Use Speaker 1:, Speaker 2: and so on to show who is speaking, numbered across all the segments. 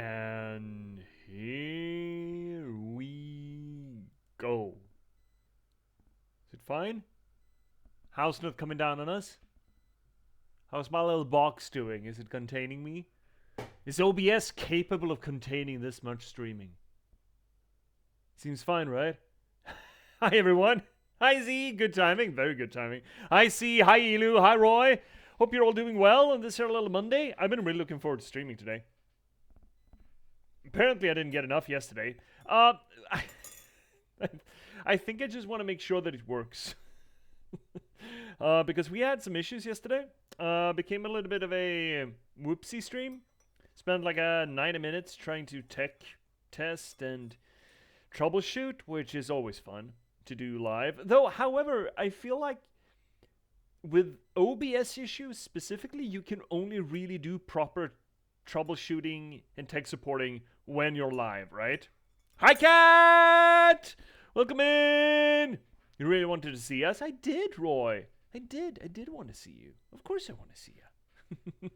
Speaker 1: And here we go. Is it fine? How's not coming down on us? How's my little box doing? Is it containing me? Is OBS capable of containing this much streaming? Seems fine, right? Hi everyone. Hi Z, good timing, very good timing. Hi C, hi Elu, hi Roy. Hope you're all doing well on this here little Monday. I've been really looking forward to streaming today. Apparently I didn't get enough yesterday. I think I just want to make sure that it works. Because we had some issues yesterday. Became a little bit of a whoopsie stream. Spent like 90 minutes trying to tech test and troubleshoot, which is always fun to do live. Though, however, I feel like with OBS issues specifically, you can only really do proper troubleshooting and tech supporting when you're live, right? Hi, Cat! Welcome in! You really wanted to see us? I did, Roy. I did want to see you. Of course I want to see you.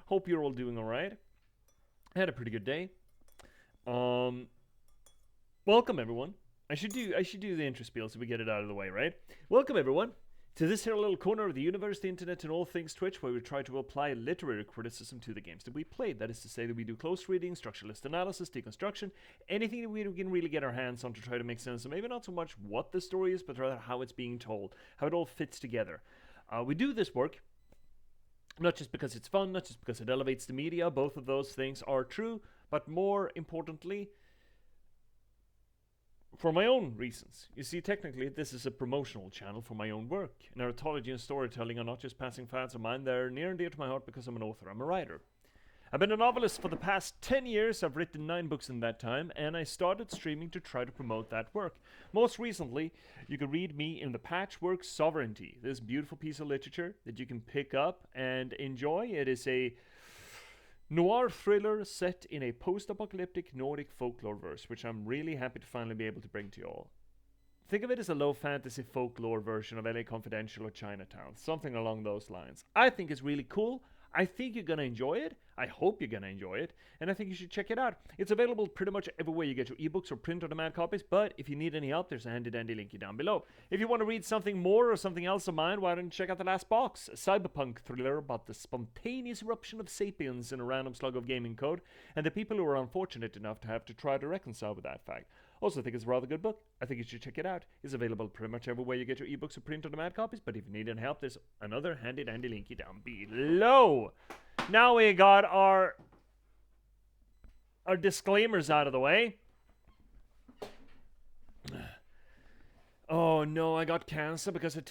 Speaker 1: Hope you're all doing alright. I had a pretty good day. Welcome everyone. I should do the intro spiel so we get it out of the way, right? Welcome everyone to this here little corner of the universe, the internet, and all things Twitch, where we try to apply literary criticism to the games that we played. That is to say that we do close reading, structuralist analysis, deconstruction, anything that we can really get our hands on to try to make sense of maybe not so much what the story is, but rather how it's being told, how it all fits together. We do this work not just because it's fun, not just because it elevates the media. Both of those things are true, but more importantly, for my own reasons. You see, technically, this is a promotional channel for my own work. Narratology and storytelling are not just passing fads of mine, they're near and dear to my heart because I'm an author, I'm a writer. I've been a novelist for the past 10 years, I've written 9 books in that time, and I started streaming to try to promote that work. Most recently, you can read me in the Patchwork Sovereignty, this beautiful piece of literature that you can pick up and enjoy. It is a noir thriller set in a post-apocalyptic Nordic folklore verse, which I'm really happy to finally be able to bring to you all. Think of it as a low fantasy folklore version of LA Confidential or Chinatown, something along those lines. I think it's really cool. I think you're gonna enjoy it. I hope you're gonna enjoy it, and I think you should check it out. It's available pretty much everywhere you get your ebooks or print-on-demand copies, but if you need any help, there's a handy-dandy linky down below. If you want to read something more or something else of mine, why don't you check out The Last Box, a cyberpunk thriller about the spontaneous eruption of sapiens in a random slug of gaming code, and the people who are unfortunate enough to have to try to reconcile with that fact. Also, I think it's a rather good book. I think you should check it out. It's available pretty much everywhere you get your ebooks or print-on-demand copies, but if you need any help, there's another handy-dandy linky down below. Now we got our disclaimers out of the way. Oh no, I got cancer because it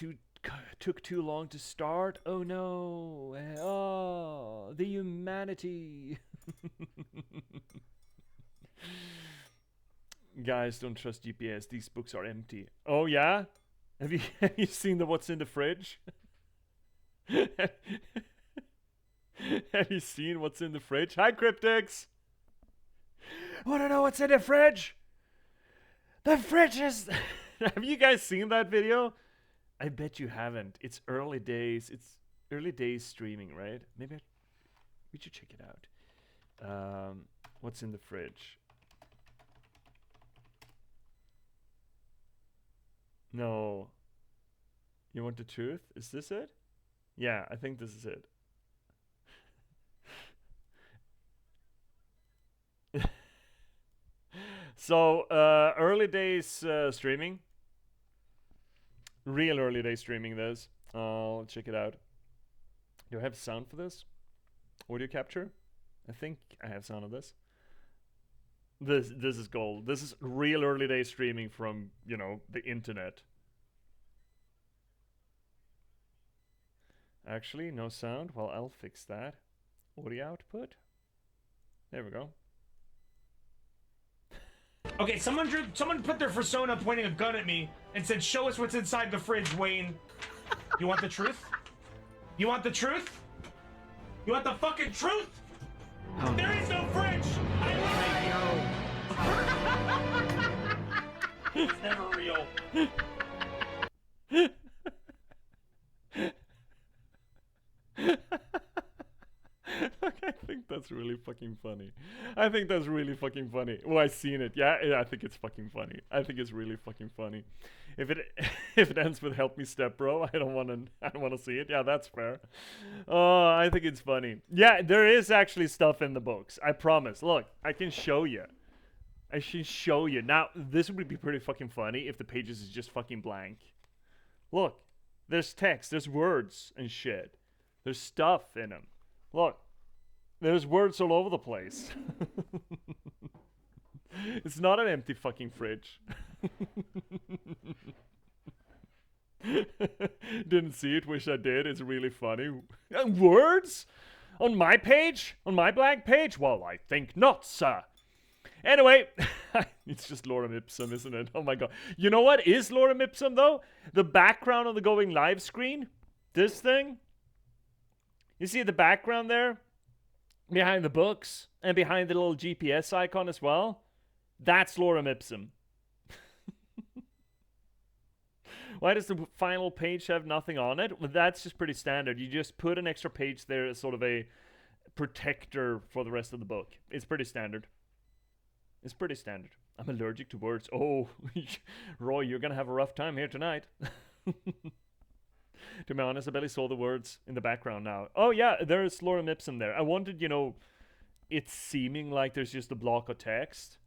Speaker 1: took too long to start. Oh no. Oh, the humanity. Guys, don't trust J.P.S. These books are empty. Oh yeah? Have you seen the what's in the fridge? Have you seen what's in the fridge? Hi, Cryptics! Wanna know what's in the fridge? The fridge is... Have you guys seen that video? I bet you haven't. It's early days. It's early days streaming, right? Maybe we should check it out. What's in the fridge? No. You want the truth? Is this it? Yeah, I think this is it. So, early days streaming. Real early day streaming this. I'll check it out. Do I have sound for this? Audio capture? I think I have sound of this. This is gold. This is real early day streaming from, you know, the internet. Actually, no sound. Well, I'll fix that. Audio output. There we go.
Speaker 2: Okay, someone put their persona pointing a gun at me and said, "Show us what's inside the fridge, Wayne." You want the truth? You want the truth? You want the fucking truth? Oh. There is no fridge! It's never real.
Speaker 1: Look, I think That's really fucking funny. I think that's really fucking funny. Oh, I seen it. Yeah, I think it's fucking funny. I think it's really fucking funny. If it if it ends with "Help me, step bro," I don't want to see it. Yeah, that's fair. Oh, I think it's funny. Yeah, there is actually stuff in the books. I promise. Look, I can show you. I should show you. Now, this would be pretty fucking funny if the pages is just fucking blank. Look, there's text, there's words and shit. There's stuff in them. Look, there's words all over the place. It's not an empty fucking fridge. Didn't see it, wish I did. It's really funny. Words? On my page? On my blank page? Well, I think not, sir. Anyway, it's just lorem ipsum, isn't it? Oh my god. You know what is lorem ipsum, though? The background on the going live screen. This thing. You see the background there? Behind the books. And behind the little J.P.S icon as well. That's lorem ipsum. Why does the final page have nothing on it? Well, that's just pretty standard. You just put an extra page there as sort of a protector for the rest of the book. It's pretty standard. It's pretty standard. I'm allergic to words. Oh, Roy, you're going to have a rough time here tonight. To be honest, I barely saw the words in the background now. Oh, yeah, there's lorem ipsum there. I wanted, it's seeming like there's just a block of text.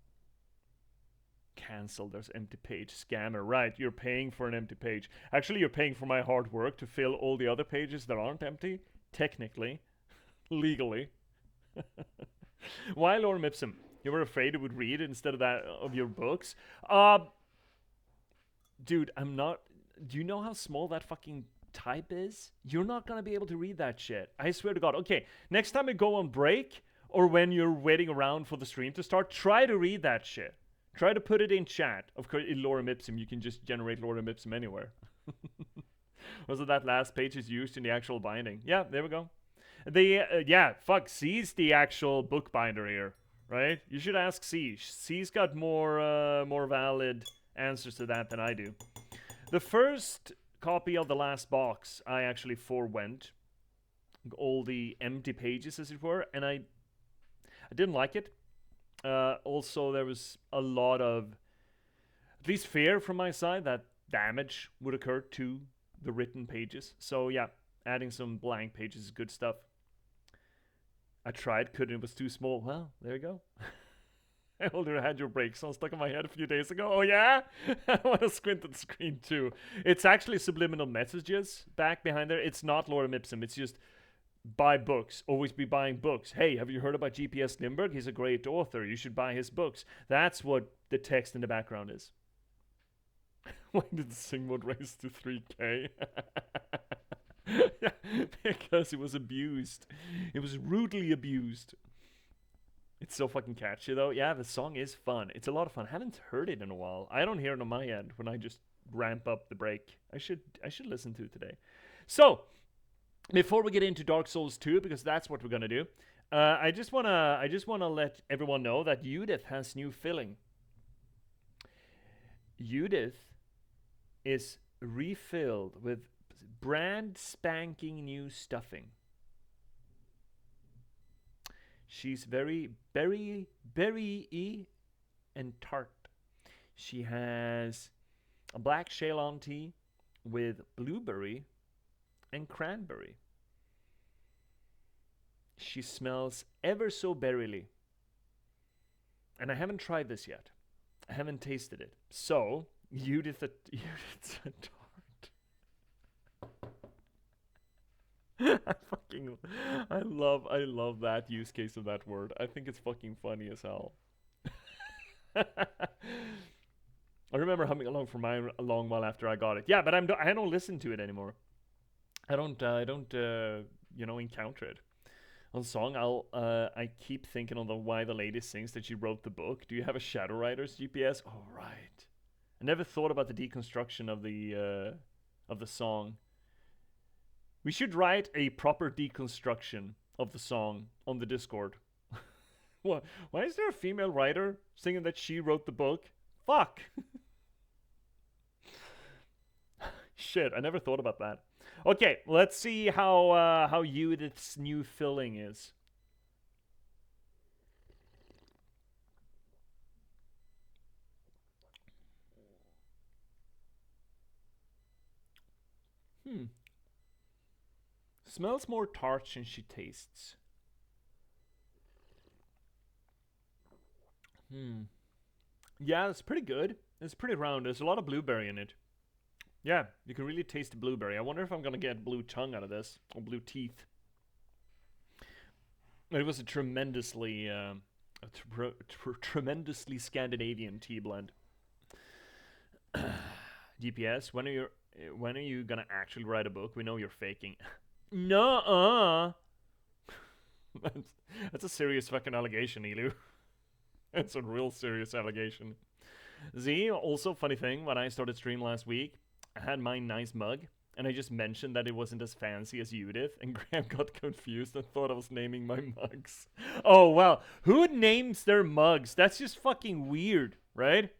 Speaker 1: Cancel, there's empty page. Scammer, right, you're paying for an empty page. Actually, you're paying for my hard work to fill all the other pages that aren't empty. Technically. Legally. Why lorem ipsum? You were afraid it would read instead of that of your books? Dude, I'm not... Do you know how small that fucking type is? You're not gonna be able to read that shit. I swear to God. Okay, next time you go on break, or when you're waiting around for the stream to start, try to read that shit. Try to put it in chat. Of course, in lorem ipsum, you can just generate lorem ipsum anywhere. Was it that last page is used in the actual binding? Yeah, there we go. C's the actual book binder here. Right? You should ask C. C's got more valid answers to that than I do. The first copy of the last box, I actually forewent all the empty pages, as it were, and I didn't like it. Also, there was a lot of, at least fear from my side, that damage would occur to the written pages. So yeah, adding some blank pages is good stuff. I tried, couldn't, it was too small. Well, there you go. I already had your brakes on stuck in my head a few days ago. Oh yeah? I want to squint at the screen too. It's actually subliminal messages back behind there. It's not lorem ipsum. It's just buy books. Always be buying books. Hey, have you heard about J.P.S. Lindberg? He's a great author. You should buy his books. That's what the text in the background is. Why did the sing mode raise to 3K? Because it was abused. It was rudely abused. It's so fucking catchy though. Yeah, the song is fun. It's a lot of fun. I haven't heard it in a while. I don't hear it on my end when I just ramp up the break. I should listen to it today. So, before we get into Dark Souls 2, because that's what we're gonna do, I just wanna let everyone know that Judith has new filling. Judith is refilled with brand spanking new stuffing. She's very berry-y and tart. She has a black Ceylon tea with blueberry and cranberry. She smells ever so berryly. And I haven't tried this yet. I haven't tasted it. So, Judith's a tart. I love that use case of that word. I think it's fucking funny as hell. I remember humming along for mine a long while after I got it. Yeah, but I don't listen to it anymore. I don't encounter it. On the song, I keep thinking on the why the lady sings that she wrote the book. Do you have a Shadow Writer's J.P.S? Oh right. I never thought about the deconstruction of the song. We should write a proper deconstruction of the song on the Discord. What? Why is there a female writer singing that she wrote the book? Fuck. Shit, I never thought about that. Okay, let's see how Judith's new filling is. Smells more tart than she tastes. Yeah, it's pretty good. It's pretty round. There's a lot of blueberry in it. Yeah, you can really taste the blueberry. I wonder if I'm gonna get blue tongue out of this, or blue teeth. It was a tremendously, tremendously Scandinavian tea blend. J.P.S, when are you gonna actually write a book? We know you're faking. Nuh-uh. That's a serious fucking allegation, Elu. That's a real serious allegation. Z, also funny thing, when I started stream last week, I had my nice mug, and I just mentioned that it wasn't as fancy as Judith, and Graham got confused and thought I was naming my mugs. Oh, well, who names their mugs? That's just fucking weird, right?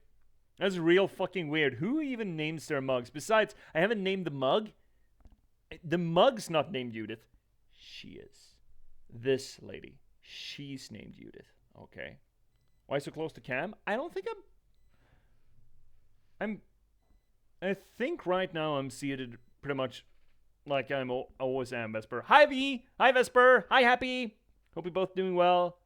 Speaker 1: That's real fucking weird. Who even names their mugs? Besides, I haven't named the mug. The mug's not named Judith. She is. This lady. She's named Judith. Okay. Why so close to Cam? I don't think I think right now I'm seated pretty much like I'm always am, Vesper. Hi, V! Hi, Vesper! Hi, Happy! Hope you're both doing well.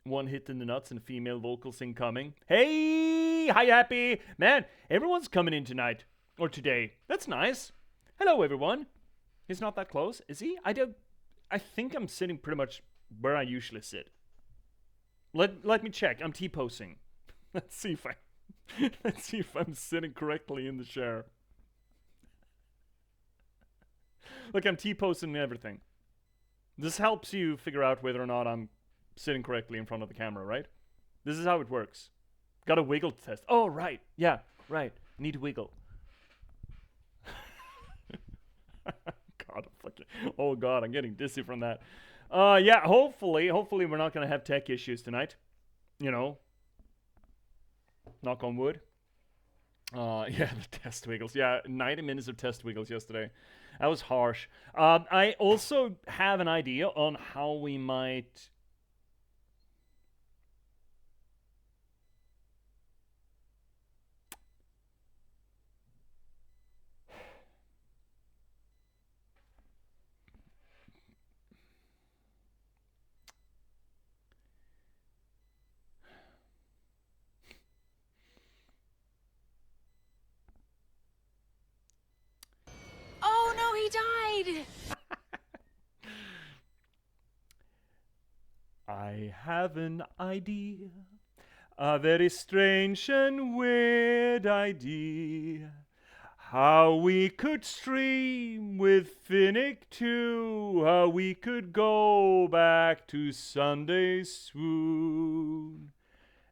Speaker 1: One hit in the nuts and female vocals incoming. Hey! Hi, Happy! Man, everyone's coming in tonight. Or today. That's nice. Hello, everyone. He's not that close, is he? I think I'm sitting pretty much where I usually sit. Let me check. I'm T-posing. Let's see if I'm sitting correctly in the chair. Look, I'm T-posing and everything. This helps you figure out whether or not I'm sitting correctly in front of the camera, right? This is how it works. Got a wiggle test. Oh, right. Yeah, right. Need to wiggle. God, oh God, I'm getting dizzy from that. Yeah, hopefully we're not gonna have tech issues tonight. You know, knock on wood. Yeah, the test wiggles. Yeah, 90 minutes of test wiggles yesterday. That was harsh. I also have an idea on how we might.
Speaker 3: Oh no, he died!
Speaker 1: I have an idea, a very strange and weird idea. How we could stream with Finnick too, how we could go back to Sunday swoon.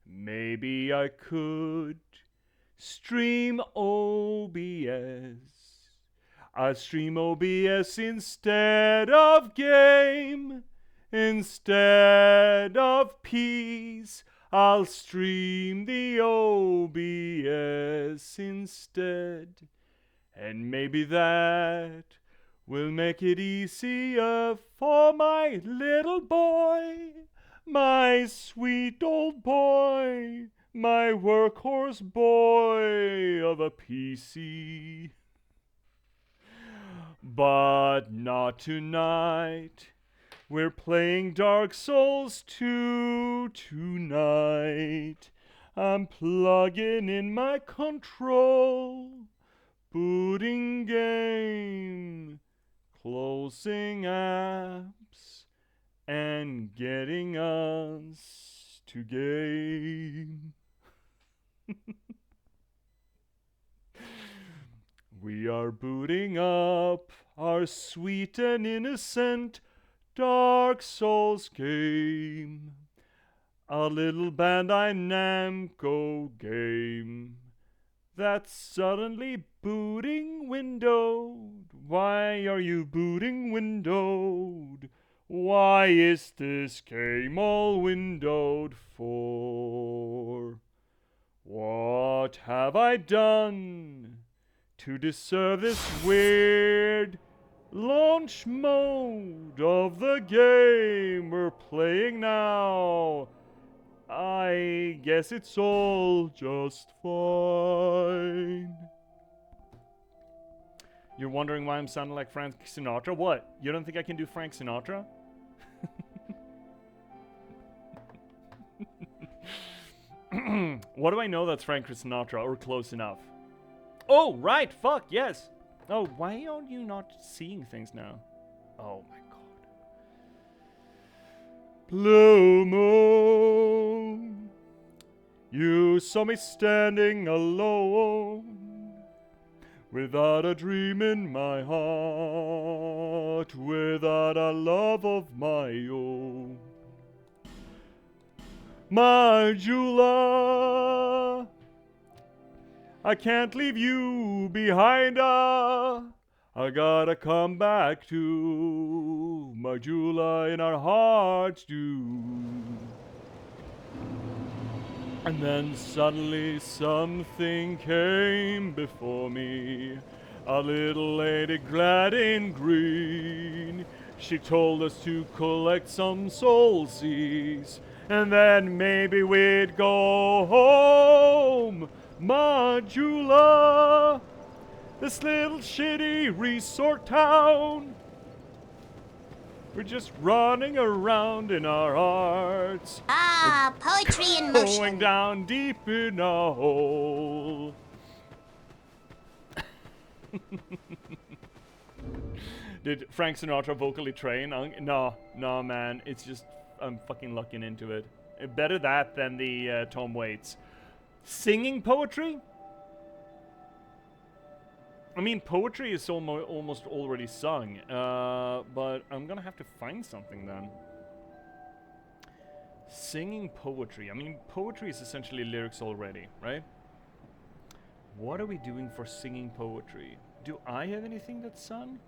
Speaker 1: Maybe I could stream OBS. I'll stream OBS instead of game. Instead of peace, I'll stream the OBS instead. And maybe that will make it easier for my little boy, my sweet old boy, my workhorse boy of a PC. But not tonight. We're playing Dark Souls 2 tonight. I'm plugging in my control, booting game, closing apps, and getting us to game. We are booting up our sweet and innocent Dark Souls game, a little Bandai Namco game that's suddenly booting windowed. Why are you booting windowed? Why is this game all windowed for? What have I done to deserve this weird launch mode of the game we're playing now? I guess it's all just fine. You're wondering why I'm sounding like Frank Sinatra? What? You don't think I can do Frank Sinatra? What do I know that's Frank Sinatra or close enough? Oh, right, fuck, yes. Oh, why are you not seeing things now? Oh my god. Blue moon, you saw me standing alone, without a dream in my heart, without a love of my own. My Jula, I can't leave you behind. I gotta come back to my Jula in our hearts do. And then suddenly something came before me. A little lady clad in green. She told us to collect some soul seeds, and then maybe we'd go home. Majula, this little shitty resort town. We're just running around in our hearts.
Speaker 4: Ah, poetry in
Speaker 1: Going
Speaker 4: motion.
Speaker 1: down deep in a hole. Did Frank Sinatra vocally train? No, man. It's just I'm fucking looking into it. Better that than the Tom Waits. Singing poetry? I mean, poetry is almost already sung, but I'm gonna have to find something then. Singing poetry. I mean, poetry is essentially lyrics already, right? What are we doing for singing poetry? Do I have anything that's sung?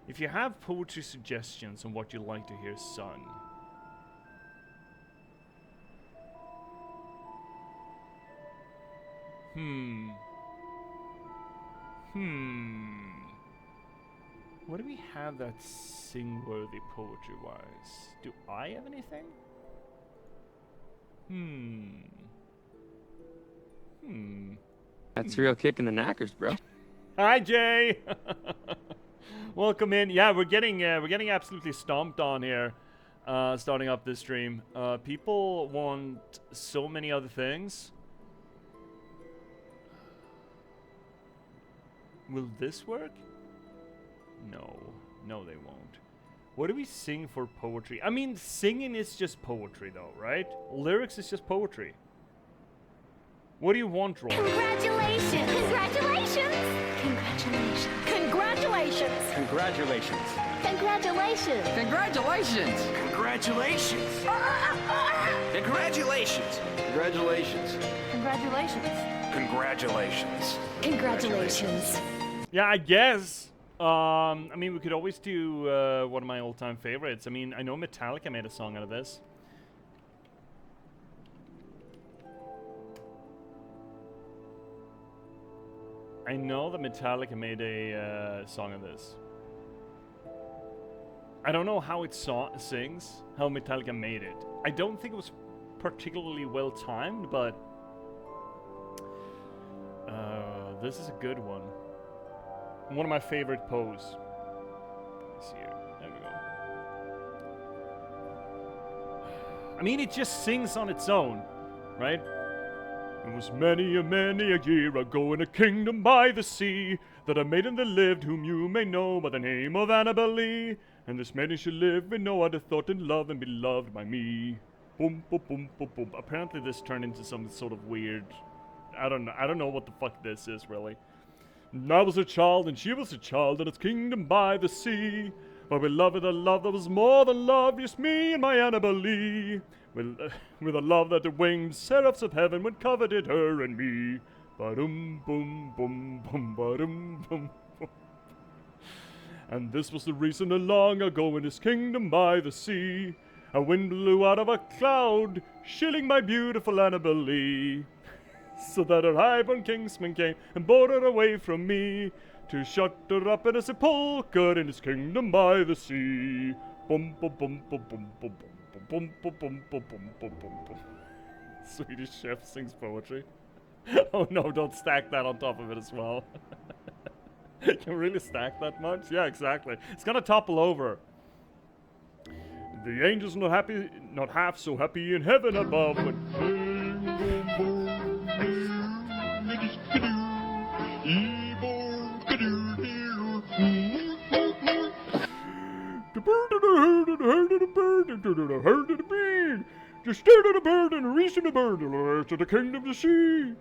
Speaker 1: If you have poetry suggestions on what you'd like to hear sung, what do we have that's sing-worthy poetry-wise? Do I have anything?
Speaker 5: That's a real kick in the knackers, bro.
Speaker 1: Hi, Jay. Welcome in. Yeah, we're getting absolutely stomped on here, starting up this stream. People want so many other things. Will this work? No, they won't. What do we sing for poetry? I mean, singing is just poetry, though, right? Lyrics is just poetry. What do you want, Roy?
Speaker 3: Congratulations! Congratulations! Congratulations! Congratulations!
Speaker 6: Congratulations.
Speaker 3: Congratulations!
Speaker 6: Congratulations.
Speaker 7: Congratulations!
Speaker 6: Congratulations.
Speaker 7: Congratulations!
Speaker 3: Congratulations!
Speaker 7: Congratulations!
Speaker 3: Congratulations!
Speaker 1: Yeah, I guess. I mean, we could always do one of my all-time favorites. I mean, I know Metallica made a song out of this. I know that Metallica made a song of this. I don't know how it sings, how Metallica made it. I don't think it was particularly well timed, but this is a good one. One of my favorite pose. Let's see here. There we go. I mean, it just sings on its own, right? It was many a year ago in a kingdom by the sea that a maiden there lived whom you may know by the name of Annabel Lee. And this maiden should live with no other thought than love and be loved by me. Boom, boom, boom, boom, boom. Apparently this turned into some sort of weird... I don't know what the fuck this is, really. And I was a child and she was a child in its kingdom by the sea. But we loved with a love that was more than love, just me and my Annabel Lee. With a love that the winged seraphs of heaven would coveted her and me. Ba-dum, boom, boom, boom, ba-dum, boom, boom. And this was the reason that long ago in his kingdom by the sea, a wind blew out of a cloud, shilling my beautiful Annabel Lee. So that her high-born kingsman came and bore her away from me, to shut her up in a sepulchre in his kingdom by the sea. Bum bum bum bum bum bum bum bum bum bum bum bum bum. Swedish chef sings poetry. Oh no, don't stack that on top of it as well. Can you really stack that much? Yeah, exactly. It's gonna topple over. The angels not happy, not half so happy in heaven above. The bird and the herd and the herd and the bird and the herd and the bee. The state of the bird and the reason of the bird, the last of the kingdom of the sea.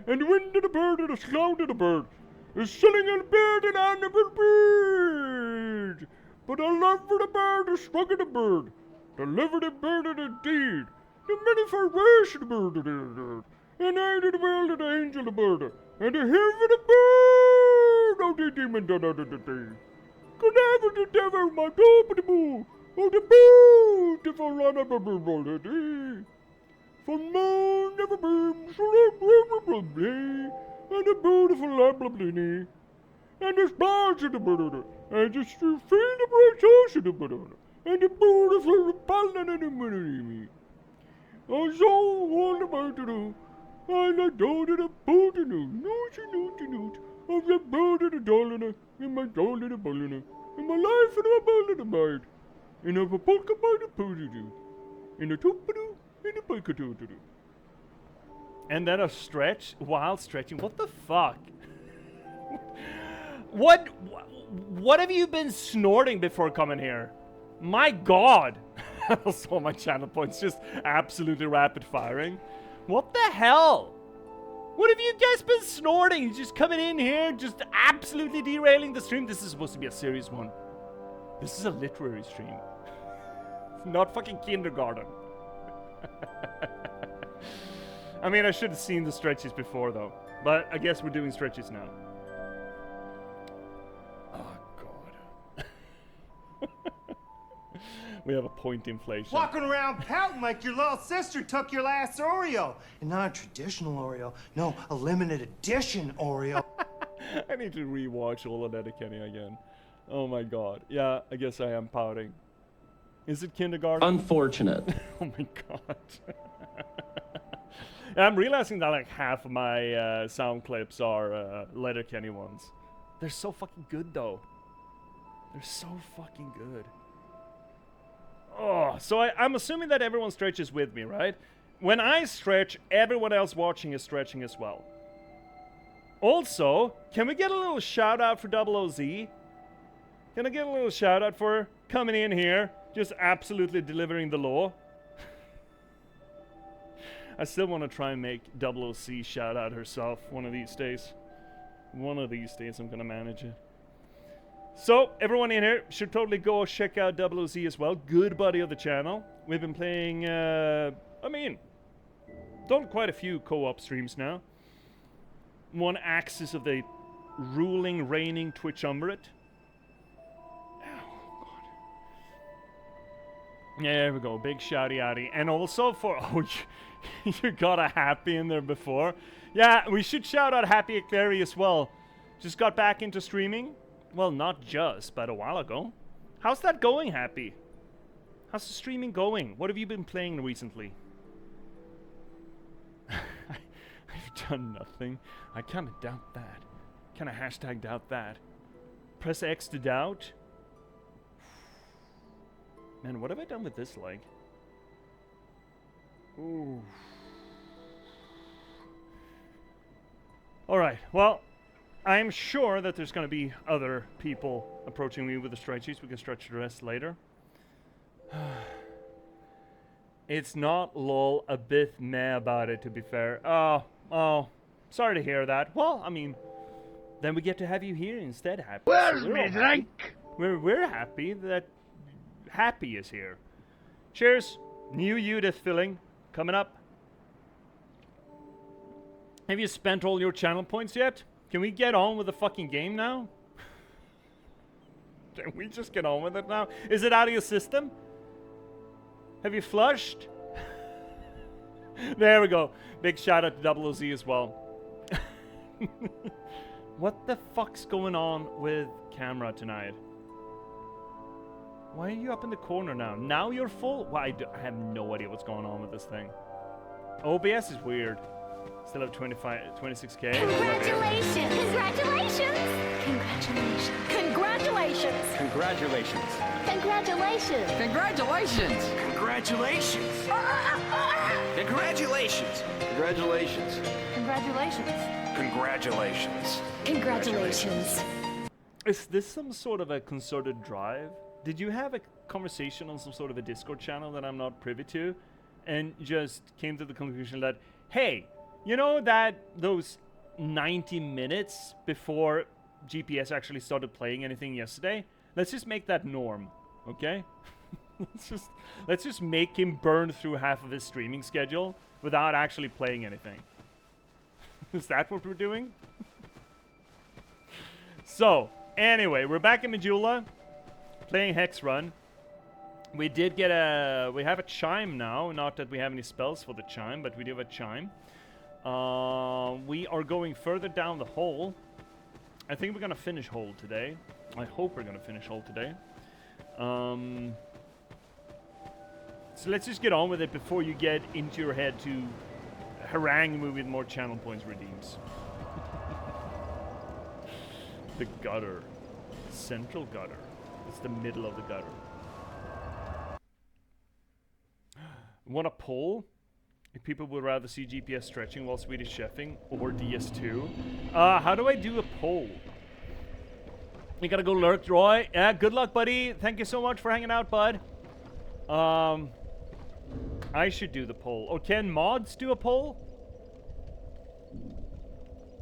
Speaker 1: And the wind of the bird and the cloud of the bird. The singing of the bird and animal bird. But the love for the bird, the struggle of the bird. The live of the bird and the deed. The manifold ways of the bird and the bird. And I to the world of the angel of the bird. And the heaven of the bird. Oh, the demon done out of the day. Cadaver the devil, my top of the boo. Oh, the beautiful run of the bird of the day. For moon never beams, so that blue, and the beautiful lamp of the and the stars of the bird, and the feel the bright sauce of the bird, and the beautiful balance of the money. Oh, so all about to do, and I don't the boat and noot, of the bird and the dollar, and my dollar the ballina, and my life and my ball of the bite, and of a polka by the positive, in the tupadu. And then a stretch while stretching. What the fuck? What have you been snorting before coming here? My god. I saw my channel points just absolutely rapid firing. What the hell? What have you guys been snorting? Just coming in here, just absolutely derailing the stream. This is supposed to be a serious one. This is a literary stream. Not fucking kindergarten. I mean, I should have seen the stretches before, though. But I guess we're doing stretches now. Oh, God. We have a point inflation.
Speaker 5: Walking around pouting like your little sister took your last Oreo. And not a traditional Oreo. No, a limited edition Oreo.
Speaker 1: I need to rewatch all of Letterkenny again. Oh, my God. Yeah, I guess I am pouting. Is it kindergarten?
Speaker 8: Unfortunate.
Speaker 1: Oh my god. I'm realizing that like half of my sound clips are Letterkenny ones. They're so fucking good though. They're so fucking good. Oh, so I'm assuming that everyone stretches with me, right? When I stretch, everyone else watching is stretching as well. Also, can we get a little shout out for Double OZ? Can I get a little shout out for coming in here? Just absolutely delivering the law. I still want to try and make OC shout out herself one of these days. One of these days I'm going to manage it. So, everyone in here should totally go check out OC as well. Good buddy of the channel. We've been playing, done quite a few co-op streams now. One axis of the ruling, reigning Twitch-umbrate. Yeah, there we go. Big shouty outy. And also for... Oh, you got a Happy in there before. Yeah, we should shout out Happy Eclairy as well. Just got back into streaming. Well, not just, but a while ago. How's that going, Happy? How's the streaming going? What have you been playing recently? I've done nothing. I kind of doubt that. Kind of hashtag doubt that. Press X to doubt. Man, what have I done with this leg? Ooh. Alright, well, I'm sure that there's going to be other people approaching me with the stretchies. We can stretch the rest later. It's not lol a bit meh about it, to be fair. Oh, sorry to hear that. Well, I mean, then we get to have you here instead, Happy.
Speaker 7: Where's
Speaker 1: So
Speaker 7: me drink?
Speaker 1: we're happy that Happy is here. Cheers. New Judith filling coming up. Have you spent all your channel points yet? Can we get on with the fucking game now? Can we just get on with it now? Is it out of your system? Have you flushed? There we go. Big shout out to OZ as well. What the fuck's going on with camera tonight? Why are you up in the corner now? Now you're full? Well, I have no idea what's going on with this thing. OBS is weird. Still have 26k.
Speaker 3: Congratulations! Congratulations! Congratulations! Congratulations!
Speaker 6: Congratulations.
Speaker 3: Congratulations!
Speaker 6: Congratulations.
Speaker 7: Congratulations. Congratulations.
Speaker 6: Congratulations.
Speaker 3: Congratulations!
Speaker 7: Congratulations.
Speaker 3: Congratulations!
Speaker 1: Is this some sort of a concerted drive? Did you have a conversation on some sort of a Discord channel that I'm not privy to, and just came to the conclusion that, hey, you know that those 90 minutes before J.P.S actually started playing anything yesterday? Let's just make that norm, okay? let's just make him burn through half of his streaming schedule without actually playing anything. Is that what we're doing? So, anyway, we're back in Majula, playing Hex Run. We did get we have a chime now. Not that we have any spells for the chime, but we do have a chime. We are going further down the hole. I think we're gonna finish hole today. I hope we're gonna finish hole today. So let's just get on with it before you get into your head to harangue me with more channel points redeems. The gutter. Central gutter. It's the middle of the gutter. Want a poll? If people would rather see J.P.S stretching while Swedish chefing or DS2. How do I do a poll? You gotta go lurk, Roy. Yeah, good luck, buddy. Thank you so much for hanging out, bud. I should do the poll. Oh, can mods do a poll?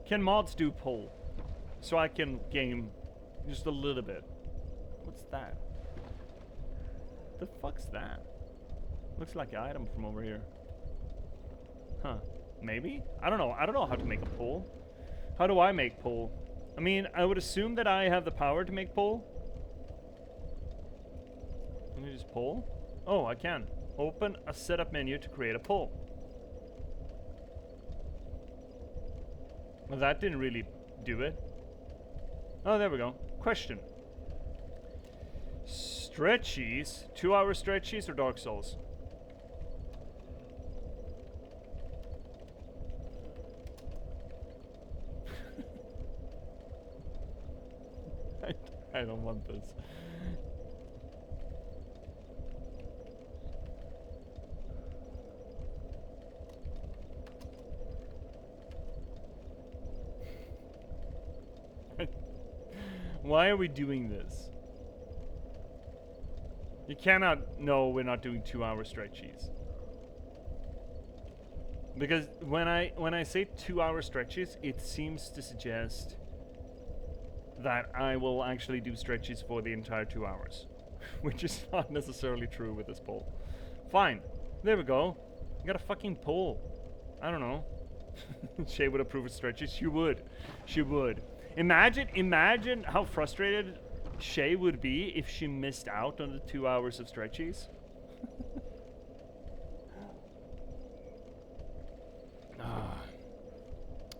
Speaker 1: Can mods do poll? So I can game just a little bit. What's that? The fuck's that? Looks like an item from over here. Huh. Maybe? I don't know. I don't know how to make a poll. How do I make poll? I mean, I would assume that I have the power to make poll. Let me just poll. Oh, I can. Open a setup menu to create a poll. Well, that didn't really do it. Oh, there we go. Question. Stretchies? 2-hour stretchies or Dark Souls? I don't want this. Why are we doing this? You cannot. No, we're not doing 2-hour stretchies. Because when I say 2-hour stretches, it seems to suggest that I will actually do stretches for the entire 2 hours, which is not necessarily true with this poll. Fine, there we go. You got a fucking poll. I don't know. Shay would approve of stretches. She would. She would. Imagine how frustrated Shay would be if she missed out on the 2 hours of stretchies.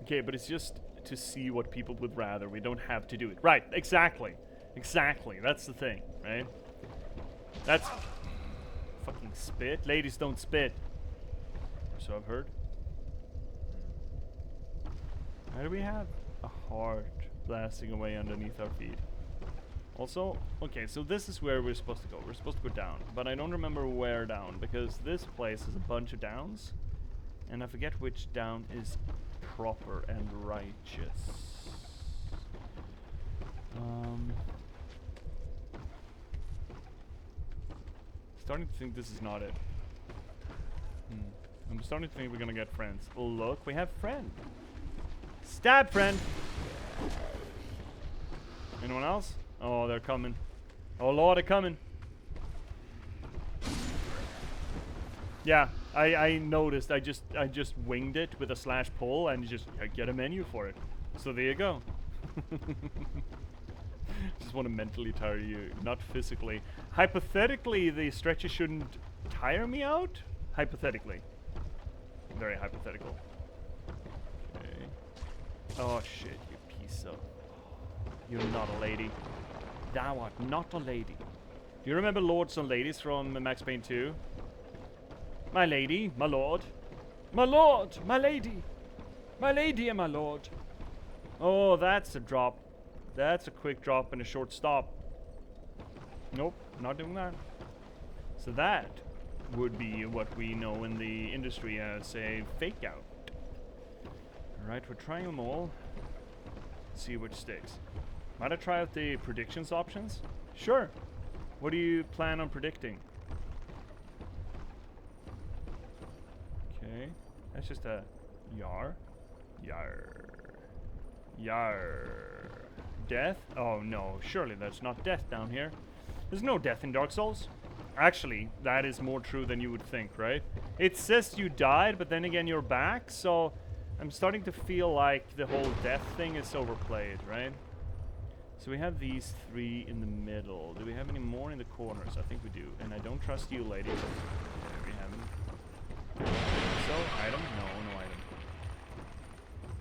Speaker 1: Okay, but it's just to see what people would rather. We don't have to do it. Right, exactly. Exactly. That's the thing, right? That's fucking spit. Ladies don't spit. So I've heard. Why do we have a heart blasting away underneath our feet? Also, okay, so this is where we're supposed to go. We're supposed to go down, but I don't remember where down, because this place is a bunch of downs, and I forget which down is proper and righteous. Starting to think this is not it. I'm starting to think we're gonna get friends. Oh, look, we have friend. Stab friend. Anyone else? Oh, they're coming. Oh Lord, they're coming. Yeah, I noticed. I just winged it with a slash pull and just get a menu for it. So there you go. Just want to mentally tire you, not physically. Hypothetically, the stretches shouldn't tire me out. Hypothetically. Very hypothetical. Okay. Oh shit, you piece of... You're not a lady. Thou art not a lady. Do you remember Lords and Ladies from Max Payne 2? My lady, my lord. My lord, my lady. My lady and my lord. Oh, that's a drop. That's a quick drop and a short stop. Nope, not doing that. So that would be what we know in the industry as a fake out. Alright, we're trying them all. See which sticks. Might I try out the predictions options? Sure. What do you plan on predicting? Okay. That's just a yar. Yar. Yar. Death? Oh no, surely there's not death down here. There's no death in Dark Souls. Actually, that is more true than you would think, right? It says you died, but then again you're back, so I'm starting to feel like the whole death thing is overplayed, right? So we have these three in the middle. Do we have any more in the corners? I think we do. And I don't trust you, lady. There we have them. So, item? No, no item.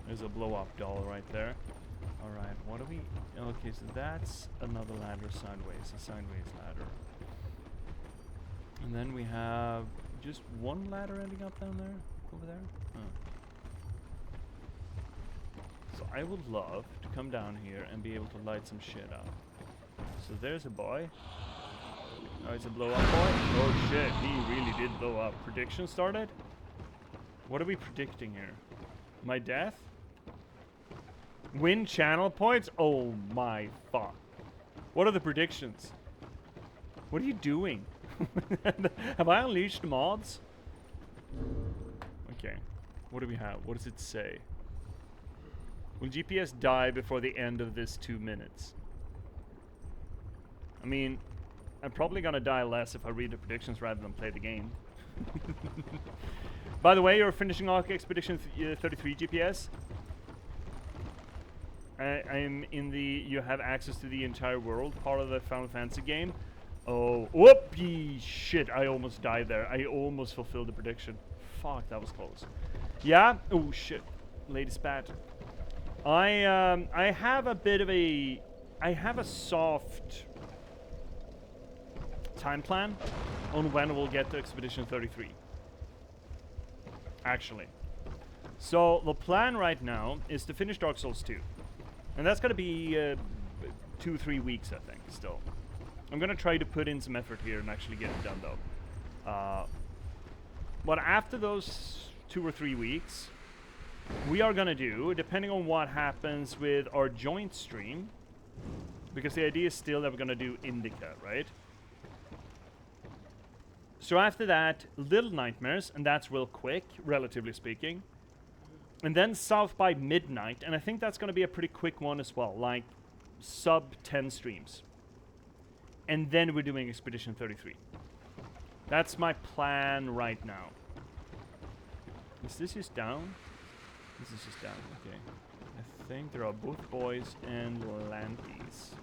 Speaker 1: There's a blow-up doll right there. Alright, what do we... Okay, so that's another ladder sideways. A sideways ladder. And then we have just one ladder ending up down there? Over there? Oh. So I would love to come down here and be able to light some shit up. So there's a boy. Oh, it's a blow up boy? Oh shit, he really did blow up. Prediction started? What are we predicting here? My death? Win channel points? Oh my fuck. What are the predictions? What are you doing? Have I unleashed mods? Okay. What do we have? What does it say? Will J.P.S die before the end of this 2 minutes? I mean, I'm probably gonna die less if I read the predictions rather than play the game. By the way, you're finishing off Expedition 33 J.P.S. I'm in the you have access to the entire world part of the Final Fantasy game. Oh, whoopee shit, I almost died there. I almost fulfilled the prediction. Fuck, that was close. Yeah? Oh shit. Lady spat. I have a bit of a soft time plan on when we'll get to Expedition 33. Actually. So the plan right now is to finish Dark Souls 2. And that's gonna be 2-3 weeks, I think, still. I'm gonna try to put in some effort here and actually get it done though. But after those 2 or 3 weeks, we are gonna do, depending on what happens with our joint stream, because the idea is still that we're gonna do Indica, right? So after that, Little Nightmares, and that's real quick, relatively speaking. And then South by Midnight, and I think that's gonna be a pretty quick one as well, like sub 10 streams. And then we're doing Expedition 33. That's my plan right now. Is this just down? This is just down, okay. I think there are both boys and Lanties.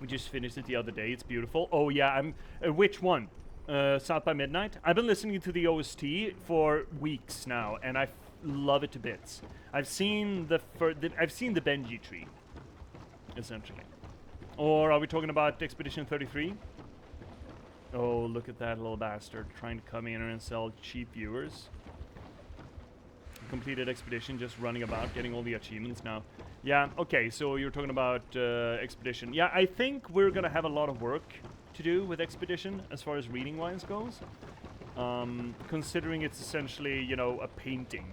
Speaker 1: We just finished it the other day, it's beautiful. Oh yeah, I'm... which one? South by Midnight? I've been listening to the OST for weeks now, and I love it to bits. I've seen the Benji tree, essentially. Or are we talking about Expedition 33? Oh, look at that little bastard trying to come in and sell cheap viewers. Completed Expedition, just running about, getting all the achievements now. Yeah, okay, so you're talking about Expedition. Yeah, I think we're gonna have a lot of work to do with Expedition as far as reading-wise goes. Considering it's essentially, you know, a painting.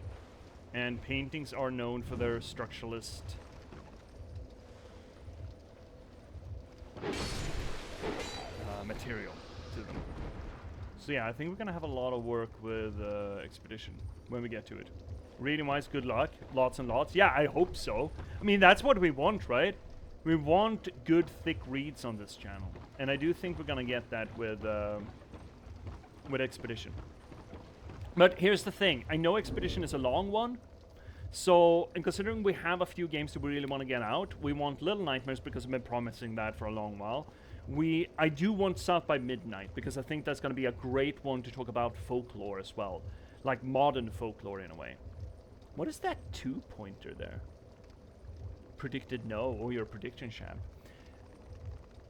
Speaker 1: And paintings are known for their structuralist material to them. So yeah, I think we're gonna have a lot of work with Expedition when we get to it. Reading-wise, good luck. Lots and lots. Yeah, I hope so. I mean, that's what we want, right? We want good, thick reads on this channel. And I do think we're gonna get that with Expedition. But here's the thing. I know Expedition is a long one. So, and considering we have a few games that we really want to get out, we want Little Nightmares because I've been promising that for a long while. I do want South by Midnight because I think that's going to be a great one to talk about folklore as well. Like modern folklore in a way. What is that 2-pointer there? Predicted no. Oh, you're a prediction champ.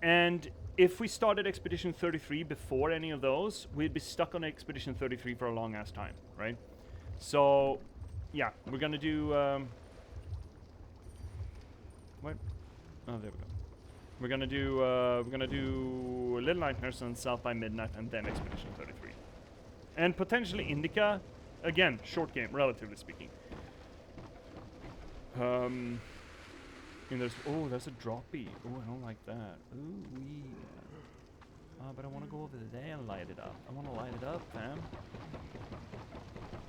Speaker 1: And if we started Expedition 33 before any of those, we'd be stuck on Expedition 33 for a long ass time, right? So yeah, we're gonna do. What? Oh, there we go. We're gonna do Little Nightmares and South by Midnight, and then Expedition 33, and potentially Indica. Again, short game, relatively speaking. And there's there's a droppy. Oh, I don't like that. Ooh wee. But I want to go over there and light it up. I want to light it up, fam.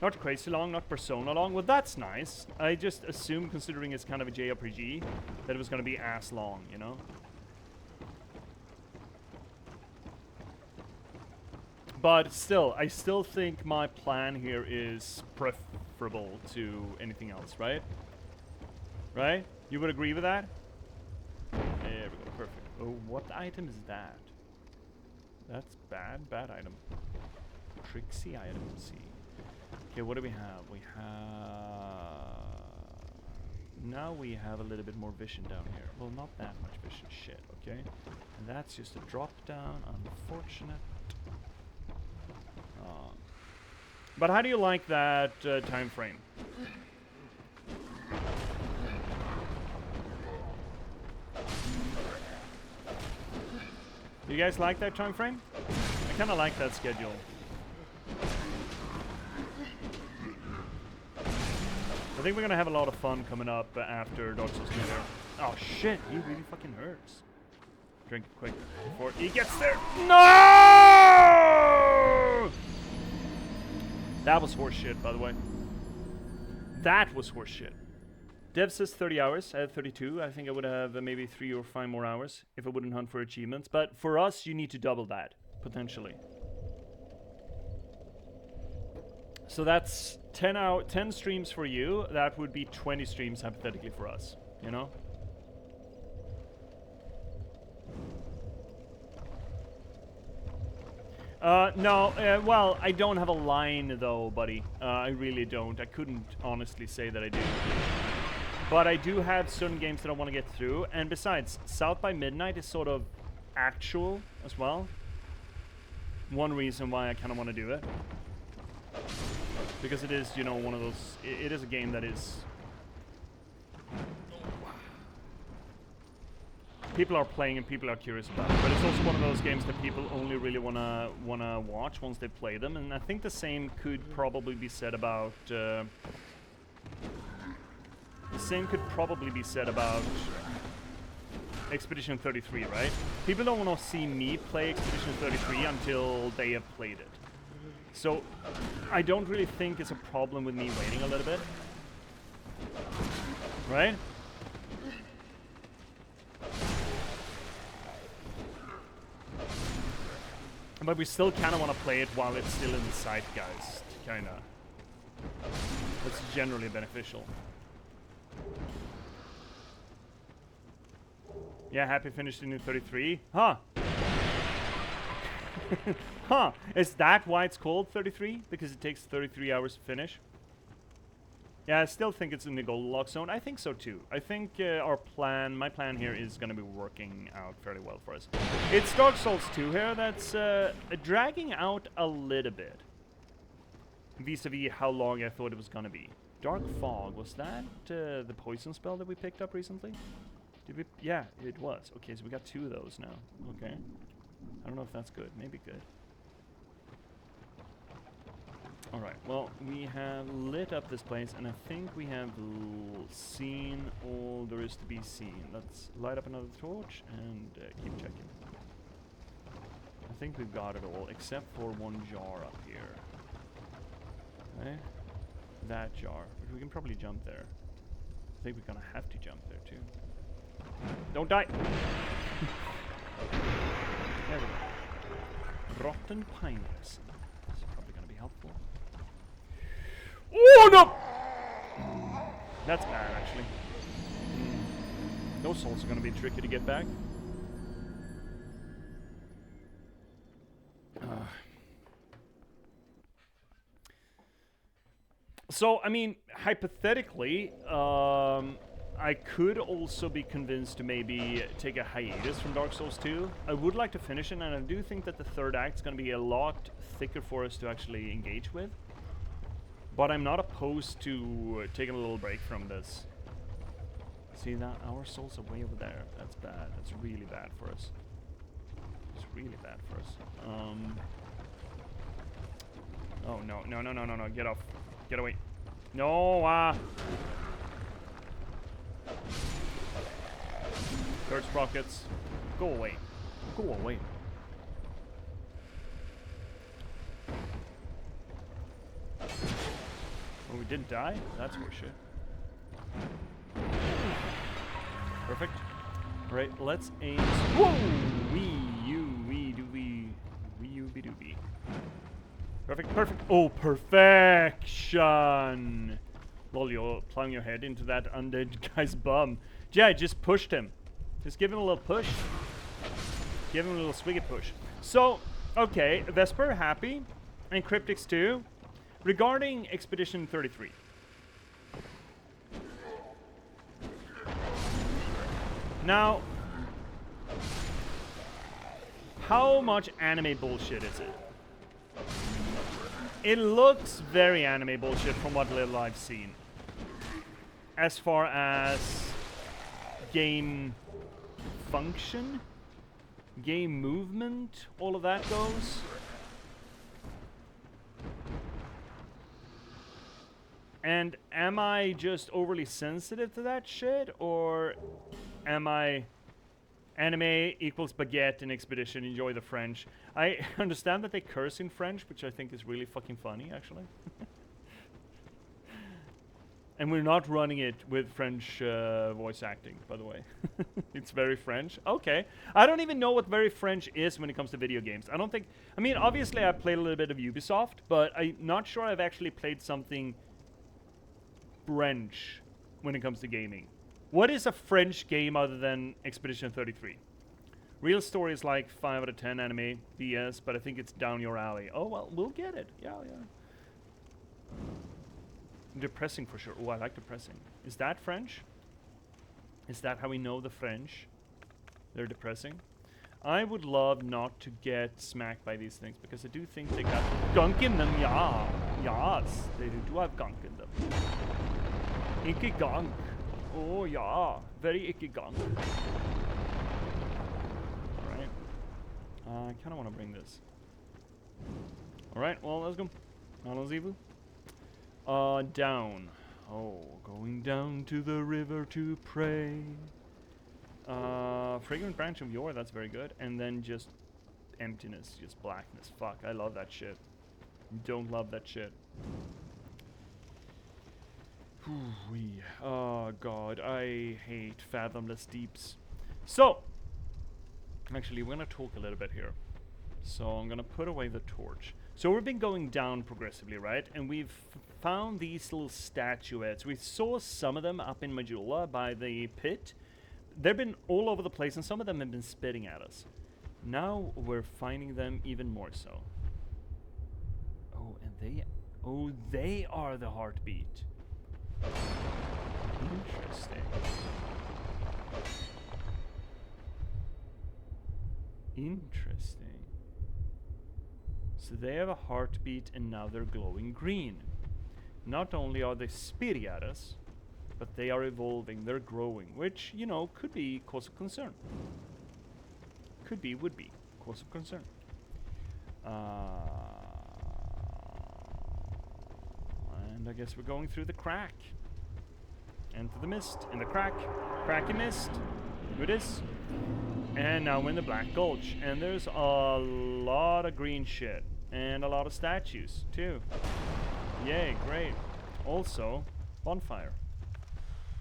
Speaker 1: Not crazy long, not Persona long. Well, that's nice. I just assumed, considering it's kind of a JRPG, that it was going to be ass long, you know? But still, I still think my plan here is preferable to anything else, right? Right? You would agree with that? There we go, perfect. Oh, what item is that? That's bad, bad item. Tricksy item, let's see. Okay, what do we have? We have... Now we have a little bit more vision down here. Well, not that much vision, shit, okay? And that's just a drop down, unfortunate. But how do you like that time frame? You guys like that time frame? I kind of like that schedule. I think we're gonna have a lot of fun coming up after Dark Souls 2 here. Oh shit, he really fucking hurts. Drink it quick before he gets there. No! That was horseshit, by the way. That was horseshit. Dev says 30 hours. I had 32. I think I would have maybe 3 or 5 more hours if I wouldn't hunt for achievements. But for us, you need to double that, potentially. So that's 10 streams for you. That would be 20 streams, hypothetically, for us. You know? No, well, I don't have a line, though, buddy. I really don't. I couldn't honestly say that I do. But I do have certain games that I want to get through. And besides, South by Midnight is sort of actual as well. One reason why I kind of want to do it. Because it is, you know, one of those... It is a game that is... people are playing and people are curious about it. But it's also one of those games that people only really wanna watch once they play them. And I think the same could probably be said about... the same could probably be said about Expedition 33, right? People don't want to see me play Expedition 33 until they have played it. So I don't really think it's a problem with me waiting a little bit. Right? But we still kind of want to play it while it's still in the zeitgeist, kind of. That's generally beneficial. Yeah, happy finished in 33. Huh. Huh. Is that why it's called 33? Because it takes 33 hours to finish? Yeah, I still think it's in the Goldilocks zone. I think so too. I think my plan here is going to be working out fairly well for us. It's Dark Souls 2 here that's dragging out a little bit. Vis-a-vis how long I thought it was going to be. Dark Fog, was that the poison spell that we picked up recently? Did we? Yeah, it was. Okay, so we got 2 of those now. Okay. I don't know if that's good. Maybe good. Alright, well, we have lit up this place, and I think we have seen all there is to be seen. Let's light up another torch and keep checking. I think we've got it all, except for one jar up here. Okay? That jar. But we can probably jump there. I think we're gonna have to jump there, too. Don't die! There we go. Rotten pine resin. This is probably gonna be helpful. Oh no! That's bad, actually. Those souls are gonna be tricky to get back. So, I mean, hypothetically, I could also be convinced to maybe take a hiatus from Dark Souls 2. I would like to finish it, and I do think that the third act is going to be a lot thicker for us to actually engage with. But I'm not opposed to taking a little break from this. See that? Our souls are way over there. That's bad. That's really bad for us. It's really bad for us. Oh, no. No, no, no, no, no. Get off. Get away. No, Third sprockets. Go away. Go away. Oh, we didn't die? That's horseshit. Perfect. Alright, let's aim. Whoa! Wee-you-be-doobie. Perfect, perfect. Oh, perfection! Lol, you're plowing your head into that undead guy's bum. Yeah, I just pushed him. Just give him a little push. Give him a little swiggy push. So, okay, Vesper, happy. And Cryptics too. Regarding Expedition 33. Now, how much anime bullshit is it? It looks very anime bullshit from what little I've seen. As far as game function, game movement, all of that goes. And am I just overly sensitive to that shit, or am I anime equals baguette in Expedition, enjoy the French? I understand that they curse in French, which I think is really fucking funny, actually. And we're not running it with French voice acting, by the way. It's very French. Okay. I don't even know what very French is when it comes to video games. I don't think... I mean, obviously I played a little bit of Ubisoft, but I'm not sure I've actually played something French when it comes to gaming. What is a French game other than Expedition 33? Real story is like 5 out of 10 anime, BS, but I think it's down your alley. Oh, well, we'll get it. Yeah, yeah. Depressing for sure. Oh, I like depressing. Is that French? Is that how we know the French? They're depressing. I would love not to get smacked by these things because I do think they got gunk in them. Yeah. Yes, they do have gunk in them. Icky gunk. Oh, yeah. Very icky gunk. Alright. I kind of want to bring this. Alright, well, let's go. Allons-y-vous. Down. Oh, going down to the river to pray. Fragrant branch of yore, that's very good. And then just emptiness, just blackness. Fuck, I love that shit. Don't love that shit. Whew-wee. Oh god, I hate fathomless deeps. So, actually, we're gonna talk a little bit here. So I'm gonna put away the torch. So we've been going down progressively, right? And we've found these little statuettes. We saw some of them up in Majula by the pit. They've been all over the place, and some of them have been spitting at us. Now we're finding them even more so. Oh, and they are the heartbeat. Interesting. Interesting. So they have a heartbeat and now they're glowing green. Not only are they spitting at us, but they are evolving, they're growing, which, you know, could be cause of concern. Could be, would be cause of concern. And I guess we're going through the crack. And through the mist, and the crack. Cracky mist. Good is. And now we're in the Black Gulch. And there's a lot of green shit. And a lot of statues, too. Yay, great. Also, bonfire.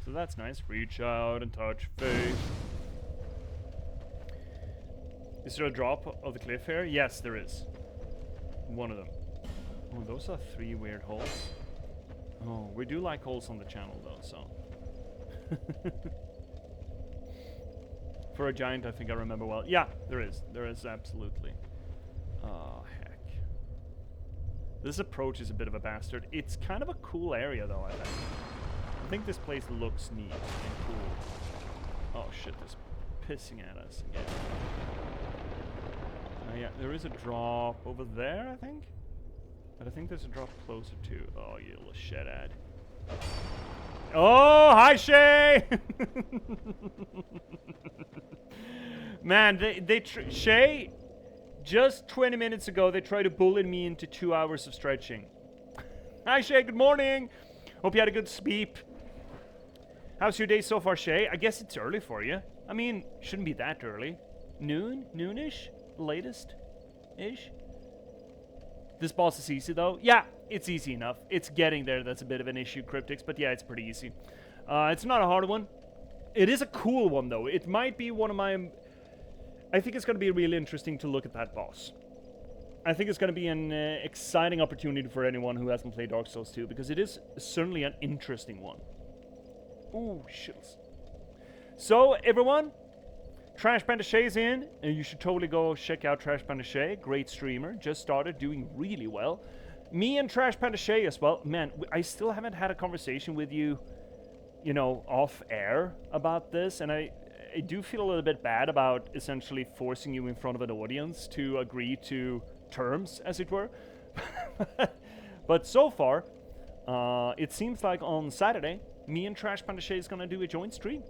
Speaker 1: So that's nice. Reach out and touch faith. Is there a drop of the cliff here? Yes, there is. One of them. Oh, those are 3 weird holes. Oh, we do like holes on the channel, though, so. For a giant, I think I remember well. Yeah, there is. There is, absolutely. Oh, heck. This approach is a bit of a bastard. It's kind of a cool area, though, I think. I think this place looks neat and cool. Oh, shit, this pissing at us again. Yeah, there is a drop over there, I think. But I think there's a drop closer to. Oh, you little shit ad. Oh, hi Shay! Man, Shay, just 20 minutes ago, they tried to bully me into 2 hours of stretching. Hi Shay, good morning! Hope you had a good sleep. How's your day so far, Shay? I guess it's early for you. I mean, shouldn't be that early. Noonish? Latest-ish? This boss is easy, though. Yeah, it's easy enough. It's getting there that's a bit of an issue, Cryptics, but yeah, it's pretty easy. It's not a hard one. It is a cool one, though. It might be one of my... I think it's going to be really interesting to look at that boss. I think it's going to be an exciting opportunity for anyone who hasn't played Dark Souls 2, because it is certainly an interesting one. Ooh, shits. So, everyone, Trash Panda Shay's in, and you should totally go check out Trash Panda Shay. Great streamer, just started, doing really well. Me and Trash Panda Shay as well. Man, I still haven't had a conversation with you, you know, off air about this, and I do feel a little bit bad about essentially forcing you in front of an audience to agree to terms, as it were. But so far, it seems like on Saturday, me and Trash Panda Shay is gonna do a joint stream.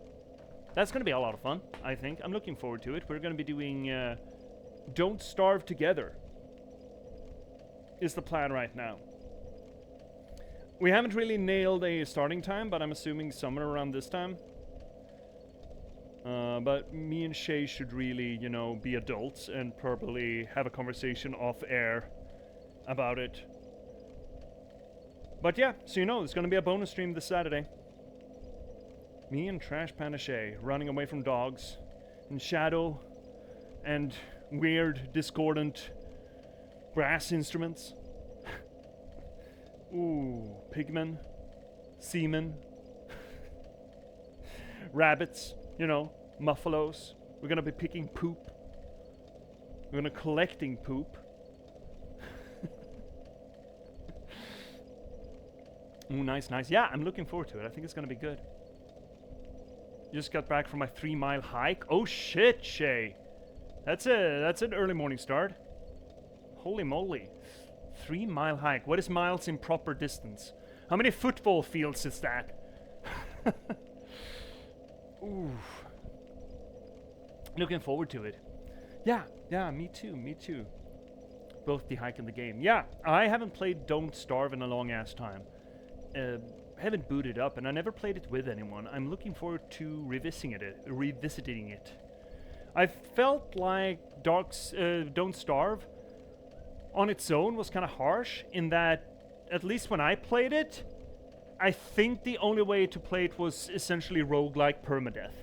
Speaker 1: That's gonna be a lot of fun, I think. I'm looking forward to it. We're gonna be doing Don't Starve Together is the plan right now. We haven't really nailed a starting time, but I'm assuming somewhere around this time. But me and Shay should really, you know, be adults and probably have a conversation off air about it. But yeah, so you know, there's gonna be a bonus stream this Saturday. Me and Trash Panda Shay running away from dogs and shadow and weird, discordant brass instruments. Ooh, pigmen, seamen, rabbits, you know, muffalos. We're gonna be picking poop. We're gonna collecting poop. Ooh, nice, nice. Yeah, I'm looking forward to it. I think it's gonna be good. Just got back from my 3-mile hike. Oh shit, Shay. That's an early morning start. Holy moly. 3-mile hike. What is miles in proper distance? How many football fields is that? Ooh. Looking forward to it. Yeah, me too. Both the hike and the game. Yeah, I haven't played Don't Starve in a long ass time. Haven't booted up, and I never played it with anyone. I'm looking forward to revisiting it. I felt like Don't Starve on its own was kind of harsh in that, at least when I played it, I think the only way to play it was essentially roguelike permadeath,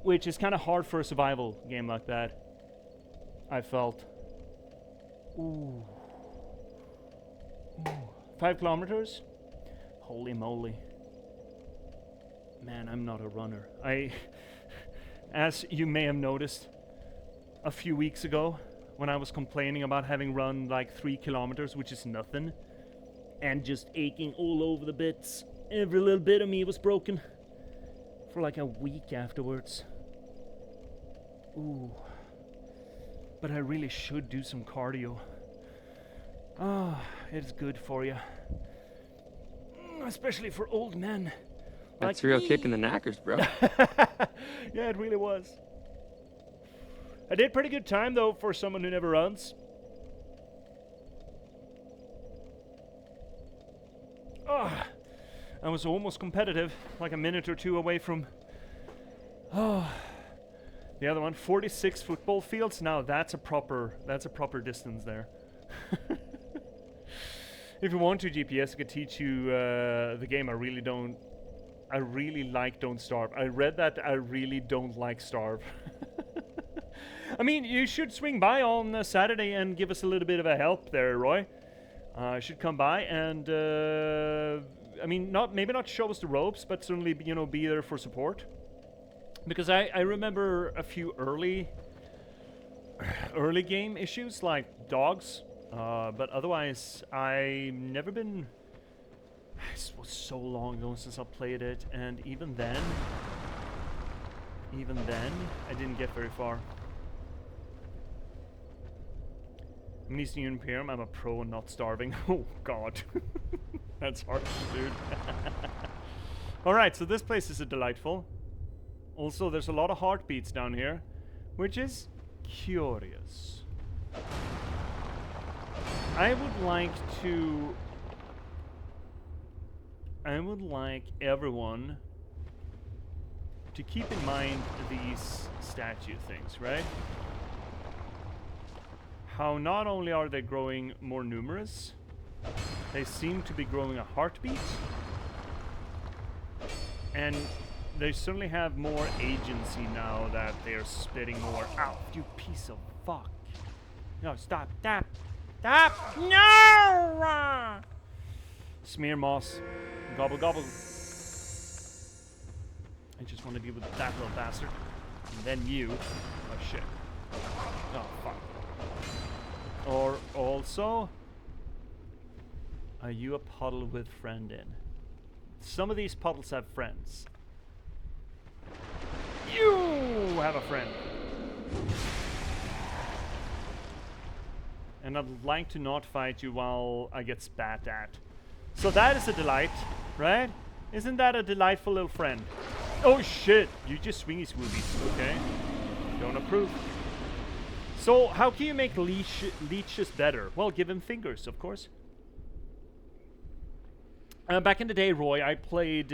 Speaker 1: which is kind of hard for a survival game like that, I felt. Ooh. 5 kilometers? Holy moly. Man, I'm not a runner. As you may have noticed, a few weeks ago, when I was complaining about having run like 3 kilometers, which is nothing, and just aching all over the bits, every little bit of me was broken, for like a week afterwards. Ooh. But I really should do some cardio. Ah, it's good for you. Especially for old men.
Speaker 8: That's
Speaker 1: like
Speaker 8: real
Speaker 1: me.
Speaker 8: kick in the knackers, bro.
Speaker 1: Yeah, it really was. I did pretty good time, though, for someone who never runs. Oh, I was almost competitive, like a minute or two away from... Oh, the other one, 46 football fields. Now that's a proper distance there. If you want to, J.P.S, I could teach you the game. I really like Don't Starve. I read that I really don't like Starve. I mean, you should swing by on Saturday and give us a little bit of a help there, Roy. You should come by and, I mean, maybe not show us the ropes, but certainly, you know, be there for support. Because I remember a few early game issues, like dogs. But otherwise, I've never been... It was so long ago since I played it, and even then, I didn't get very far. I'm an Eastern European. I'm a pro and not starving. Oh god. That's harsh, dude. Alright, so this place is delightful. Also, there's a lot of heartbeats down here, which is curious. I would like everyone to keep in mind these statue things, right? How not only are they growing more numerous, they seem to be growing a heartbeat, and they certainly have more agency now that they're spitting more out. You piece of fuck. No, stop, stop, stop! No! Smear moss. Gobble, gobble. I just want to deal with that little bastard. And then you. Oh, shit. Oh, fuck. Or also, are you a puddle with friend in? Some of these puddles have friends. You have a friend. And I'd like to not fight you while I get spat at. So that is a delight, right? Isn't that a delightful little friend? Oh shit, you just swingy swoobies, okay? Don't approve. So how can you make leeches better? Well, give him fingers, of course. Back in the day, Roy, I played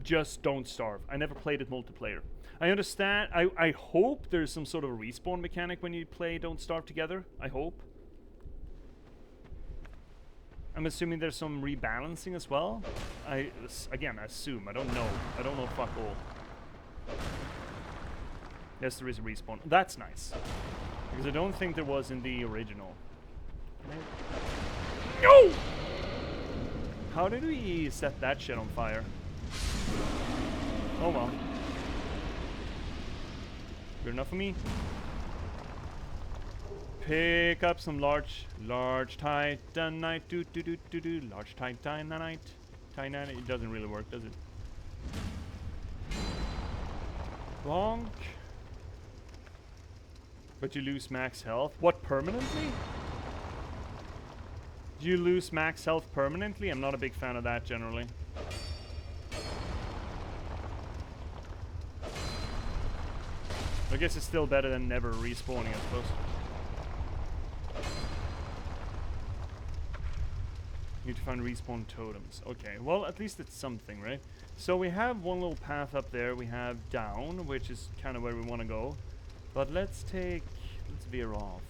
Speaker 1: just Don't Starve. I never played it multiplayer. I understand, I hope there's some sort of a respawn mechanic when you play Don't Starve together. I hope. I'm assuming there's some rebalancing as well. Again, I assume. I don't know. I don't know fuck all. Yes, there is a respawn. That's nice. Because I don't think there was in the original. No! How did we set that shit on fire? Oh well. Good enough for me. Pick up some large titanite, large titanite. It doesn't really work, does it? Bonk. But you lose max health. What, permanently? Do you lose max health permanently? I'm not a big fan of that generally. I guess it's still better than never respawning, I suppose. Need to find respawn totems. Okay, well, at least it's something, right? So we have one little path up there. We have down, which is kind of where we want to go. But let's veer off.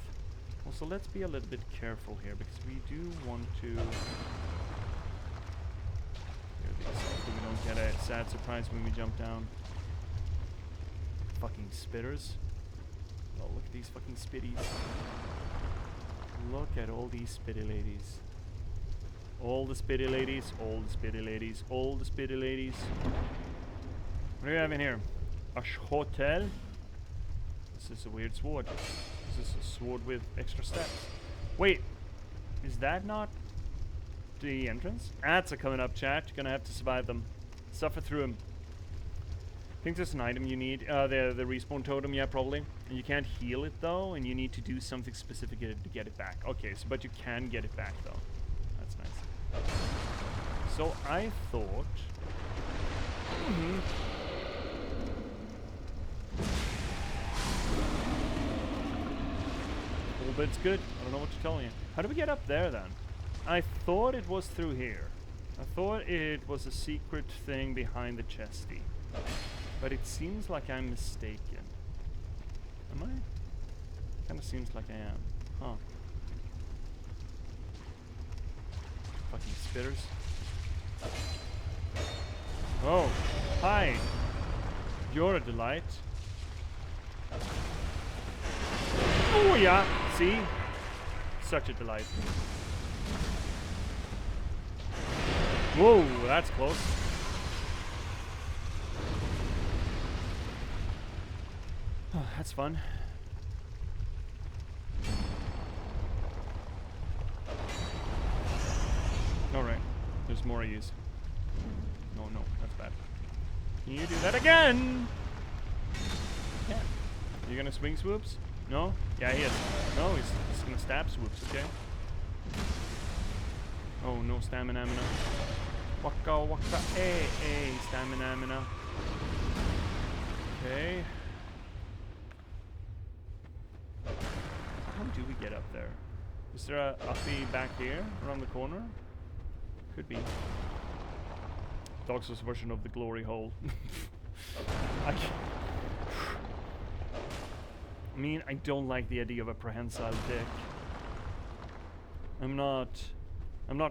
Speaker 1: Also, let's be a little bit careful here, because we do want to... so we don't get a sad surprise when we jump down. Fucking spitters. Oh, look at these fucking spitties. Look at all these spitty ladies. All the spitty ladies, all the spitty ladies, all the spitty ladies. What do we have in here? A hotel. This is a weird sword. This is a sword with extra steps. Wait, is that not the entrance? Ads are coming up, chat. You're gonna have to survive them. Suffer through them. I think there's an item you need. The respawn totem, yeah, probably. And you can't heal it though, and you need to do something specific to get it back. Okay, so but you can get it back though. That's nice. So I thought... Well, but it's good. I don't know what to tell you. How do we get up there then? I thought it was through here. I thought it was a secret thing behind the chesty. But it seems like I'm mistaken. Am I? Kinda seems like I am. Huh. Fucking spitters. Oh, hi. You're a delight. Oh yeah, see? Such a delight. Whoa, that's close. Oh, that's fun. Alright, there's more I use. No, that's bad. Can you do that again? Yeah. You gonna swing swoops? No? Yeah, he is. No, he's gonna stab swoops, okay? Oh, no stamina. Waka waka, stamina. Okay. How do we get up there? Is there a uppy back here, around the corner? Could be. Dark Souls version of the glory hole. I mean, I don't like the idea of a prehensile dick. I'm not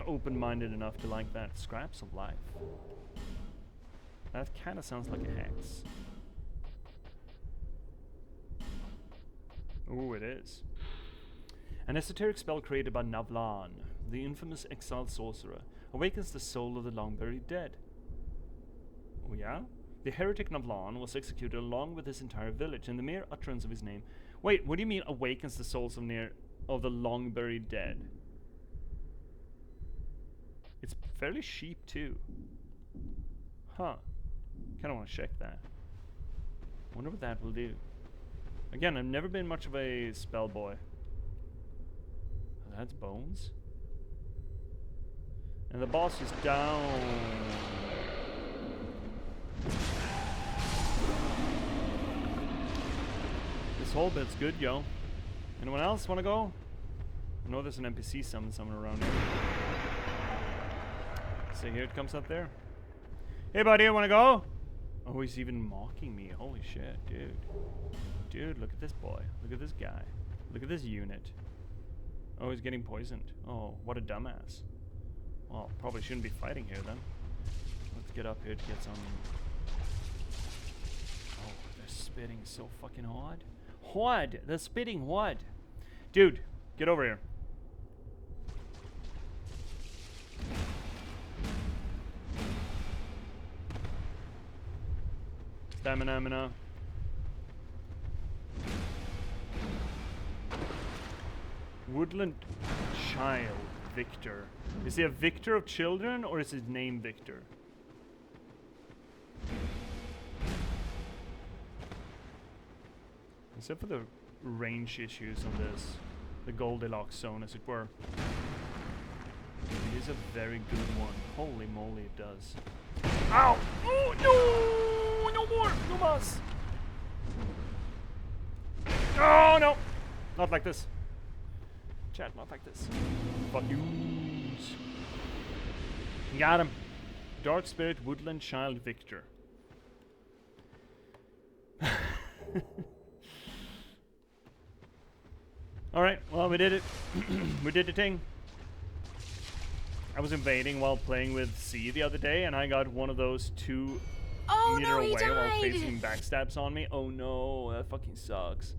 Speaker 1: open-minded enough to like that. Scraps of life. That kind of sounds like a hex. Oh, it is. An esoteric spell created by Navlan, the infamous exiled sorcerer, awakens the soul of the long-buried dead. Oh yeah? The heretic Navlan was executed along with his entire village, and the mere utterance of his name... Wait, what do you mean awakens the souls of the long-buried dead? It's fairly cheap too. Huh. Kinda wanna check that. Wonder what that will do. Again, I've never been much of a spell boy. That's bones. And the boss is down. This whole bit's good, yo. Anyone else wanna go? I know there's an NPC summon someone around here. So here it comes up there. Hey buddy, wanna go? Oh, he's even mocking me. Holy shit, dude. Dude, look at this boy. Look at this guy. Look at this unit. Oh, he's getting poisoned. Oh, what a dumbass. Well, probably shouldn't be fighting here then. Let's get up here to get some... Oh, they're spitting so fucking hard. Hard! They're spitting hard! Dude, get over here. Stamina. Woodland Child Victor. Is he a victor of children, or is his name Victor? Except for the range issues on this, the Goldilocks zone, as it were. It is a very good one. Holy moly, it does. Ow! Oh no! No more! No mas! Oh no! Not like this. Chat, not like this. Fuck you. Got him. Dark Spirit Woodland Child Victor. Alright, well, we did it. We did the thing. I was invading while playing with C the other day, and I got one of those 2 meter away while facing backstabs on me. Oh no, that fucking sucks.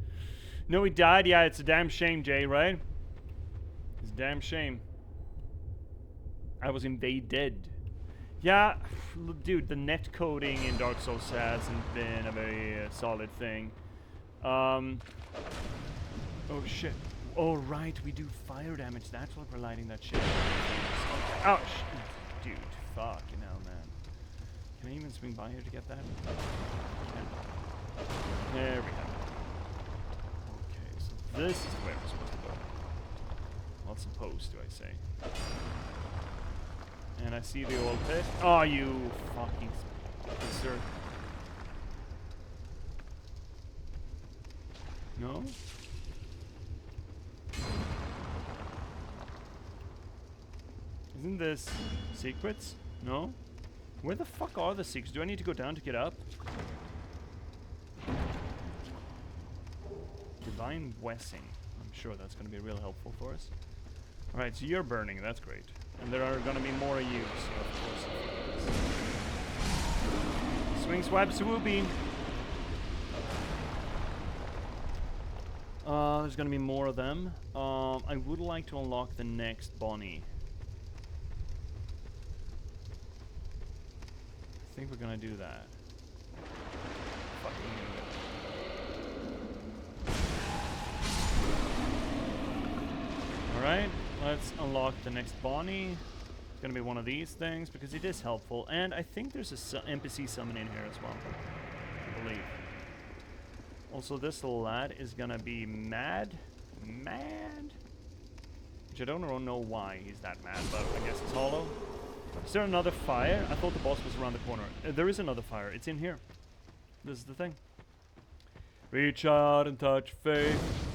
Speaker 1: No, he died? Yeah, it's a damn shame, Jay, right? It's a damn shame. I was invaded. Yeah, dude, the net coding in Dark Souls hasn't been a very solid thing. Oh shit. Oh right, we do fire damage. That's what we're lighting that shit. Ouch! Dude, fucking hell, man. Can I even swing by here to get that? There we go. Okay, so this is the way we're supposed to go. Not supposed to, I say. And I see the old pit. Oh, you fucking sir. No? Isn't this secrets? No? Where the fuck are the secrets? Do I need to go down to get up? Divine Blessing. I'm sure that's going to be real helpful for us. Alright, so you're burning. That's great. And there are going to be more of you, so of course. Swing, swap, swoopy. There's going to be more of them. I would like to unlock the next Bonnie. I think we're gonna do that. Alright, let's unlock the next Bonnie. It's gonna be one of these things because it is helpful. And I think there's a NPC summon in here as well. I believe. Also, this lad is gonna be mad. Which I don't know why he's that mad, but I guess it's hollow. Is there another fire? I thought the boss was around the corner. There is another fire. It's in here. This is the thing. Reach out and touch faith.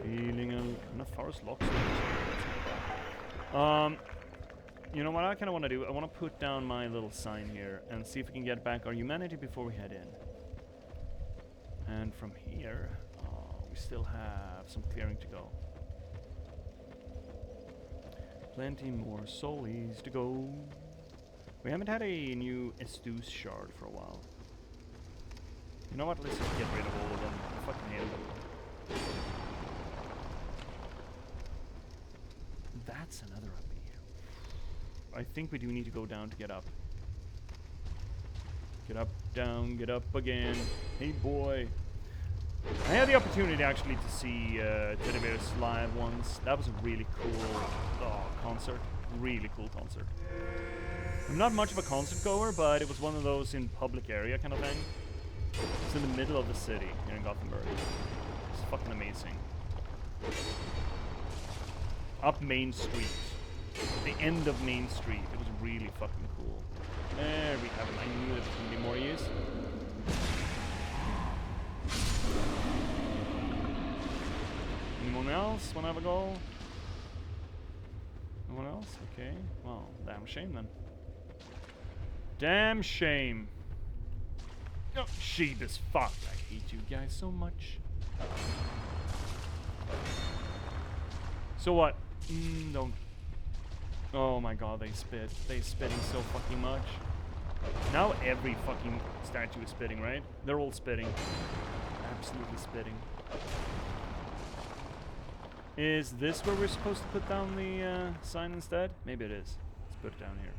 Speaker 1: Feeling enough forest locks. You know what I kind of want to do? I want to put down my little sign here and see if we can get back our humanity before we head in. And from here, we still have some clearing to go. Plenty more soulies to go. We haven't had a new Estus shard for a while. You know what? Let's just get rid of all of them. I fucking hate them. That's another uppy. I think we do need to go down to get up. Get up, down, get up again. Hey boy. I had the opportunity actually to see Teddy Bears live once. That was a really cool concert. Really cool concert. I'm not much of a concert goer, but it was one of those in public area kind of thing. It's in the middle of the city here in Gothenburg. It's fucking amazing. Up Main Street. The end of Main Street. It was really fucking cool. There we have it. I knew there was going to be more use. Anyone else want to have a go? No one else? Okay. Well, damn shame then. Damn shame. Oh, sheep as fuck. I hate you guys so much. So what? Don't. Oh my god, they spit. They spitting so fucking much. Now every fucking statue is spitting, right? They're all spitting. Absolutely spitting. Is this where we're supposed to put down the sign instead? Maybe it is. Let's put it down here.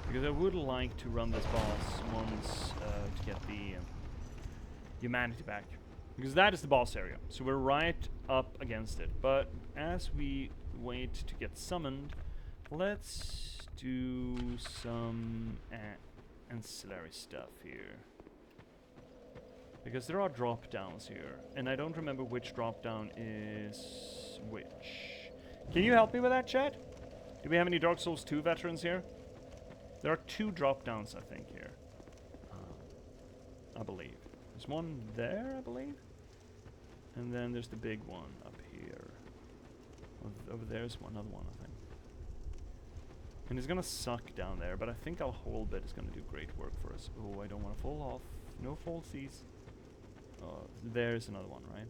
Speaker 1: Because I would like to run this boss once to get the humanity back. Because that is the boss area. So we're right up against it. But as we wait to get summoned, let's do some ancillary stuff here. Because there are drop downs here. And I don't remember which drop down is which. Can you help me with that, chat? Do we have any Dark Souls 2 veterans here? There are 2 drop downs, I think, here. I believe. There's one there, I believe. And then there's the big one up here. Over there's another one, I think. And it's gonna suck down there, but I think our whole bit is gonna do great work for us. Oh, I don't want to fall off. No falsies. Oh, there's another one, right?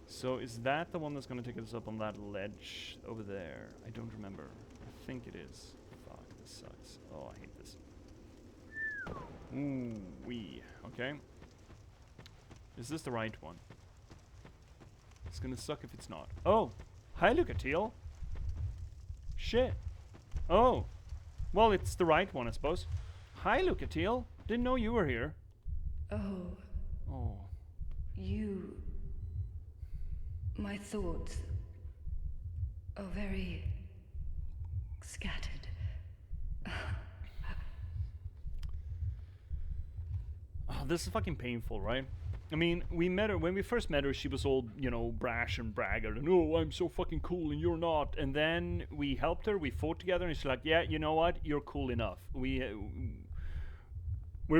Speaker 1: So is that the one that's gonna take us up on that ledge over there? I don't remember. I think it is. Fuck, this sucks. Oh, I hate this. Ooh, wee. Okay. Is this the right one? It's gonna suck if it's not. Oh! Hi, Lucatiel! Shit! Oh! Well, it's the right one, I suppose. Hi, Lucatiel! Didn't know you were here.
Speaker 8: Oh.
Speaker 1: Oh.
Speaker 8: You... My thoughts are very scattered.
Speaker 1: Oh, this is fucking painful, right? I mean, we met her, when we first met her, she was all, you know, brash and braggart, and oh, I'm so fucking cool and you're not. And then we helped her, we fought together, and she's like, yeah, you know what, you're cool enough. We're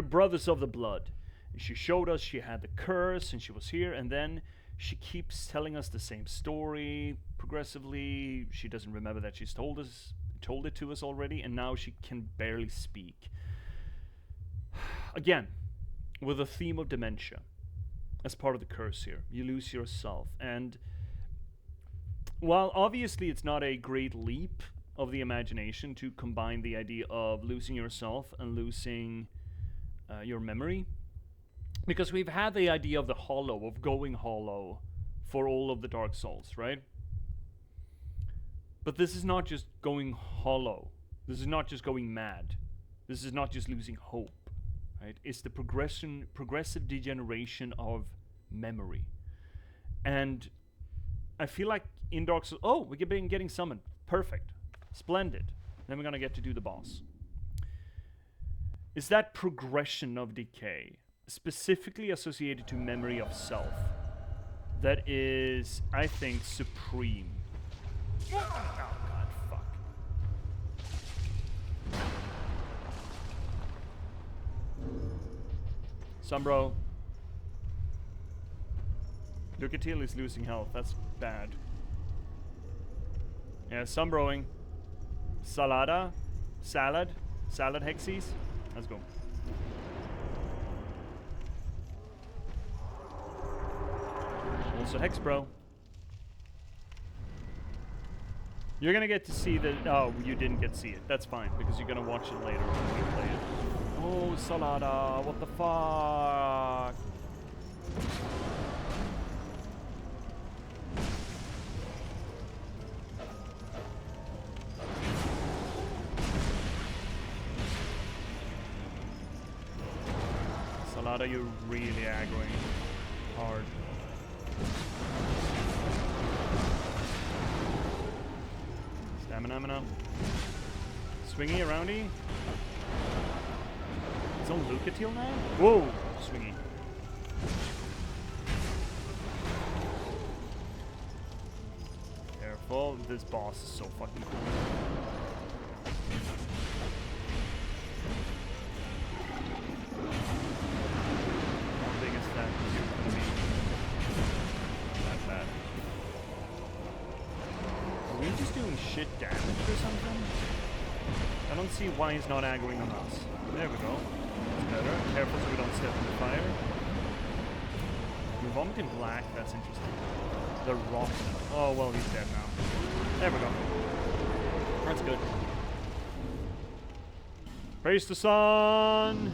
Speaker 1: brothers of the blood. And she showed us she had the curse, and she was here, and then she keeps telling us the same story progressively. She doesn't remember that she's told it to us already, and now she can barely speak. Again, with a theme of dementia as part of the curse here. You lose yourself. And while obviously it's not a great leap of the imagination to combine the idea of losing yourself and losing your memory, because we've had the idea of the hollow, of going hollow for all of the Dark Souls, right? But this is not just going hollow. This is not just going mad. This is not just losing hope. Right? It's the progressive degeneration of memory. And I feel like in Dark Souls... Oh, we're getting summoned. Perfect. Splendid. Then we're gonna get to do the boss. Is that progression of decay, specifically associated to memory of self, that is, I think, supreme. Oh god, fuck. Sombro. Lucatiel is losing health. That's bad. Yeah, Sombroing. Salada. Salad. Salad Hexies. Let's go. Also Hex Bro. You're gonna get to see the... Oh, you didn't get to see it. That's fine, because you're gonna watch it later when we play it. Oh, Salada. What the fuck? Salada, you're really aggroing hard. Stamina. Swingy aroundy. It's on Lucatiel now? Whoa! Swingy. Careful, this boss is so fucking cool. How big is that cube gonna be? Not bad. Are we just doing shit damage or something? I don't see why he's not aggroing on us. There we go. That's better. Careful so we don't step in the fire. We're vomiting black, that's interesting. The rock. Oh, well, he's dead now. There we go. That's good. Praise the sun!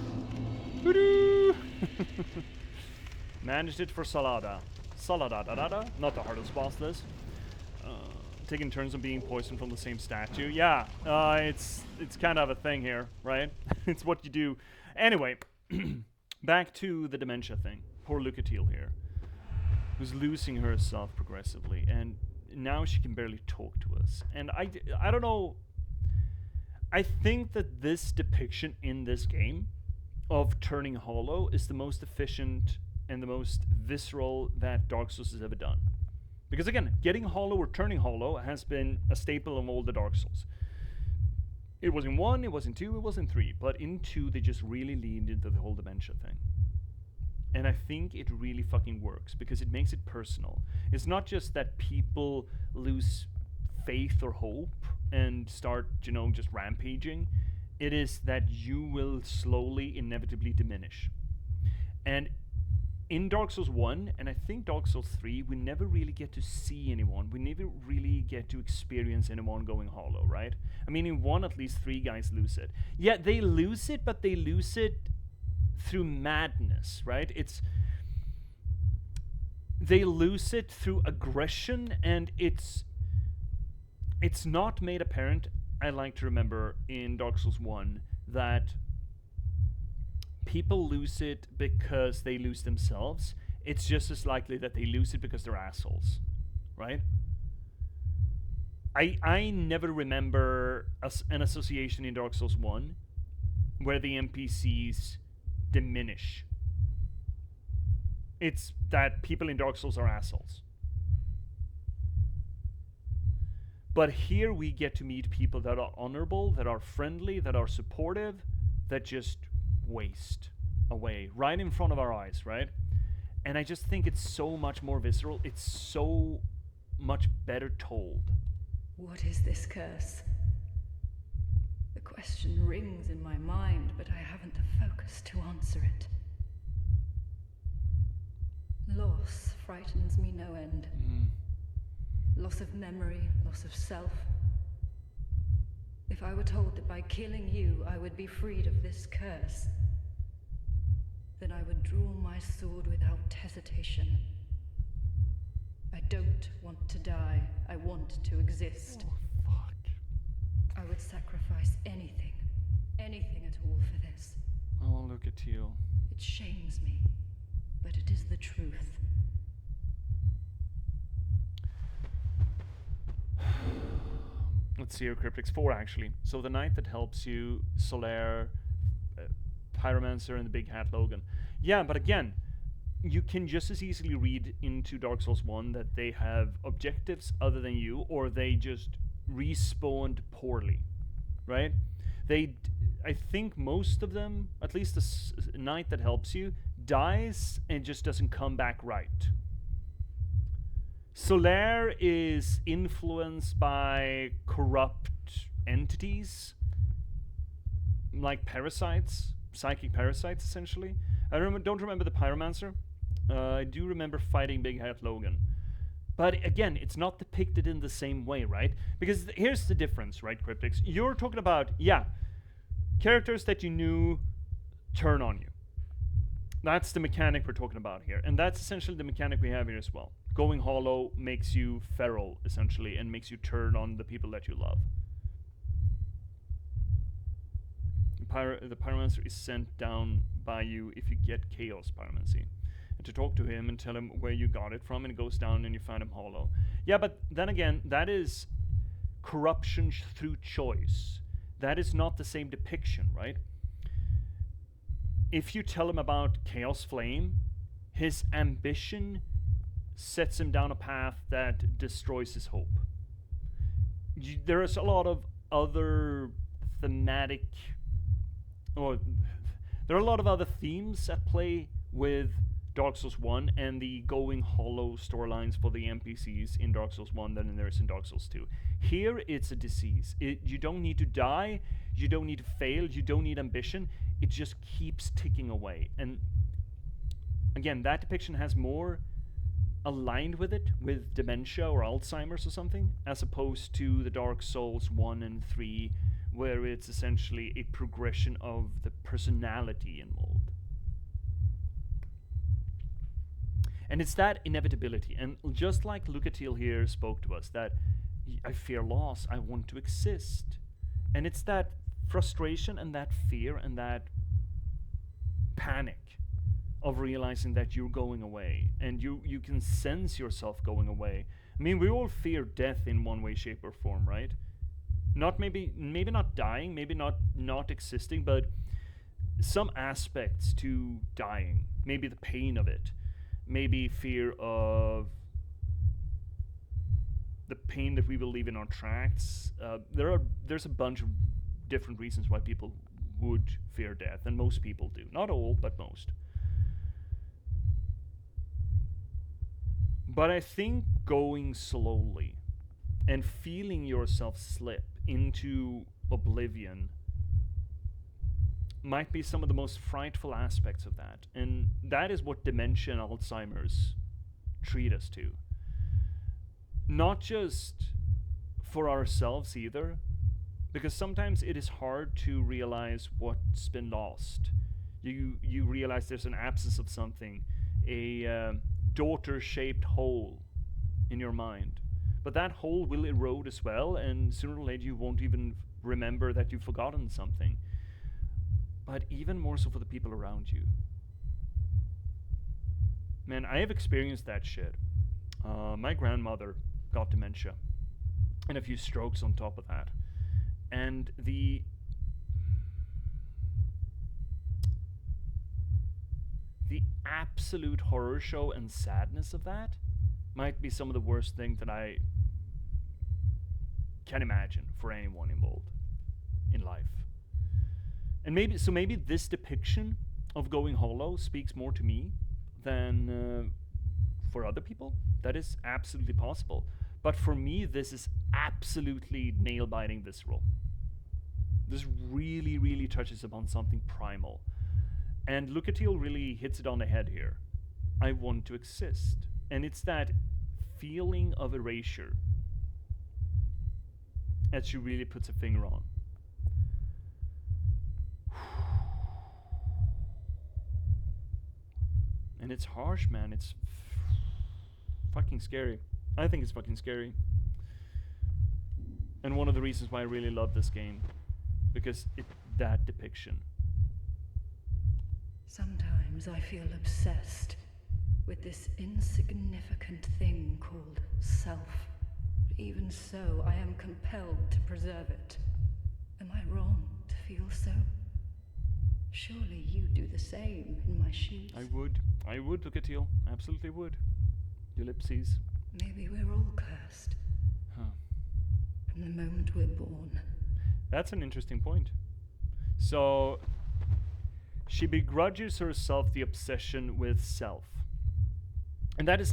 Speaker 1: Woo-doo! Managed it for Salada. Salada-da-da-da. Not the hardest boss, this. Taking turns on being poisoned from the same statue. Yeah, it's kind of a thing here, right? It's what you do. Anyway, back to the dementia thing. Poor Lucatiel here, who's losing herself progressively, and now she can barely talk to us. And I don't know. I think that this depiction in this game of turning hollow is the most efficient and the most visceral that Dark Souls has ever done. Because again, getting hollow or turning hollow has been a staple of all the Dark Souls. It was in 1, it was in 2, it was in 3, but in 2 they just really leaned into the whole dementia thing. And I think it really fucking works, because it makes it personal. It's not just that people lose faith or hope and start, just rampaging. It is that you will slowly, inevitably diminish. And in Dark Souls 1, and I think Dark Souls 3, we never really get to see anyone. We never really get to experience anyone going hollow, right? I mean, in 1, at least 3 guys lose it. Yeah, they lose it, but they lose it through madness, right? They lose it through aggression, and it's not made apparent, I like to remember, in Dark Souls 1, that people lose it because they lose themselves. It's just as likely that they lose it because they're assholes, right? I never remember an association in Dark Souls 1 where the NPCs diminish. It's that people in Dark Souls are assholes. But here we get to meet people that are honorable, that are friendly, that are supportive, that just waste away right in front of our eyes, right? And I just think it's so much more visceral. It's so much better told.
Speaker 8: What is this curse? The question rings in my mind, but I haven't the focus to answer it. Loss frightens me no end. Loss of memory, loss of self. If I were told that by killing you I would be freed of this curse, then I would draw my sword without hesitation. I don't want to die. I want to exist.
Speaker 1: Oh, fuck.
Speaker 8: I would sacrifice anything at all for this.
Speaker 1: Oh, look at you.
Speaker 8: It shames me, but it is the truth.
Speaker 1: let's see here, Cryptics 4 actually. So the knight that helps you, Solaire, Pyromancer, and the Big Hat Logan. Yeah, but again, you can just as easily read into Dark Souls 1 that they have objectives other than you, or they just respawned poorly, right? I think most of them, at least the knight that helps you, dies and just doesn't come back right. Solaire is influenced by corrupt entities, like parasites, psychic parasites, essentially. I don't remember the Pyromancer. I do remember fighting Big Hat Logan. But again, it's not depicted in the same way, right? Because here's the difference, right, Cryptics? You're talking about, characters that you knew turn on you. That's the mechanic we're talking about here. And that's essentially the mechanic we have here as well. Going hollow makes you feral, essentially, and makes you turn on the people that you love. The Pyromancer is sent down by you if you get Chaos Pyromancy. And to talk to him and tell him where you got it from, and it goes down and you find him hollow. Yeah, but then again, that is corruption through choice. That is not the same depiction, right? If you tell him about Chaos Flame, his ambition sets him down a path that destroys his hope. There is a lot of other thematic, or there are a lot of other themes at play with Dark Souls 1 and the going hollow storylines for the NPCs in Dark Souls 1 than there is in Dark Souls 2. Here, it's a disease. You don't need to die, you don't need to fail, you don't need ambition. It just keeps ticking away. And again, that depiction has more aligned with it, with dementia or Alzheimer's or something, as opposed to the Dark Souls 1 and 3, where it's essentially a progression of the personality involved. And it's that inevitability. And just like Lucatil here spoke to us, that I fear loss, I want to exist. And it's that frustration and that fear and that panic of realizing that you're going away. And you can sense yourself going away. I mean, we all fear death in one way, shape, or form, right? Not maybe not dying, maybe not existing, but some aspects to dying. Maybe the pain of it. Maybe fear of the pain that we will leave in our tracks. There's a bunch of different reasons why people would fear death, and most people do. Not all, but most. But I think going slowly and feeling yourself slip into oblivion might be some of the most frightful aspects of that. And that is what dementia and Alzheimer's treat us to. Not just for ourselves either, because sometimes it is hard to realize what's been lost. You realize there's an absence of something, a daughter-shaped hole in your mind. But that hole will erode as well, and sooner or later you won't even remember that you've forgotten something. But even more so for the people around you. Man, I have experienced that shit. My grandmother got dementia, and a few strokes on top of that. And the absolute horror show and sadness of that might be some of the worst things that I can imagine for anyone involved in life. And maybe this depiction of going hollow speaks more to me than for other people. That is absolutely possible. But for me, this is absolutely nail-biting visceral. This really, really touches upon something primal. And Lucatil really hits it on the head here. I want to exist. And it's that feeling of erasure that she really puts a finger on. And it's harsh, man. It's fucking scary. I think it's fucking scary. And one of the reasons why I really love this game, because that depiction.
Speaker 8: Sometimes I feel obsessed with this insignificant thing called self. Even so, I am compelled to preserve it. Am I wrong to feel so? Surely you do the same in my shoes.
Speaker 1: I would, Lucatiel. Absolutely would. Ellipses.
Speaker 8: Maybe we're all cursed.
Speaker 1: Huh.
Speaker 8: From the moment we're born.
Speaker 1: That's an interesting point. So, she begrudges herself the obsession with self. And that is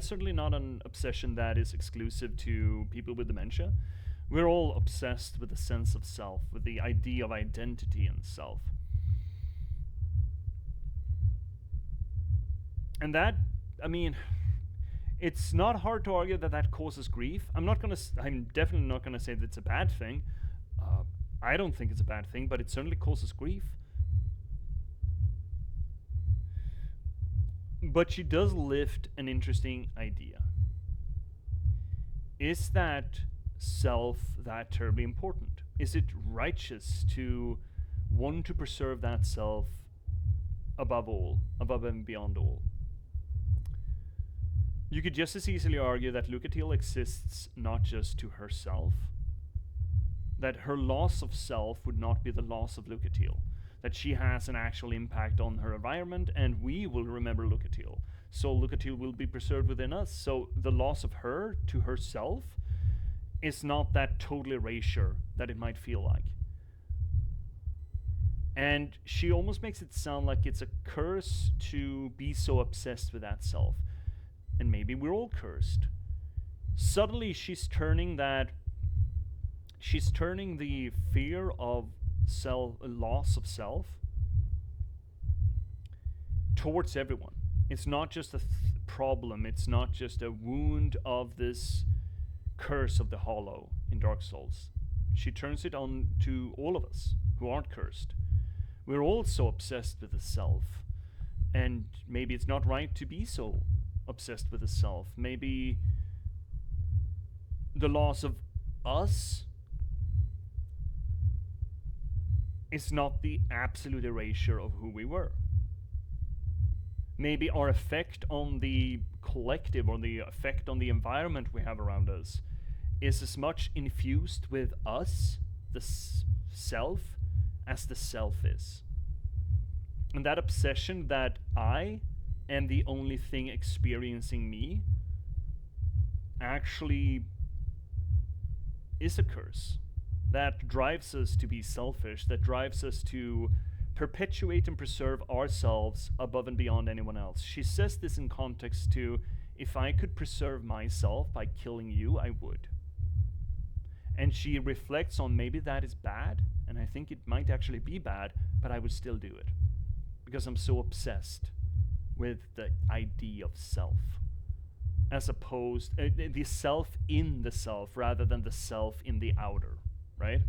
Speaker 1: certainly not an obsession that is exclusive to people with dementia. We're all obsessed with the sense of self, with the idea of identity and self. And that, I mean, it's not hard to argue that that causes grief. I'm definitely not gonna say that it's a bad thing. I don't think it's a bad thing, but it certainly causes grief. But she does lift an interesting idea. Is that self that terribly important? Is it righteous to want to preserve that self above all, above and beyond all? You could just as easily argue that Lucatiel exists not just to herself, that her loss of self would not be the loss of Lucatiel, that she has an actual impact on her environment, and we will remember Lucatiel. So Lucatiel will be preserved within us. So the loss of her to herself is not that total erasure that it might feel like. And she almost makes it sound like it's a curse to be so obsessed with that self. And maybe we're all cursed. Suddenly she's turning the fear of loss of self towards everyone. It's not just a problem, it's not just a wound of this curse of the hollow in Dark Souls. She turns it on to all of us who aren't cursed. We're all so obsessed with the self, and maybe it's not right to be so obsessed with the self. Maybe the loss of us is not the absolute erasure of who we were. Maybe our effect on the collective, or the effect on the environment we have around us, is as much infused with us, the self, as the self is. And that obsession that I am the only thing experiencing me actually is a curse that drives us to be selfish, that drives us to perpetuate and preserve ourselves above and beyond anyone else. She says this in context to, if I could preserve myself by killing you, I would. And she reflects on, maybe that is bad, and I think it might actually be bad, but I would still do it because I'm so obsessed with the idea of self, as opposed the self in the self rather than the self in the outer, right?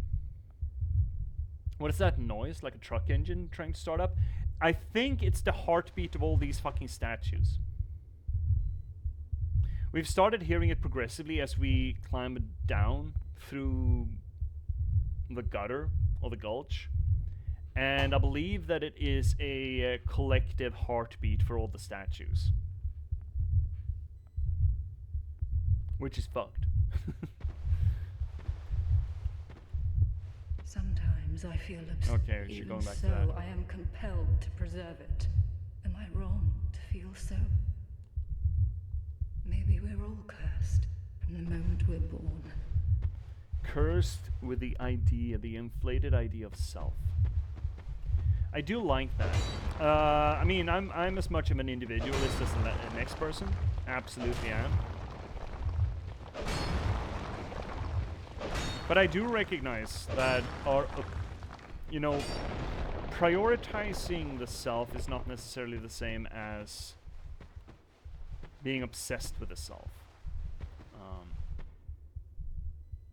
Speaker 1: What is that noise? Like a truck engine trying to start up? I think it's the heartbeat of all these fucking statues. We've started hearing it progressively as we climb down through the gutter or the gulch. And I believe that it is a collective heartbeat for all the statues. Which is fucked.
Speaker 8: Sometimes I feel upset.
Speaker 1: Okay, she's going back to that.
Speaker 8: Even so, I am compelled to preserve it. Am I wrong to feel so? Maybe we're all cursed from the moment we're born.
Speaker 1: Cursed with the idea, the inflated idea of self. I do like that. I mean, I'm as much of an individualist as the next person. Absolutely am. But I do recognize that our, prioritizing the self is not necessarily the same as being obsessed with the self.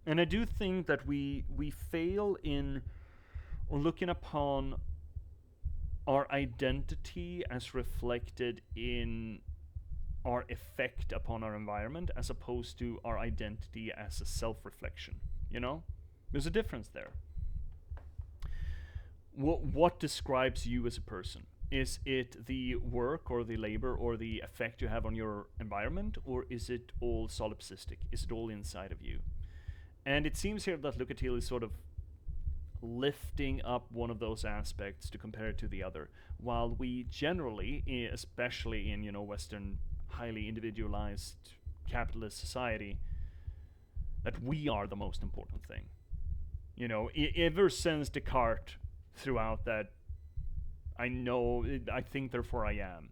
Speaker 1: And I do think that we fail in looking upon our identity as reflected in our effect upon our environment, as opposed to our identity as a self-reflection. You know? There's a difference there. What describes you as a person? Is it the work or the labor or the effect you have on your environment, or is it all solipsistic? Is it all inside of you? And it seems here that Lucatil is sort of lifting up one of those aspects to compare it to the other, while we generally, especially in, you know, Western highly individualized capitalist society, that we are the most important thing. You know, ever since Descartes threw out that I know, I think, therefore I am.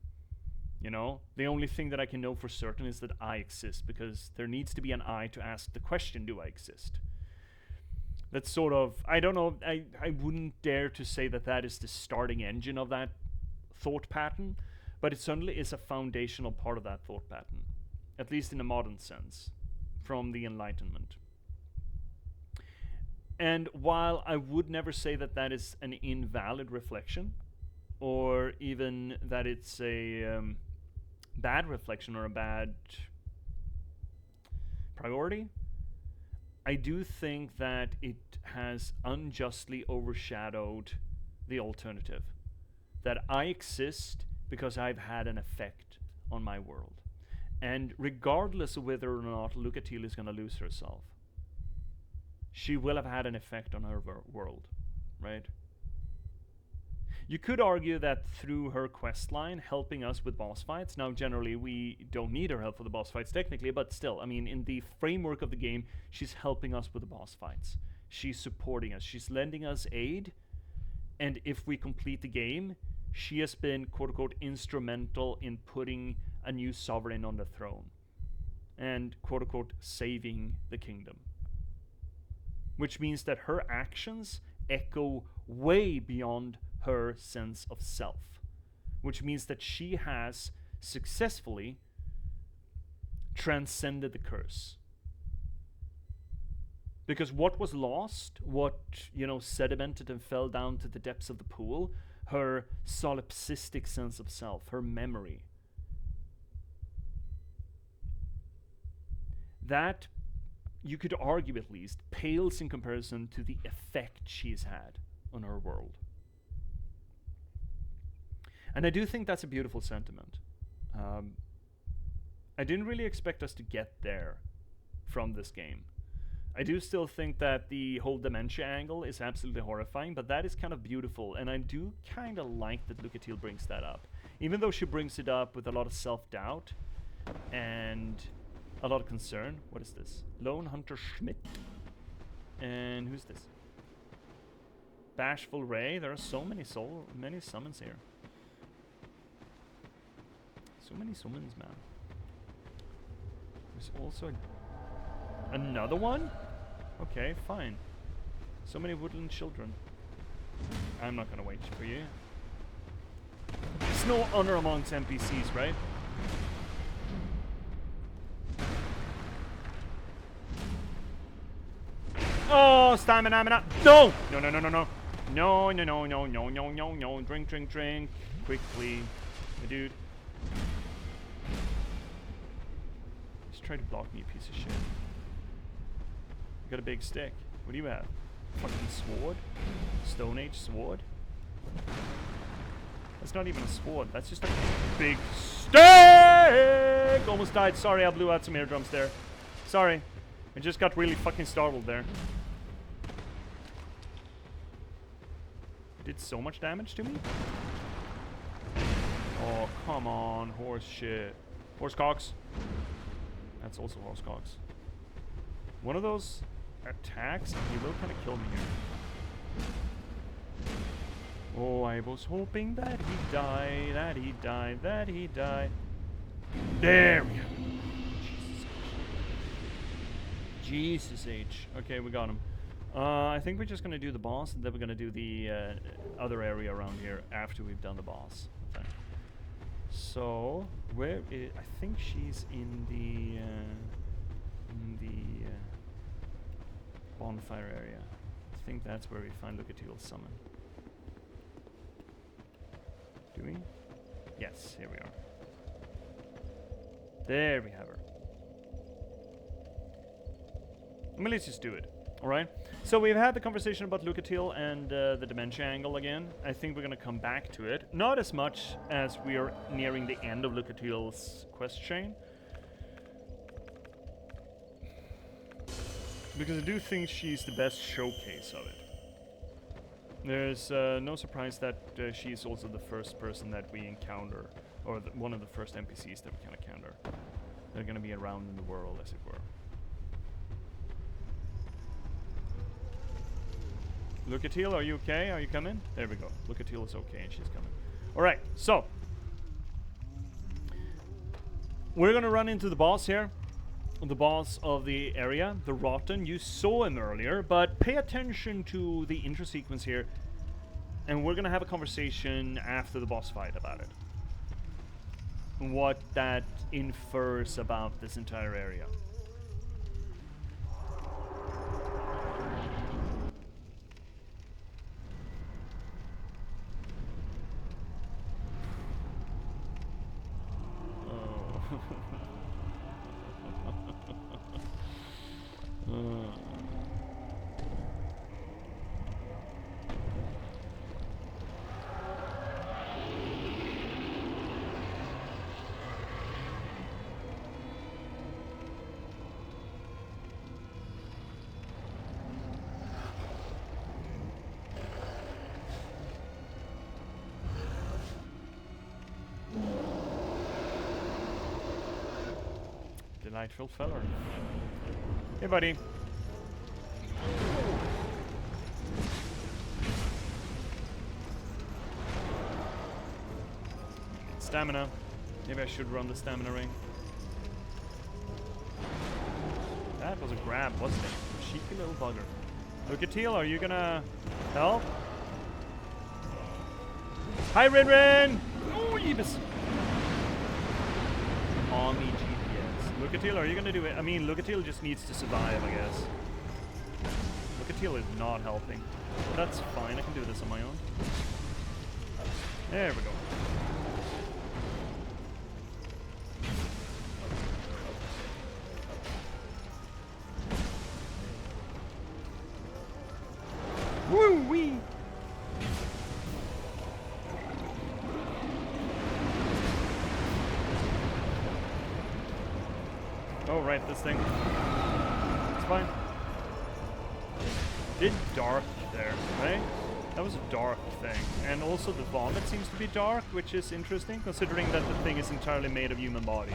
Speaker 1: You know, the only thing that I can know for certain is that I exist, because there needs to be an I to ask the question, do I exist? That's sort of, I don't know, I wouldn't dare to say that that is the starting engine of that thought pattern, but it certainly is a foundational part of that thought pattern, at least in a modern sense, from the Enlightenment. And while I would never say that that is an invalid reflection, or even that it's a bad reflection or a bad priority, I do think that it has unjustly overshadowed the alternative. That I exist because I've had an effect on my world. And regardless of whether or not Lucatil is going to lose herself, she will have had an effect on her world, right? You could argue that through her quest line, helping us with boss fights. Now, generally, we don't need her help for the boss fights technically, but still, I mean, in the framework of the game, she's helping us with the boss fights. She's supporting us. She's lending us aid. And if we complete the game, she has been, quote-unquote, instrumental in putting a new sovereign on the throne. And, quote-unquote, saving the kingdom. Which means that her actions echo way beyond her sense of self, which means that she has successfully transcended the curse. Because what was lost, what, you know, sedimented and fell down to the depths of the pool, her solipsistic sense of self, her memory, that, you could argue at least, pales in comparison to the effect she's had on her world. And I do think that's a beautiful sentiment. I didn't really expect us to get there from this game. I do still think that the whole dementia angle is absolutely horrifying, but that is kind of beautiful, and I do kind of like that Lucatil brings that up. Even though she brings it up with a lot of self-doubt and a lot of concern. What is this? Lone Hunter Schmidt. And who's this? Bashful Ray. There are so many summons here. So many summons, man. There's also another one? Okay, fine. So many woodland children. I'm not gonna wait for you. There's no honor amongst NPCs, right? Oh, stamina. No! No. No. Drink. Quickly. My dude. Just try to block me, you piece of shit. You got a big stick. What do you have? Fucking sword? Stone Age sword? That's not even a sword. That's just a big stick! Almost died. Sorry, I blew out some eardrums there. Sorry. I just got really fucking startled there. Did so much damage to me? Oh, come on. Horse shit. Horse cocks. That's also horse cocks. One of those attacks, he will kind of kill me here. Oh, I was hoping that he'd die, that he'd die. There we have it. Jesus H. Okay, we got him. I think we're just gonna do the boss, and then we're gonna do the other area around here after we've done the boss. Okay. So, where is... I think she's in the bonfire area. I think that's where we find Lucatil's summon. Do we? Yes, here we are. There we have her. I mean, let's just do it. Alright, so we've had the conversation about Lucatil and the dementia angle again. I think we're gonna come back to it. Not as much as we are nearing the end of Lucatil's quest chain. Because I do think she's the best showcase of it. There's no surprise that she's also the first person that we encounter, or one of the first NPCs that we can encounter. They're gonna be around in the world, as it were. Lucatil, are you okay? Are you coming? There we go. Lucatil is okay and she's coming. Alright, so. We're gonna run into the boss here. The boss of the area, the Rotten. You saw him earlier, but pay attention to the intro sequence here. And we're gonna have a conversation after the boss fight about it. What that infers about this entire area. Delightful feller. Hey, buddy. Stamina. Maybe I should run the stamina ring. That was a grab, wasn't it? A cheeky little bugger. Lucatil, are you gonna help? Hi, Rin Rin! Oh, Yebus! On me, J.P.S. Lucatil, are you gonna do it? I mean, Lucatil just needs to survive, I guess. Lucatil is not helping. That's fine, I can do this on my own. There we go. Woo-wee! Oh, right, this thing. It's fine. Did dark there, right? That was a dark thing. And also the vomit seems to be dark, which is interesting, considering that the thing is entirely made of human bodies.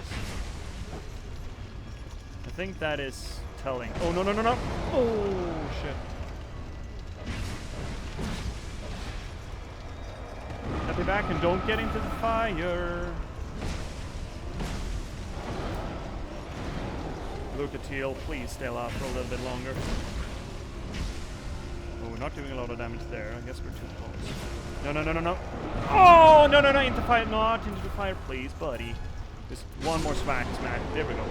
Speaker 1: I think that is telling. Oh, no, no, no, no! Oh, shit. Happy back and don't get into the fire. Lucatil, please stay alive for a little bit longer. Oh, we're not doing a lot of damage there. I guess we're too close. No, no, no, no, no. Oh, no, no, no, into fire. Not into the fire, please, buddy. Just one more smack. There we go.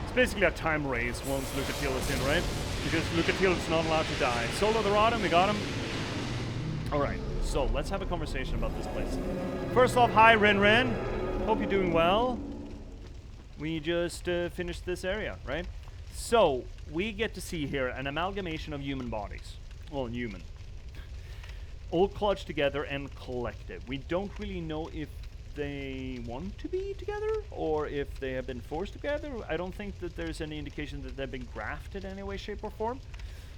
Speaker 1: It's basically a time race once Lucatil is in, right? Because Lucatil is not allowed to die. Solo the Rotten, we got him. Alright, so let's have a conversation about this place. First off, hi Ren Ren. Hope you're doing well. We just finished this area, right? So, we get to see here an amalgamation of human bodies. Well, human. All clutched together and collective. We don't really know if they want to be together or if they have been forced together. I don't think that there's any indication that they've been grafted in any way, shape, or form.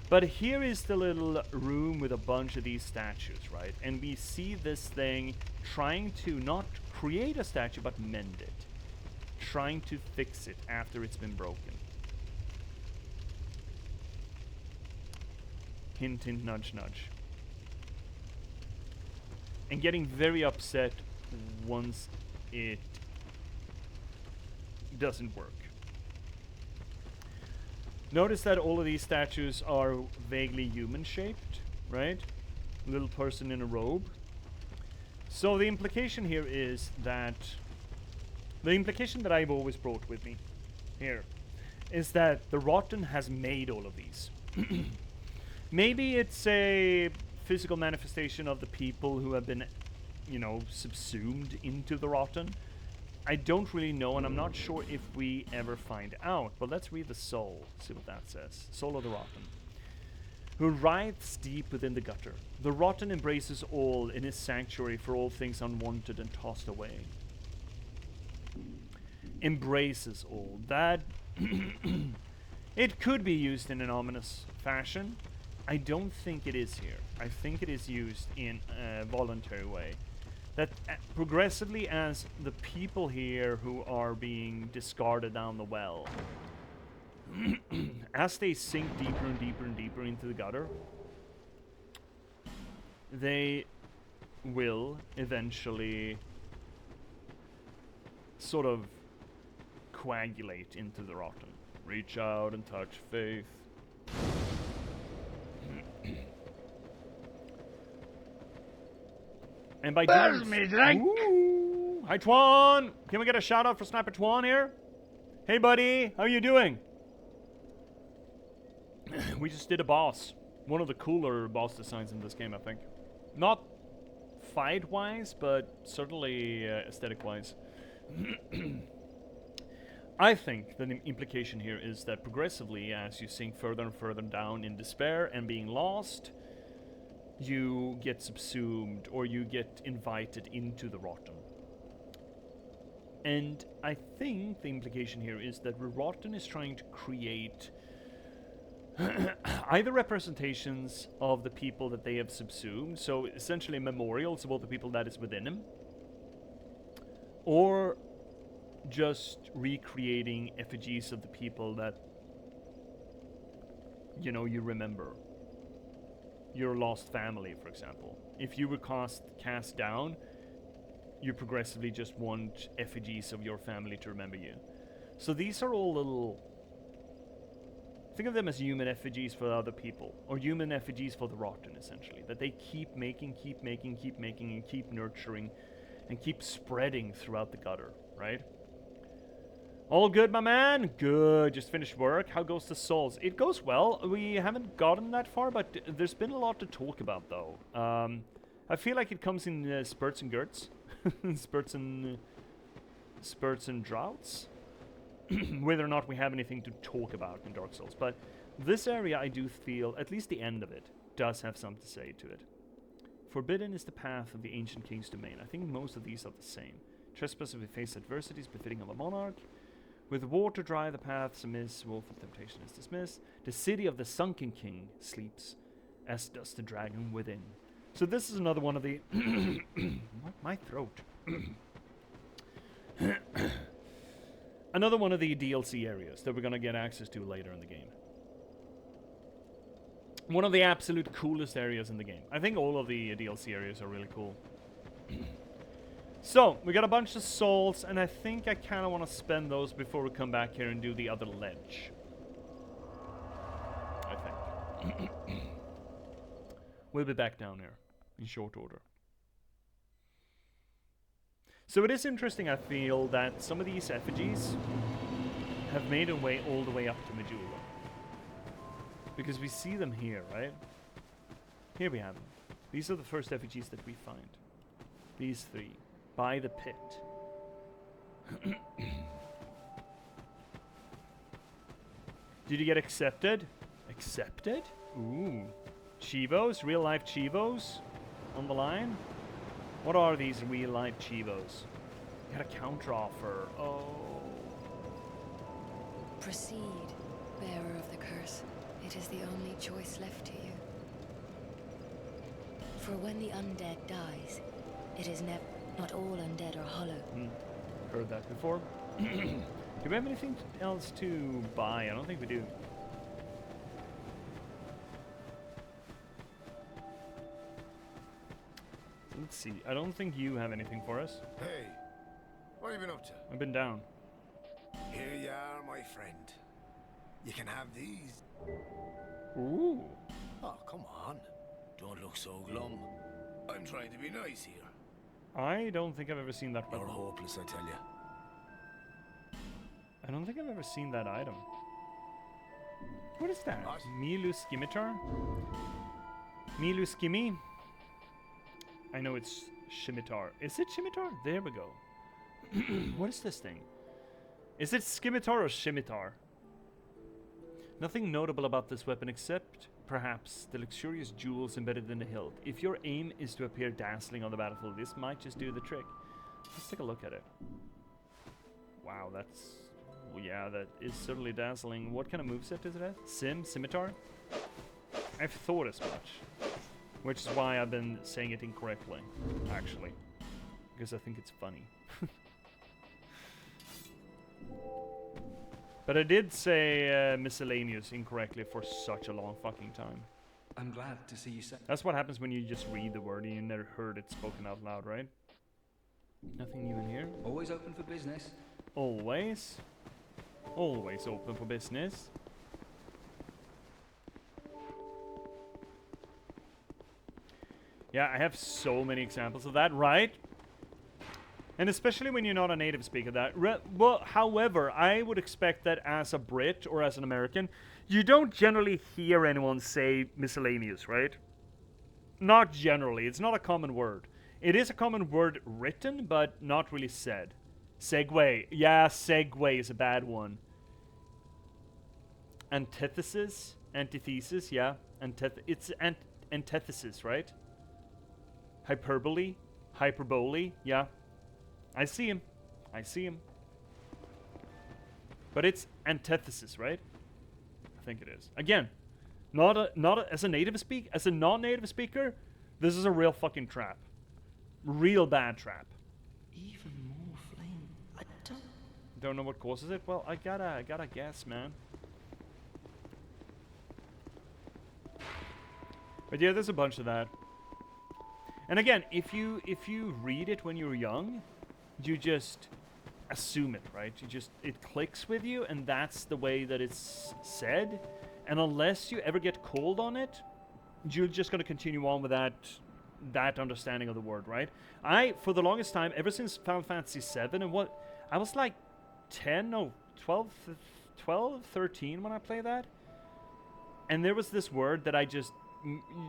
Speaker 1: But here is the little room with a bunch of these statues, right? And we see this thing trying to not create a statue, but mend it. Trying to fix it after it's been broken. Hint, hint, nudge, nudge. And getting very upset once it doesn't work. Notice that all of these statues are vaguely human-shaped, right? Little person in a robe. So the implication here is that... The implication that I've always brought with me here is that the Rotten has made all of these. Maybe it's a physical manifestation of the people who have been, you know, subsumed into the Rotten. I don't really know, and I'm not sure if we ever find out. But let's read the soul, see what that says. Soul of the rotten, who writhes deep within the gutter. The rotten embraces all in his sanctuary for all things unwanted and tossed away. Embraces all. That it could be used in an ominous fashion. I don't think it is here. I think it is used in a voluntary way. That progressively, as the people here who are being discarded down the well, as they sink deeper and deeper and deeper into the gutter, they will eventually sort of coagulate into the rotten. Reach out and touch faith. And by doing
Speaker 7: me drink.
Speaker 1: Ooh, hi Twan! Can we get a shout out for Sniper Twan here? Hey buddy, how you doing? We just did a boss. One of the cooler boss designs in this game, I think. Not fight-wise, but certainly aesthetic-wise. I think the implication here is that progressively, as you sink further and further down in despair and being lost, you get subsumed or you get invited into the rotten. And I think the implication here is that the rotten is trying to create either representations of the people that they have subsumed, so essentially memorials of all the people that is within them, or just recreating effigies of the people that, you know, you remember. Your lost family, for example. If you were cast down, you progressively just want effigies of your family to remember you. So these are all little... Think of them as human effigies for other people, or human effigies for the rotten, essentially. That they keep making, and keep nurturing, and keep spreading throughout the gutter, right? All good, my man? Good. Just finished work. How goes the souls? It goes well. We haven't gotten that far, but there's been a lot to talk about, though. I feel like it comes in spurts and gurts. spurts and droughts. Whether or not we have anything to talk about in Dark Souls. But this area, I do feel, at least the end of it, does have something to say to it. Forbidden is the path of the ancient king's domain. I think most of these are the same. Trespass if we face adversities befitting of a monarch. With water dry, the paths amiss, wolf of temptation is dismissed. The city of the sunken king sleeps, as does the dragon within. So this is another one of the... my throat. Another one of the DLC areas that we're going to get access to later in the game. One of the absolute coolest areas in the game. I think all of the DLC areas are really cool. So, we got a bunch of souls, and I think I kind of want to spend those before we come back here and do the other ledge. I think. We'll be back down here in short order. So it is interesting, I feel, that some of these effigies have made a way all the way up to Majula. Because we see them here, right? Here we have them. These are the first effigies that we find. These three. By the pit. Did you get accepted? Accepted? Ooh. Chivos? Real life Chivos? On the line? What are these real life Chivos? Got a counter offer. Oh.
Speaker 9: Proceed, bearer of the curse. It is the only choice left to you. For when the undead dies, it is not all undead are hollow.
Speaker 1: Heard that before. Do we have anything else to buy? I don't think we do. Let's see. I don't think you have anything for us.
Speaker 7: Hey, what have you been up to?
Speaker 1: I've been down.
Speaker 7: Here you are, my friend. You can have these.
Speaker 1: Ooh.
Speaker 7: Oh, come on. Don't look so glum. I'm trying to be nice here.
Speaker 1: I don't think I've ever seen that
Speaker 7: You're
Speaker 1: weapon.
Speaker 7: hopeless, I tell you.
Speaker 1: I don't think I've ever seen that item. What is that?
Speaker 7: What?
Speaker 1: Milu Scimitar? Milu Skimmy? I know it's Scimitar. Is it Scimitar? There we go. What is this thing? Is it scimitar or scimitar? Nothing notable about this weapon except, perhaps, the luxurious jewels embedded in the hilt. If your aim is to appear dazzling on the battlefield, this might just do the trick. Let's take a look at it. Wow, that's... yeah, that is certainly dazzling. What kind of moveset does it have? Scimitar? I've thought as much. Which is why I've been saying it incorrectly, actually. Because I think it's funny. But I did say miscellaneous incorrectly for such a long fucking time.
Speaker 10: I'm glad to see you.
Speaker 1: That's what happens when you just read the word and you never heard it spoken out loud, right? Nothing new in here.
Speaker 10: Always open for business.
Speaker 1: Always. Always open for business. Yeah, I have so many examples of that, right? And especially when you're not a native speaker, that well, however, I would expect that as a Brit or as an American, you don't generally hear anyone say miscellaneous, right? Not generally. It's not a common word. It is a common word written, but not really said. Segue. Yeah, segue is a bad one. Antithesis. Antithesis, yeah. It's antithesis, right? Hyperbole. Hyperbole, yeah. I see him. I see him. But it's antithesis, right? I think it is. Again, as a native speaker, as a non-native speaker, this is a real fucking trap. Real bad trap.
Speaker 5: Even more flame. I
Speaker 1: don't know what causes it. Well, I gotta guess, man. But yeah, there's a bunch of that. And again, if you read it when you're young, you just assume it, right? It clicks with you, and that's the way that it's said. And unless you ever get called on it, you're just going to continue on with that understanding of the word, right? For the longest time, ever since Final Fantasy VII, and I was like 12, 13 when I played that. And there was this word that I just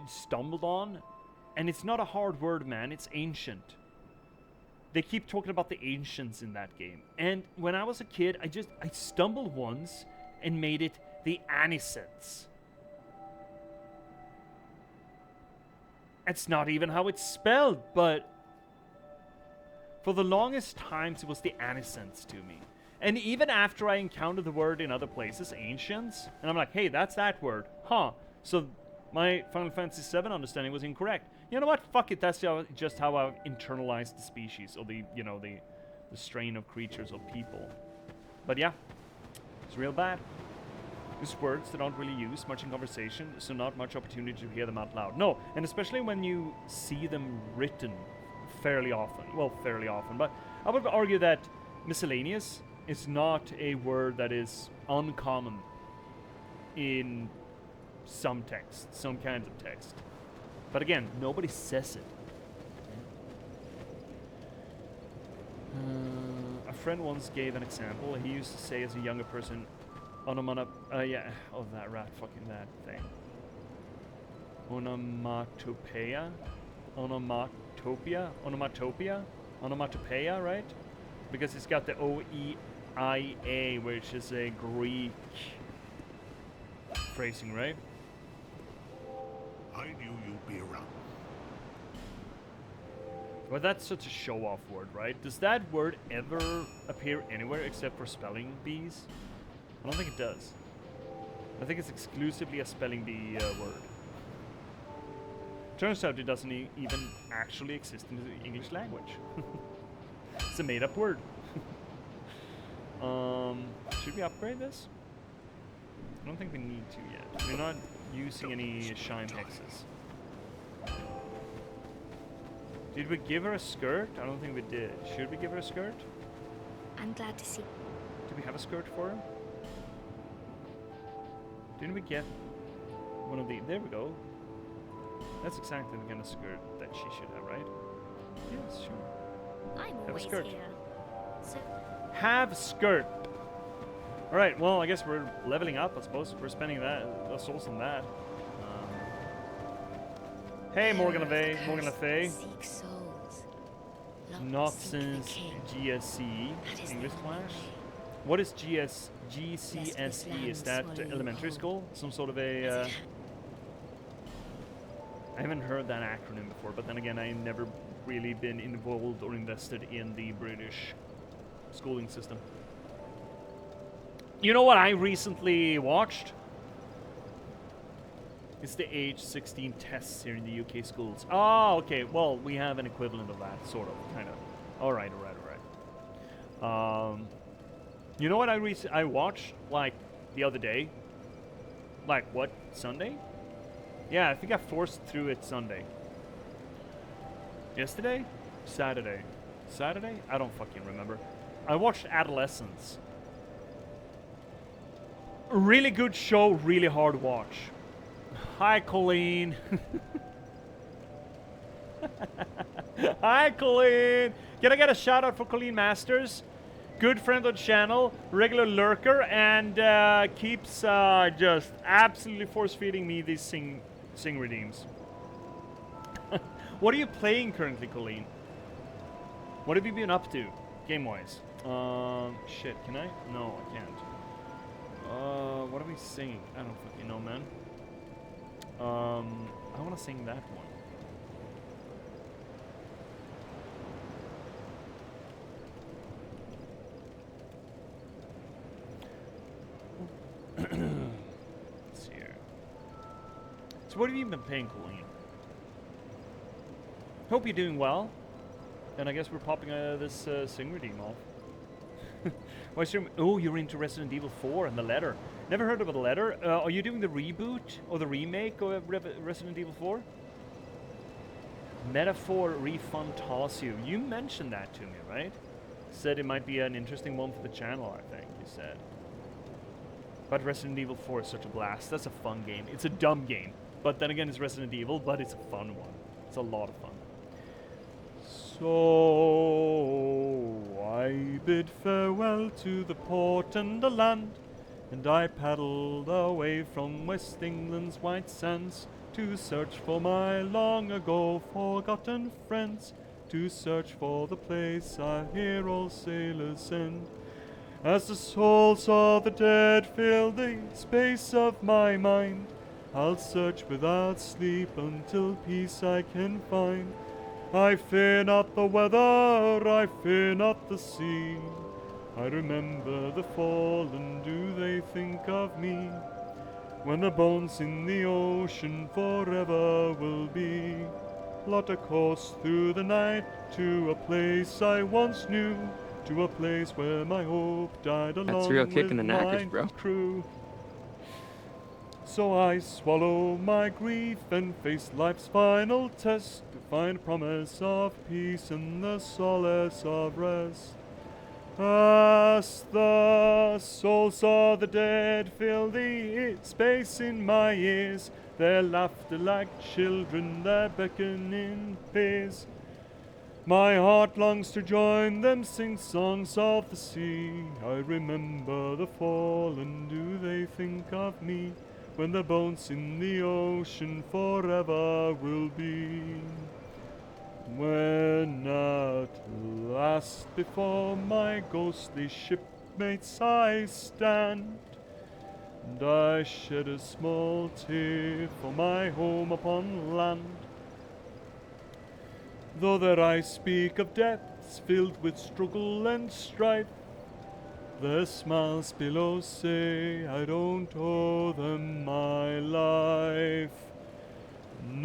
Speaker 1: stumbled on, and it's not a hard word, man. It's ancient. They keep talking about the ancients in that game. And when I was a kid, I stumbled once and made it the anisets. It's not even how it's spelled, but for the longest times it was the anisets to me. And even after I encountered the word in other places, ancients, and I'm like, hey, that's that word. Huh. So my Final Fantasy VII understanding was incorrect. You know what? Fuck it. That's just how I've internalized the species, or the strain of creatures or people. But yeah, it's real bad. These words that don't really use much in conversation, so not much opportunity to hear them out loud. No, and especially when you see them written fairly often. Well, fairly often. But I would argue that miscellaneous is not a word that is uncommon in some text, some kinds of text. But again, nobody says it. A friend once gave an example. He used to say as a younger person, that thing. Onomatopoeia? Onomatopoeia, right? Because it's got the O-E-I-A, which is a Greek phrasing, right?
Speaker 7: I knew you'd be around.
Speaker 1: Well, that's such a show-off word, right? Does that word ever appear anywhere except for spelling bees? I don't think it does. I think it's exclusively a spelling bee word. Turns out it doesn't even actually exist in the English language. It's a made-up word. Should we upgrade this? I don't think we need to yet. We're not using any shine hexes. Did we give her a skirt? I don't think we did. Should we give her a skirt?
Speaker 3: I'm glad to see.
Speaker 1: Do we have a skirt for her? Didn't we get one of the... There we go. That's exactly the kind of skirt that she should have, right? Yes, sure.
Speaker 3: I'm
Speaker 1: Have a
Speaker 3: always
Speaker 1: skirt.
Speaker 3: here. So
Speaker 1: Have skirt. Alright, well, I guess we're leveling up, I suppose. We're spending the souls on that. Hey, Morgan Le Fay.
Speaker 9: Seek souls.
Speaker 1: Not
Speaker 3: seek
Speaker 1: since
Speaker 3: the king.
Speaker 1: GSE
Speaker 3: That is
Speaker 1: English
Speaker 3: the
Speaker 1: class.
Speaker 3: only way.
Speaker 1: What is GCSE?
Speaker 3: land
Speaker 1: Is that
Speaker 3: swallow you
Speaker 1: elementary
Speaker 3: whole,
Speaker 1: school? Some sort of a.
Speaker 3: as it
Speaker 1: I haven't heard that acronym before, but then again, I've never really been involved or invested in the British schooling system. You know what I recently watched? It's the age 16 tests here in the UK schools. Oh, okay. Well, we have an equivalent of that, sort of, kind of. All right. You know what I watched like the other day? Like what? Sunday? Yeah, I think I forced through it Sunday. Yesterday? Saturday? I don't fucking remember. I watched Adolescence. Really good show, really hard watch. Hi, Colleen. Hi, Colleen. Can I get a shout out for Colleen Masters? Good friend on channel, regular lurker, and keeps just absolutely force feeding me these sing redeems. What are you playing currently, Colleen? What have you been up to, game-wise? Shit, can I? No, I can't. What are we singing? I don't fucking know, man. I want to sing that one. Let's see here. So what have you been playing, Colleen? Hope you're doing well. And I guess we're popping this sing redeem off. What's your... Oh, you're into Resident Evil 4 and the letter. Never heard about the letter. Are you doing the reboot or the remake of Resident Evil 4? Metaphor Refantasio. You mentioned that to me, right? Said it might be an interesting one for the channel, I think you said. But Resident Evil 4 is such a blast. That's a fun game. It's a dumb game. But then again, it's Resident Evil, but it's a fun one. It's a lot of fun. So I bid farewell to the port and the land, and I paddled away from West England's white sands to search for my long ago forgotten friends, to search for the place I hear all sailors send. As the souls of the dead fill the space of my mind, I'll search without sleep until peace I can find. I fear not the weather, I fear not the sea. I remember the fallen, do they think of me? When the bones in the ocean forever will be. Plot a course through the night to a place I once knew, to a place where my hope died along
Speaker 11: That's real
Speaker 1: with
Speaker 11: kicking the knackers,
Speaker 1: my
Speaker 11: bro.
Speaker 1: crew. So I swallow my grief and face life's final test, to find promise of peace and the solace of rest. As the souls of the dead fill the space in my ears, their laughter like children, their beckoning pays. My heart longs to join them, sing songs of the sea. I remember the fallen, do they think of me? When the bones in the ocean forever will be. When at last before my ghostly shipmates I stand, and I shed a small tear for my home upon land, though there I speak of depths filled with struggle and strife, their smiles below say I don't owe them my life.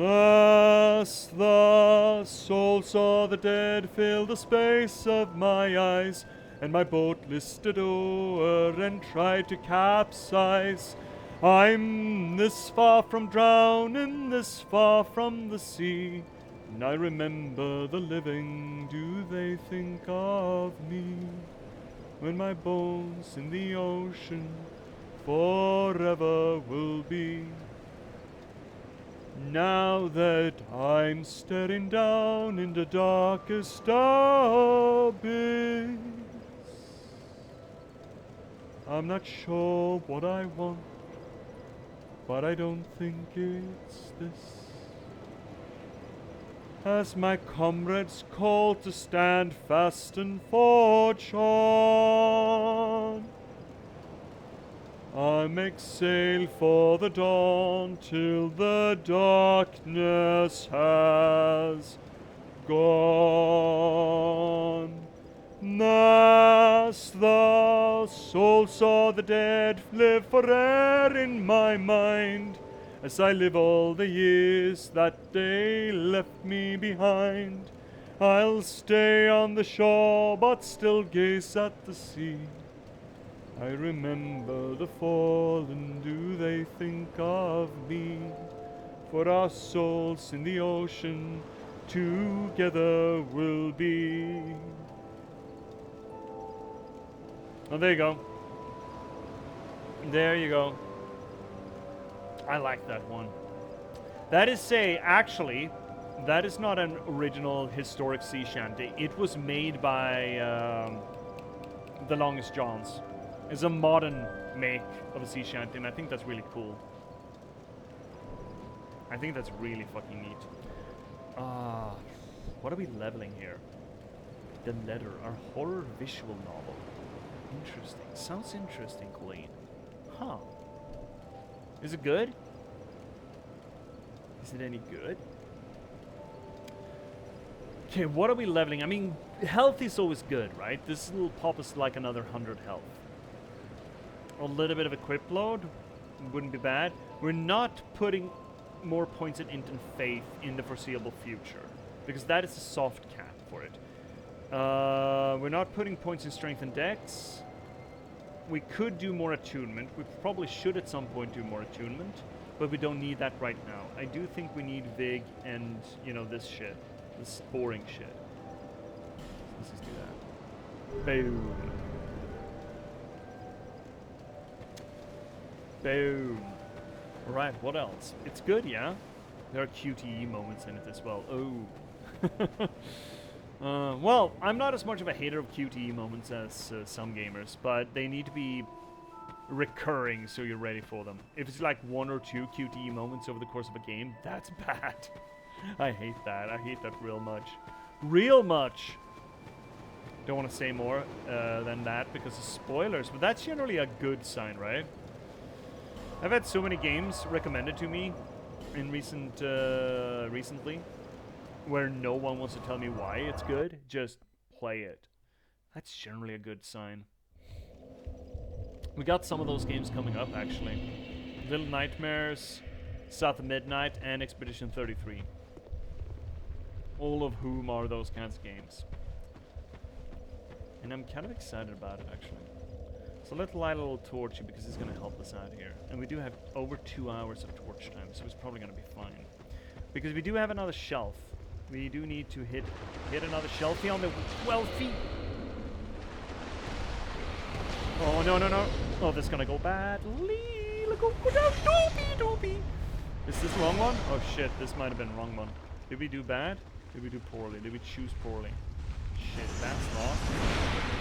Speaker 1: As the souls of the dead fill the space of my eyes, and my boat listed o'er and tried to capsize, I'm this far from drowning, this far from the sea, and I remember the living, do they think of me? When my bones in the ocean forever will be. Now that I'm staring down in the darkest abyss, I'm not sure what I want, but I don't think it's this. as my comrades call to stand fast and forge on. I make sail for the dawn till the darkness has gone. As the souls of the dead live forever in my mind, as I live all the years that they left me behind, I'll stay on the shore but still gaze at the sea. I remember the fallen, do they think of me? For our souls in the ocean together will be. Oh, there you go. There you go. I like that one. That is actually, that is not an original historic sea shanty. It was made by The Longest Johns. It's a modern make of a sea shanty, and I think that's really cool. I think that's really fucking neat. What are we leveling here? The Letter, our horror visual novel. Interesting. Sounds interesting, Colleen. Huh. Is it good? Is it any good? Okay, what are we leveling? I mean, health is always good, right? This will pop us like another 100 health. A little bit of equip load wouldn't be bad. We're not putting more points in int and faith in the foreseeable future, because that is a soft cap for it. We're not putting points in strength and dex. We could do more attunement. We probably should at some point do more attunement, but we don't need that right now. I do think we need Vig and, you know, this shit. This boring shit. Let's just do that. Boom. Boom. Alright, what else? It's good, yeah? There are QTE moments in it as well. Oh. Well, I'm not as much of a hater of QTE moments as some gamers, but they need to be recurring so you're ready for them. If it's like 1 or 2 QTE moments over the course of a game, that's bad. I hate that. I hate that real much. Real much! Don't want to say more than that because of spoilers, but that's generally a good sign, right? I've had so many games recommended to me in recently where no one wants to tell me why it's good. Just play it. That's generally a good sign. We got some of those games coming up, actually. Little Nightmares, South of Midnight, and Expedition 33. All of whom are those kinds of games. And I'm kind of excited about it, actually. So let's light a little torch because it's going to help us out here. And we do have over 2 hours of torch time, so it's probably going to be fine. Because we do have another shelf. We do need to hit another shelfie on the wealthy. Oh, no, no, no. Oh, this is going to go badly. Go down. Doopy. Is this the wrong one? Oh, shit. This might have been the wrong one. Did we do bad? Did we do poorly? Did we choose poorly? Shit, that's lost.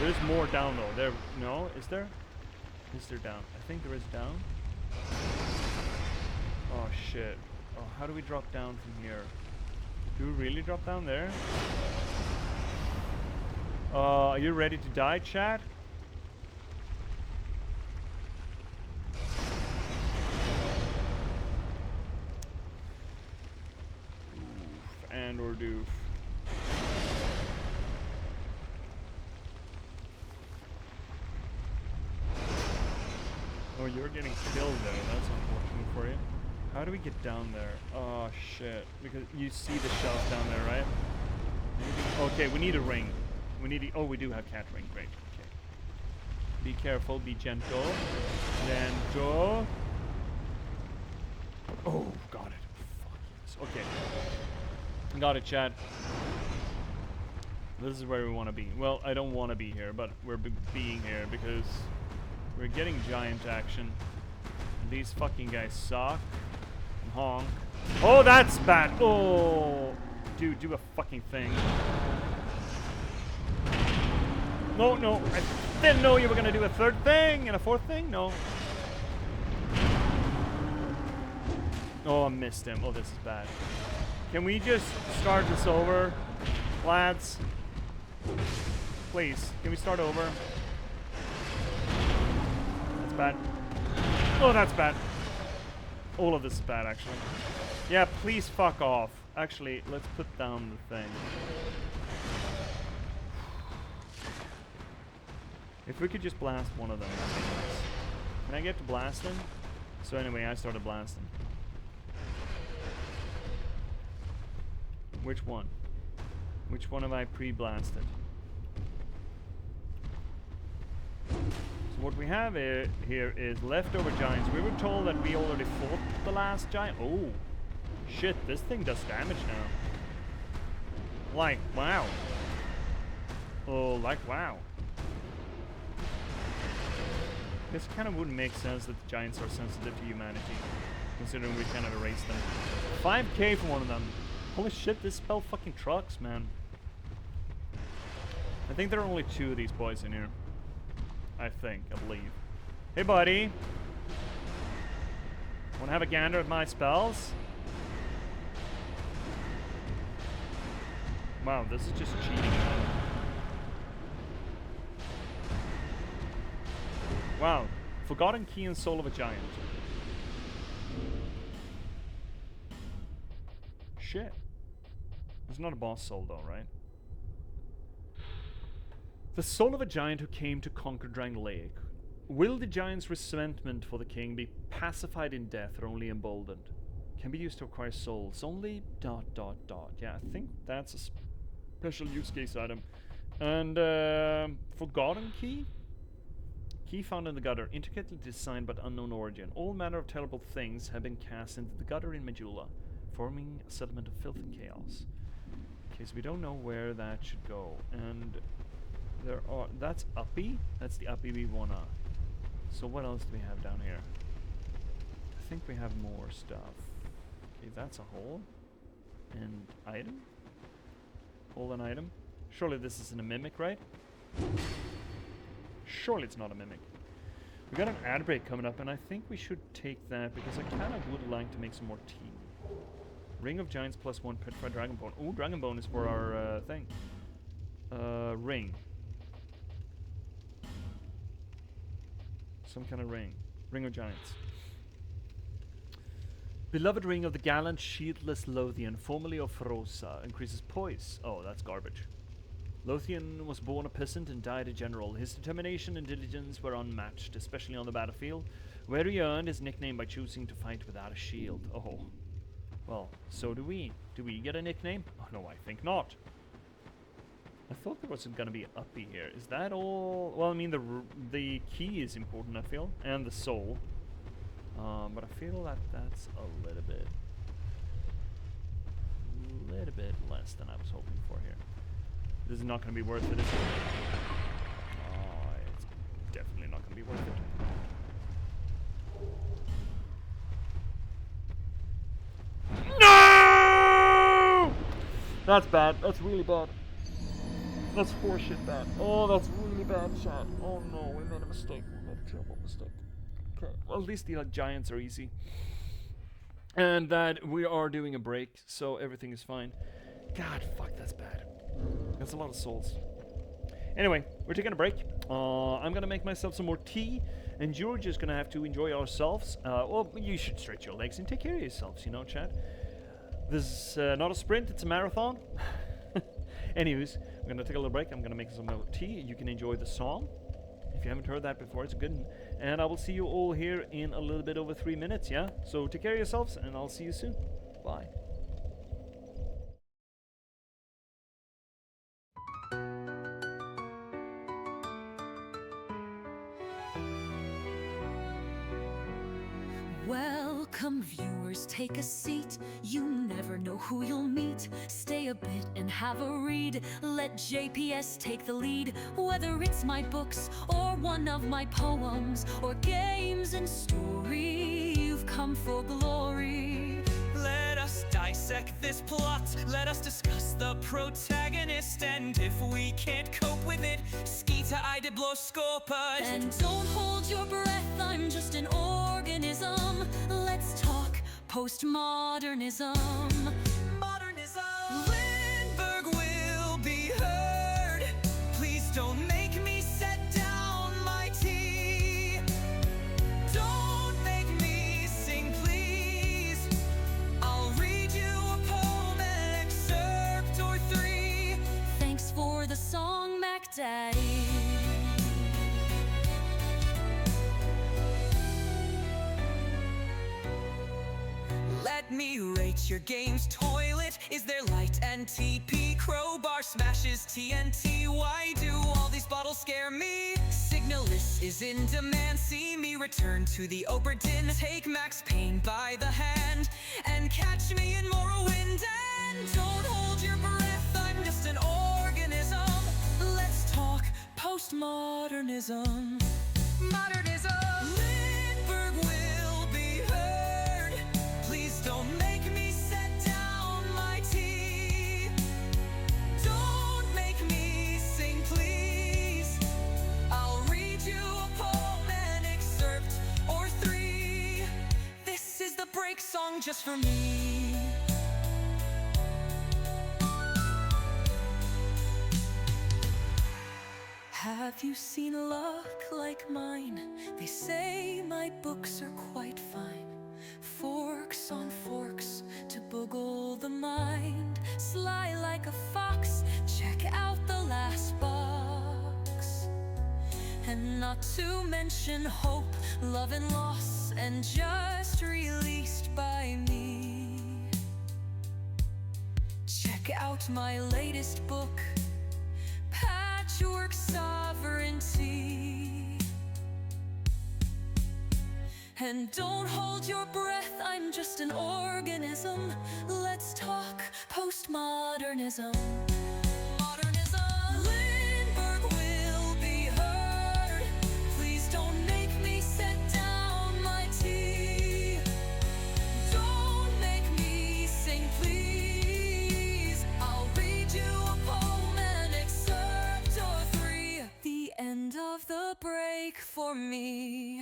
Speaker 1: There's more down, though. There. No? Is there? Is there down? I think there is down. Oh, shit. Oh, how do we drop down from here? Do we really drop down there? Are you ready to die, chat? Oof, and or doof. Oh, you're getting killed there. That's unfortunate for you. How do we get down there? Oh, shit. Because you see the shelf down there, right? Maybe. Okay, we need a ring. We need oh, we do have cat ring. Great. Okay. Be careful. Be gentle. Gentle. Oh, got it. Fuck yes. Okay. Got it, chat. This is where we want to be. Well, I don't want to be here, but we're being here because we're getting giant action. And these fucking guys suck. Honk. Oh, that's bad. Oh, dude, do a fucking thing. No, no, I didn't know you were gonna do a third thing and a fourth thing. No. Oh, I missed him. Oh, this is bad. Can we just start this over, lads? Please, can we start over? That's bad. Oh, that's bad. All of this is bad, actually. Yeah, please fuck off. Actually, let's put down the thing. If we could just blast one of them, that'd be nice. Can I get to blasting? So anyway, I started blasting. Which one? Which one have I pre-blasted? So what we have here is leftover giants. We were told that we already fought the last giant. Oh, shit, this thing does damage now. Like, wow. Oh, like, wow. This kind of wouldn't make sense that the giants are sensitive to humanity, considering we kind of erased them. 5k for one of them. Holy shit, this spell fucking trucks, man. I think there are only 2 of these boys in here. I believe. Hey, buddy. Wanna have a gander at my spells? Wow, this is just cheating. Wow. Forgotten Key and Soul of a Giant. Shit. It's not a boss soul though, right? The soul of a giant who came to conquer Drang Lake. Will the giant's resentment for the king be pacified in death or only emboldened? Can be used to acquire souls. Only ... Yeah, I think that's a special use case item. And Forgotten Key? Key found in the gutter, intricately designed but unknown origin. All manner of terrible things have been cast into the gutter in Majula, forming a settlement of filth and chaos. Okay, so we don't know where that should go. And there are... That's Uppy? That's the Uppy we wanna... So what else do we have down here? I think we have more stuff. Okay, that's a hole. And item? Hole and item? Surely this isn't a mimic, right? Surely it's not a mimic. We got an ad break coming up, and I think we should take that because I kind of would like to make some more tea. Ring of Giants +1 Petrified Dragonbone. Oh, Dragonbone is for our thing. Ring. Some kind of ring. Ring of Giants. Beloved ring of the gallant, shieldless Lothian, formerly of Ferosa, increases poise. Oh, that's garbage. Lothian was born a peasant and died a general. His determination and diligence were unmatched, especially on the battlefield, where he earned his nickname by choosing to fight without a shield. Oh. Well, so do we. Do we get a nickname? Oh, no, I think not. I thought there was gonna be Uppy here. Is that all? Well, I mean, the key is important, I feel, and the soul. But I feel that that's a little bit less than I was hoping for here. This is not going to be worth it, is it? Oh, it's definitely not going to be worth it. No! That's bad. That's really bad. That's horseshit bad. Oh, that's really bad, chat. Oh no, we made a mistake. We made a terrible mistake. Okay, well, at least the giants are easy. And that we are doing a break, so everything is fine. God, fuck, that's bad. That's a lot of souls. Anyway, we're taking a break. I'm gonna make myself some more tea, and you're just gonna have to enjoy yourselves. Well, you should stretch your legs and take care of yourselves, you know, chat. This is not a sprint, it's a marathon. Anyways, we're gonna take a little break. I'm gonna make some more tea. You can enjoy the song. If you haven't heard that before, it's a good one. And I will see you all here in a little bit over 3 minutes, yeah? So take care of yourselves, and I'll see you soon. Bye.
Speaker 11: Welcome viewers, take a seat. You never know who you'll meet. Stay a bit and have a read. Let J.P.S. take the lead. Whether it's my books or one of my poems or games and story, you've come for glory.
Speaker 12: Let us dissect this plot. Let us discuss the protagonist. And if we can't cope with it, Skeeter I did blow scorpus.
Speaker 11: And don't hold your breath, I'm just an organism. Let's talk postmodernism.
Speaker 12: Modern Lindberg will be heard. Please don't make me set down my tea. Don't make me sing, please. I'll read you a poem, an excerpt or three.
Speaker 11: Thanks for the song, Mac Daddy.
Speaker 12: Let me rate your game's toilet. Is there light and TP? Crowbar smashes TNT. Why do all these bottles scare me? Signalist is in demand. See me return to the Oberdin. Take Max Payne by the hand and catch me in Morrowind. And don't hold your breath, I'm just an organism. Let's talk postmodernism. Modernism. Lindberg will be heard. Please don't make me set down my tea. Don't make me sing, please. I'll read you a poem, an excerpt or three. This is the break song just for me. Have you seen luck like mine? They say my books are quite fine. Forks on forks to boggle the mind. Sly like a fox, check out the last box. And not to mention hope, love and loss, and just released by me. Check out my latest book, Patchwork Sovereignty. And don't hold your breath, I'm just an organism. Let's talk postmodernism. Modernism. Lindberg will be heard. Please don't make me set down my tea. Don't make me sing, please. I'll read you a poem, an excerpt or three. The end of the break for me.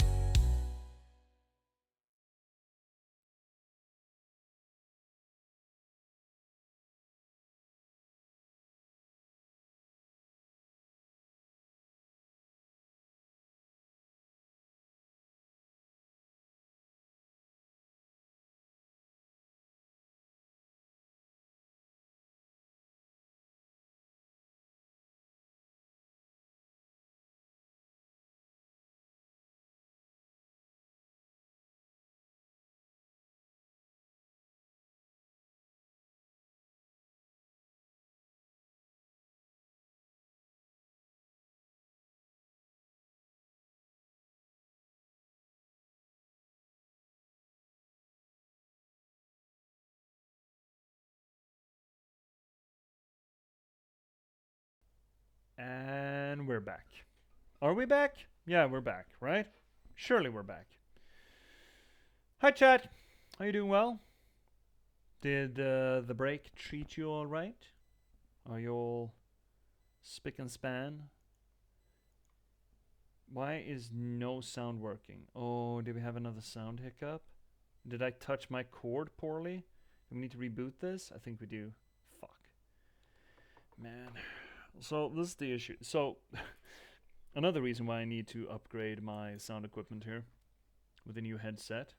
Speaker 1: And we're back. Are we back? Yeah, we're back, right? Surely we're back. Hi, chat. Are you doing well? Did the break treat you all right? Are you all spick and span? Why is no sound working? Oh, did we have another sound hiccup? Did I touch my cord poorly? Do we need to reboot this? I think we do. Fuck. Man. So this is the issue. So another reason why I need to upgrade my sound equipment here with a new headset,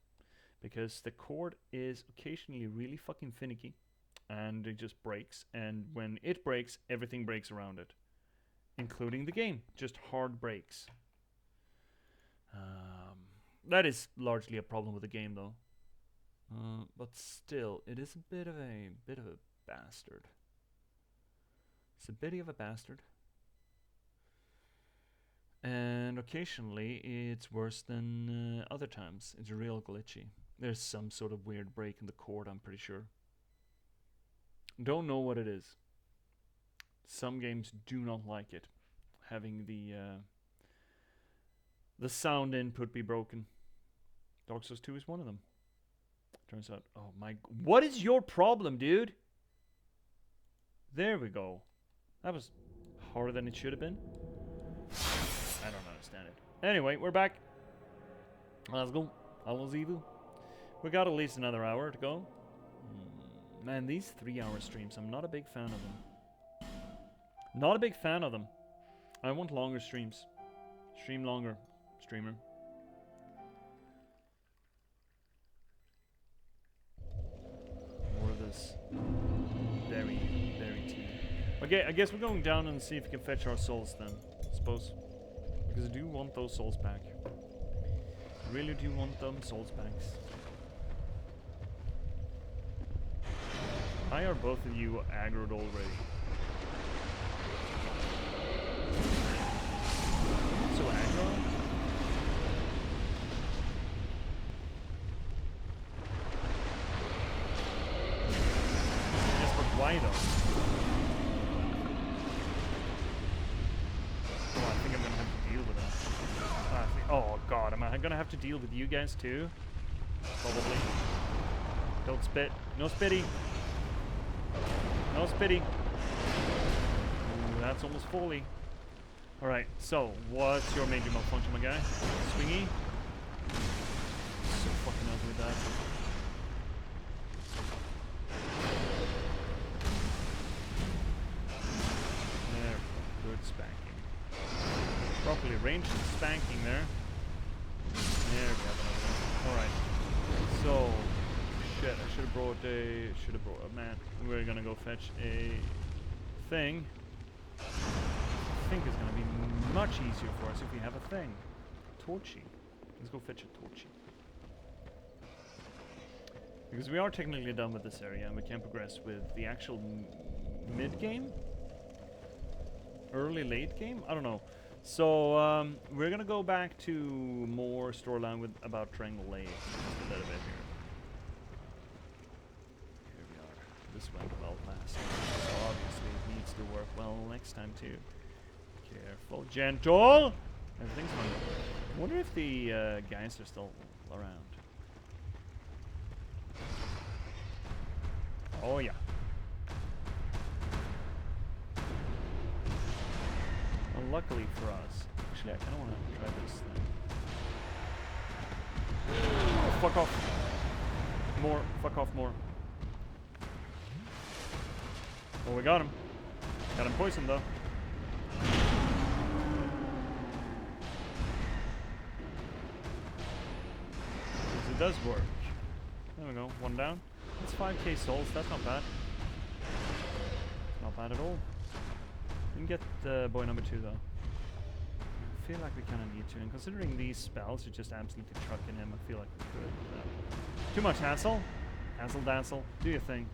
Speaker 1: because the cord is occasionally really fucking finicky and it just breaks, and when it breaks, everything breaks around it, including the game. Just hard breaks. That is largely a problem with the game though. But still, it is a bit of a bastard. It's a bit of a bastard. And occasionally it's worse than other times. It's real glitchy. There's some sort of weird break in the cord, I'm pretty sure. Don't know what it is. Some games do not like it, having the sound input be broken. Dark Souls 2 is one of them. Turns out, oh my, what is your problem, dude? There we go. That was harder than it should have been. I don't understand it. Anyway, we're back. Let's go. Allons-y. We got at least another hour to go. Man, these 3-hour streams, I'm not a big fan of them. Not a big fan of them. I want longer streams. Stream longer, streamer. More of this berry tea. Okay, I guess we're going down and see if we can fetch our souls then, I suppose. Because I do want those souls back. I really do want them souls backs. Why are both of you aggroed already? So aggro? Yes, but why though? Oh, I think I'm gonna have to deal with them. Oh god, am I gonna have to deal with you guys too? Probably. Don't spit. No spitty. No spitty. Ooh, that's almost fully. Alright, so what's your major malfunction, my guy? Swingy? So fucking ugly that. There, good spanking. Properly ranged spanking there. There we have another one. Alright. So shit, I should have brought a man. We're gonna go fetch a thing. I think it's gonna be much easier for us if we have a thing. Torchy. Let's go fetch a torchy. Because we are technically done with this area and we can progress with the actual mid-game? Early, late game? I don't know. So, we're gonna go back to more storyline with about Triangle Lake a little bit here. Here we are. This went well last time, so obviously it needs to work well next time too. Careful, gentle! Everything's fine. I wonder if the guys are still around. Oh yeah. Well, luckily for us. Actually, I kind of want to try this thing. Oh, fuck off. More. Fuck off more. Oh, we got him. Got him poisoned though. It does work. There we go. One down. That's 5k souls. That's not bad. Not bad at all. Didn't get boy number 2 though. I feel like we kind of need to. And considering these spells are just absolutely trucking him, I feel like we could. Too much hassle. Hassle dazzle. Do your thing.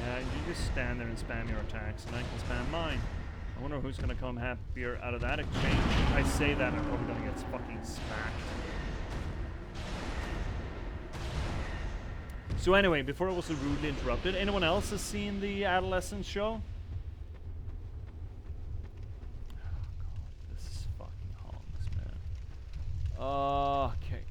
Speaker 1: Yeah, you just stand there and spam your attacks, and I can spam mine. I wonder who's gonna come happier out of that exchange. I say that, I'm probably gonna get fucking smacked. So anyway, before I was so rudely interrupted, anyone else has seen the Adolescence show? Oh god, this is fucking honks, man. Okay.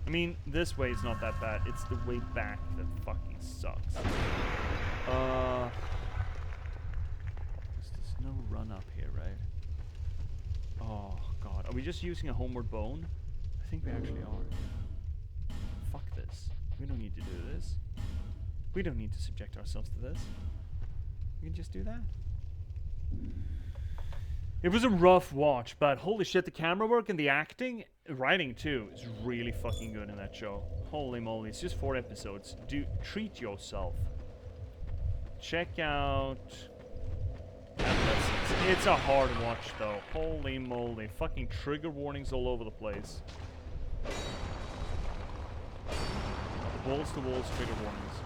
Speaker 1: I mean, this way is not that bad. It's the way back that fucking sucks. There's no run up here, right? Oh god, are we just using a homeward bone? I think we actually are. Fuck this. We don't need to do this. We don't need to subject ourselves to this. We can just do that. It was a rough watch, but holy shit, the camera work and the acting, writing too, is really fucking good in that show. Holy moly, it's just 4 episodes. Treat yourself. Check out Adolescence. It's a hard watch though. Holy moly. Fucking trigger warnings all over the place. Walls to walls trigger warnings.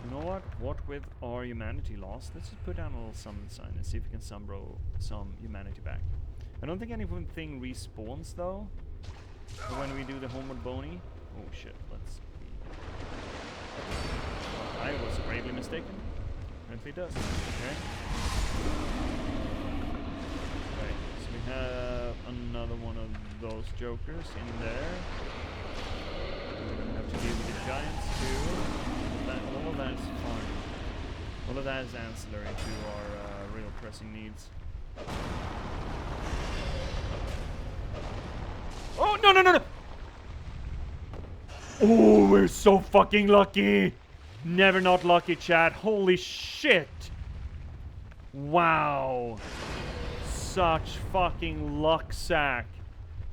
Speaker 1: You know what? What with our humanity lost? Let's just put down a little summon sign and see if we can sumbro some humanity back. I don't think anything respawns though. So when we do the homeward bony. Oh shit, let's see. I was gravely mistaken. Apparently it does. Okay. Right, so we have another one of those jokers in there. We're gonna have to deal with the giants too. All of that is fine. All of that is ancillary to our real pressing needs. Oh, no, no, no, no! Oh, we're so fucking lucky! Never not lucky, chat. Holy shit! Wow. Such fucking luck sack.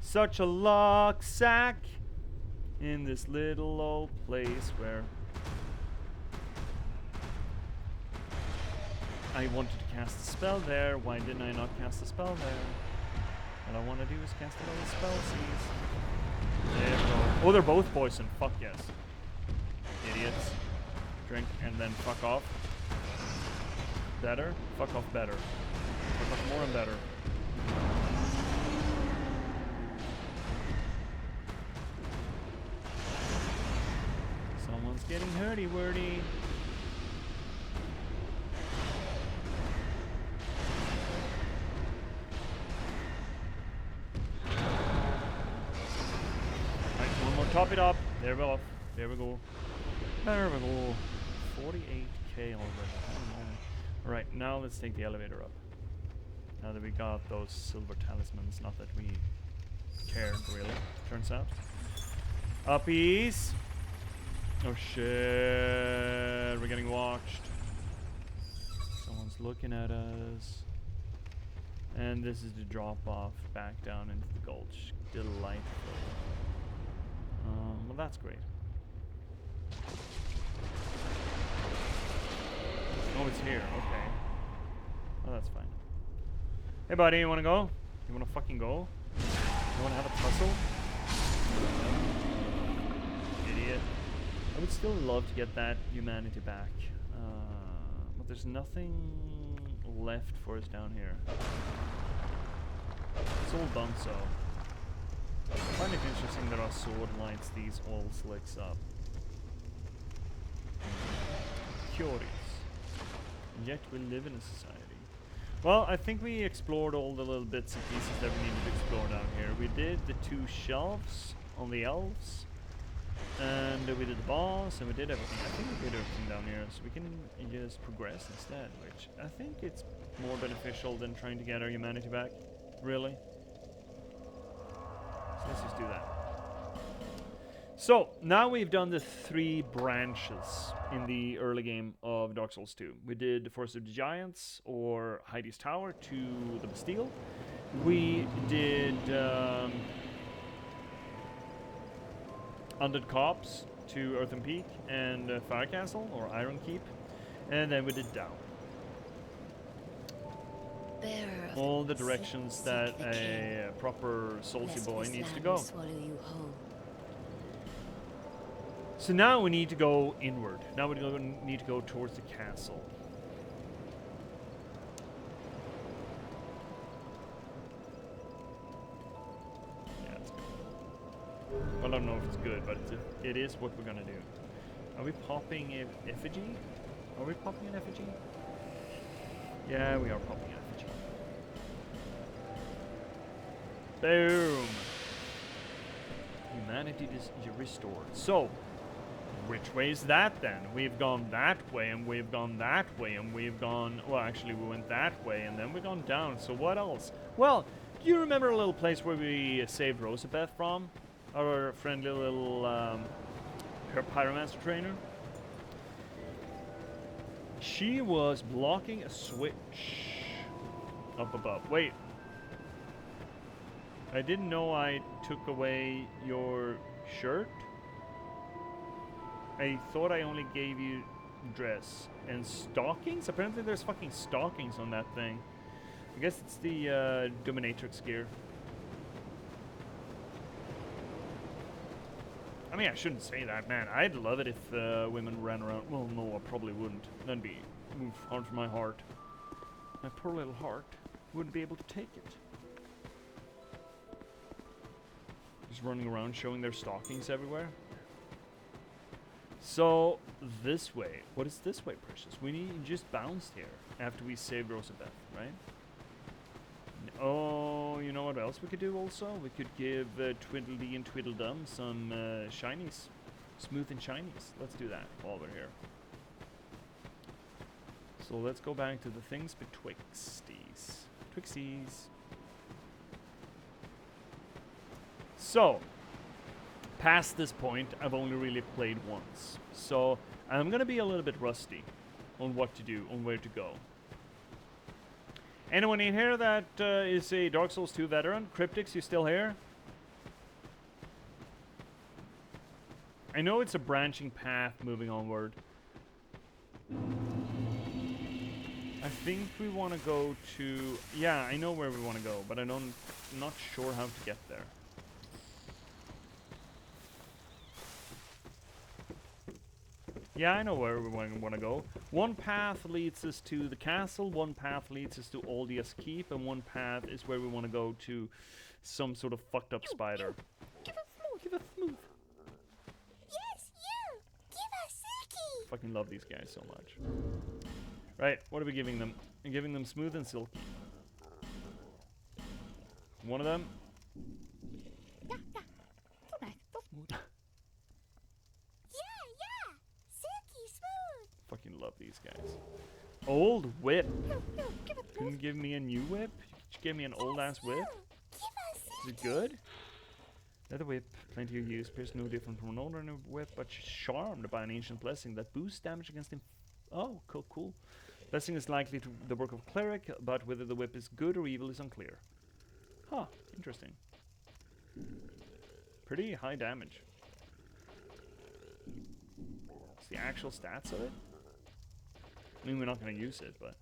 Speaker 1: Such a luck sack in this little old place where I wanted to cast a spell there. Why didn't I not cast a spell there? What I want to do is cast a little spell seize. There we go. Oh, they're both poison. Fuck yes. Idiots. Drink and then fuck off. Better? Fuck off better. Fuck off more and better. Someone's getting hurdy-wordy. Top it up. There we go. There we go. There we go. 48k already. Alright, now let's take the elevator up. Now that we got those silver talismans, not that we cared really, turns out. Uppies! Oh shit, we're getting watched. Someone's looking at us. And this is the drop off back down into the gulch. Delightful. Well, that's great. Oh, it's here. Okay. Oh, that's fine. Hey, buddy, you wanna go? You wanna fucking go? You wanna have a tussle? Idiot. I would still love to get that humanity back. But there's nothing left for us down here. It's all done so. I find it interesting that our sword lights these all slicks up. Curious. And yet we live in a society. Well, I think we explored all the little bits and pieces that we needed to explore down here. We did the 2 shelves on the elves. And we did the boss, and we did everything. I think we did everything down here, so we can just progress instead, which I think it's more beneficial than trying to get our humanity back. Really. Let's just do that. So, now we've done the 3 branches in the early game of Dark Souls 2. We did the Forest of the Giants, or Heidi's Tower, to the Bastille. We did Undead Cops to Earthen Peak and Fire Castle, or Iron Keep. And then we did Down. All the directions that a proper Soulsy boy needs to go. So now we need to go inward. Now we need to go towards the castle. Yeah, it's good. Well, I don't know if it's good, but it is what we're gonna do. Are we popping an effigy? Are we popping an effigy? Yeah, we are popping an effigy. Boom! Humanity is restored. So, which way is that then? We've gone that way, and we've gone that way, and we've gone... Well, actually, we went that way, and then we've gone down. So what else? Well, do you remember a little place where we saved Rosabeth from? Our friendly little pyromancer trainer? She was blocking a switch up above. Wait. I didn't know I took away your shirt. I thought I only gave you dress and stockings. Apparently there's fucking stockings on that thing. I guess it's the dominatrix gear. I mean, I shouldn't say that, man. I'd love it if women ran around. Well, no, I probably wouldn't. That'd be hard for my heart. My poor little heart wouldn't be able to take it. Just running around showing their stockings everywhere. So, this way. What is this way, Precious? We just bounced here after we saved Rosabeth, right? Oh, you know what else we could do also? We could give Twiddledee and Tweedledum some shinies. Smooth and shinies. Let's do that while we're here. So let's go back to the things betwixties. Twixies. So, past this point, I've only really played once. So, I'm gonna be a little bit rusty on what to do, on where to go. Anyone in here that is a Dark Souls 2 veteran? Cryptics, you still here? I know it's a branching path moving onward. I think we want to go to... Yeah, I know where we want to go, but I'm not sure how to get there. Yeah, I know where we want to go. One path leads us to the castle, one path leads us to Aldia's Keep, and one path is where we want to go to some sort of fucked up spider.
Speaker 4: Give us smooth.
Speaker 1: Give us smooth.
Speaker 4: Yes, you. Give us silky.
Speaker 1: Fucking love these guys so much. Right, what are we giving them? We're giving them smooth and silky. One of them.
Speaker 4: Yeah, yeah. So nice, so smooth. Yeah. Silky smooth.
Speaker 1: Fucking love these guys. Old whip.
Speaker 4: Give us
Speaker 1: Couldn't give me a new whip? You give me an old ass whip?
Speaker 4: Give us
Speaker 1: Is it good? Leather whip, plenty of use, appears no different from an older new whip, but charmed by an ancient blessing that boosts damage against him. Oh, cool. Blessing is likely to the work of a cleric, but whether the whip is good or evil is unclear. Huh, interesting. Pretty high damage. What's the actual stats of it? I mean, we're not going to use it, but...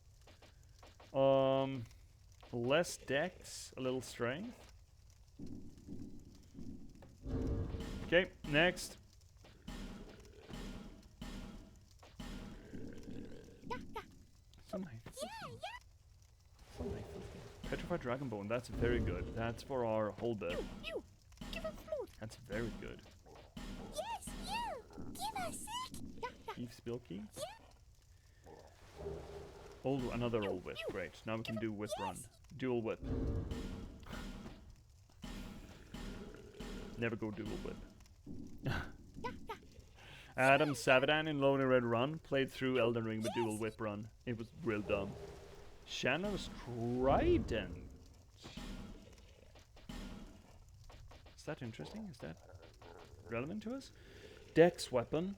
Speaker 1: less dex, a little strength. Okay, next. So nice. So nice. Petrified Dragon Bone, that's very good. That's for our holder.
Speaker 4: You. Give us smooth.
Speaker 1: That's very good.
Speaker 4: Yes, you. Give us silky.
Speaker 1: Beef Spilky. Another old whip, great. Now we can do whip run. Dual whip. Never go dual whip. Adam Savadan in Lonely Red Run played through Elden Ring with dual whip run. It was real dumb. Shanno's Trident. Is that interesting? Is that relevant to us? Dex weapon.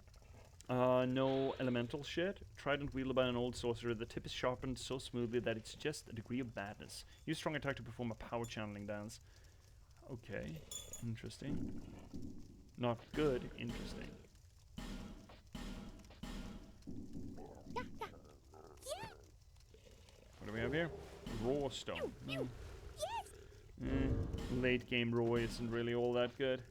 Speaker 1: No elemental shit. Trident wielded by an old sorcerer. The tip is sharpened so smoothly that it suggests a degree of badness. Use strong attack to perform a power channeling dance. Okay, interesting. Not good, interesting. What do we have here? Raw stone. Late game raw isn't really all that good.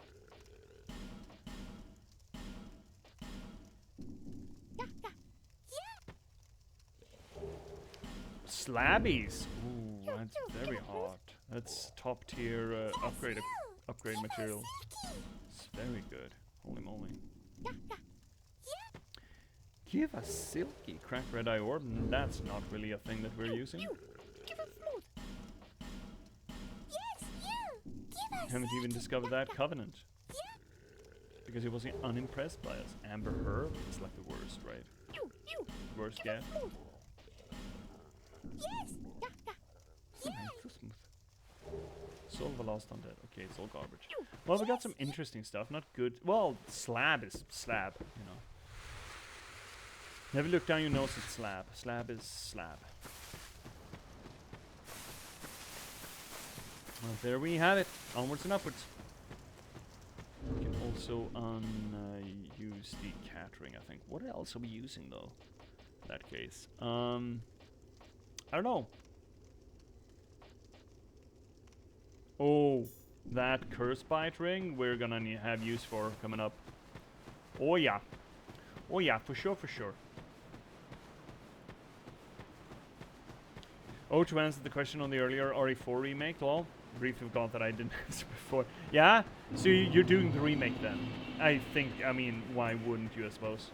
Speaker 1: Slabbies. Ooh, that's very hot. That's top tier upgrade material. It's very good. Holy moly. Give us silky crack red eye orb. That's not really a thing that we're using. Haven't even discovered that covenant. Because he was unimpressed by us. Amber herb is like the worst, right? Worst get. So smooth. Soul of a Lost Undead. Okay, it's all garbage. Well, we got some interesting stuff. Not good. Well, slab is slab, you know. Never look down your nose at slab. Slab is slab. Well, there we have it. Onwards and upwards. We can also use the cat ring, I think. What else are we using, though? In that case. I don't know. Oh, that curse bite ring we're gonna have use for coming up. Oh yeah. Oh yeah, for sure, for sure. Oh, to answer the question on the earlier RE4 remake, well, briefly forgot that I didn't answer before. Yeah? So you're doing the remake then? I think, I mean, why wouldn't you, I suppose?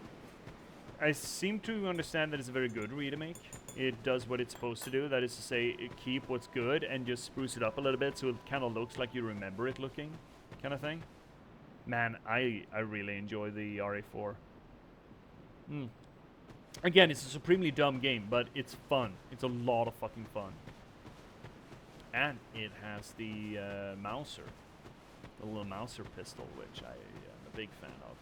Speaker 1: I seem to understand that it's a very good remake. It does what it's supposed to do, that is to say, keep what's good and just spruce it up a little bit so it kind of looks like you remember it looking, kind of thing. Man, I really enjoy the RE4. Again, it's a supremely dumb game, but it's fun. It's a lot of fucking fun. And it has the Mouser. a little Mauser pistol, which I am a big fan of.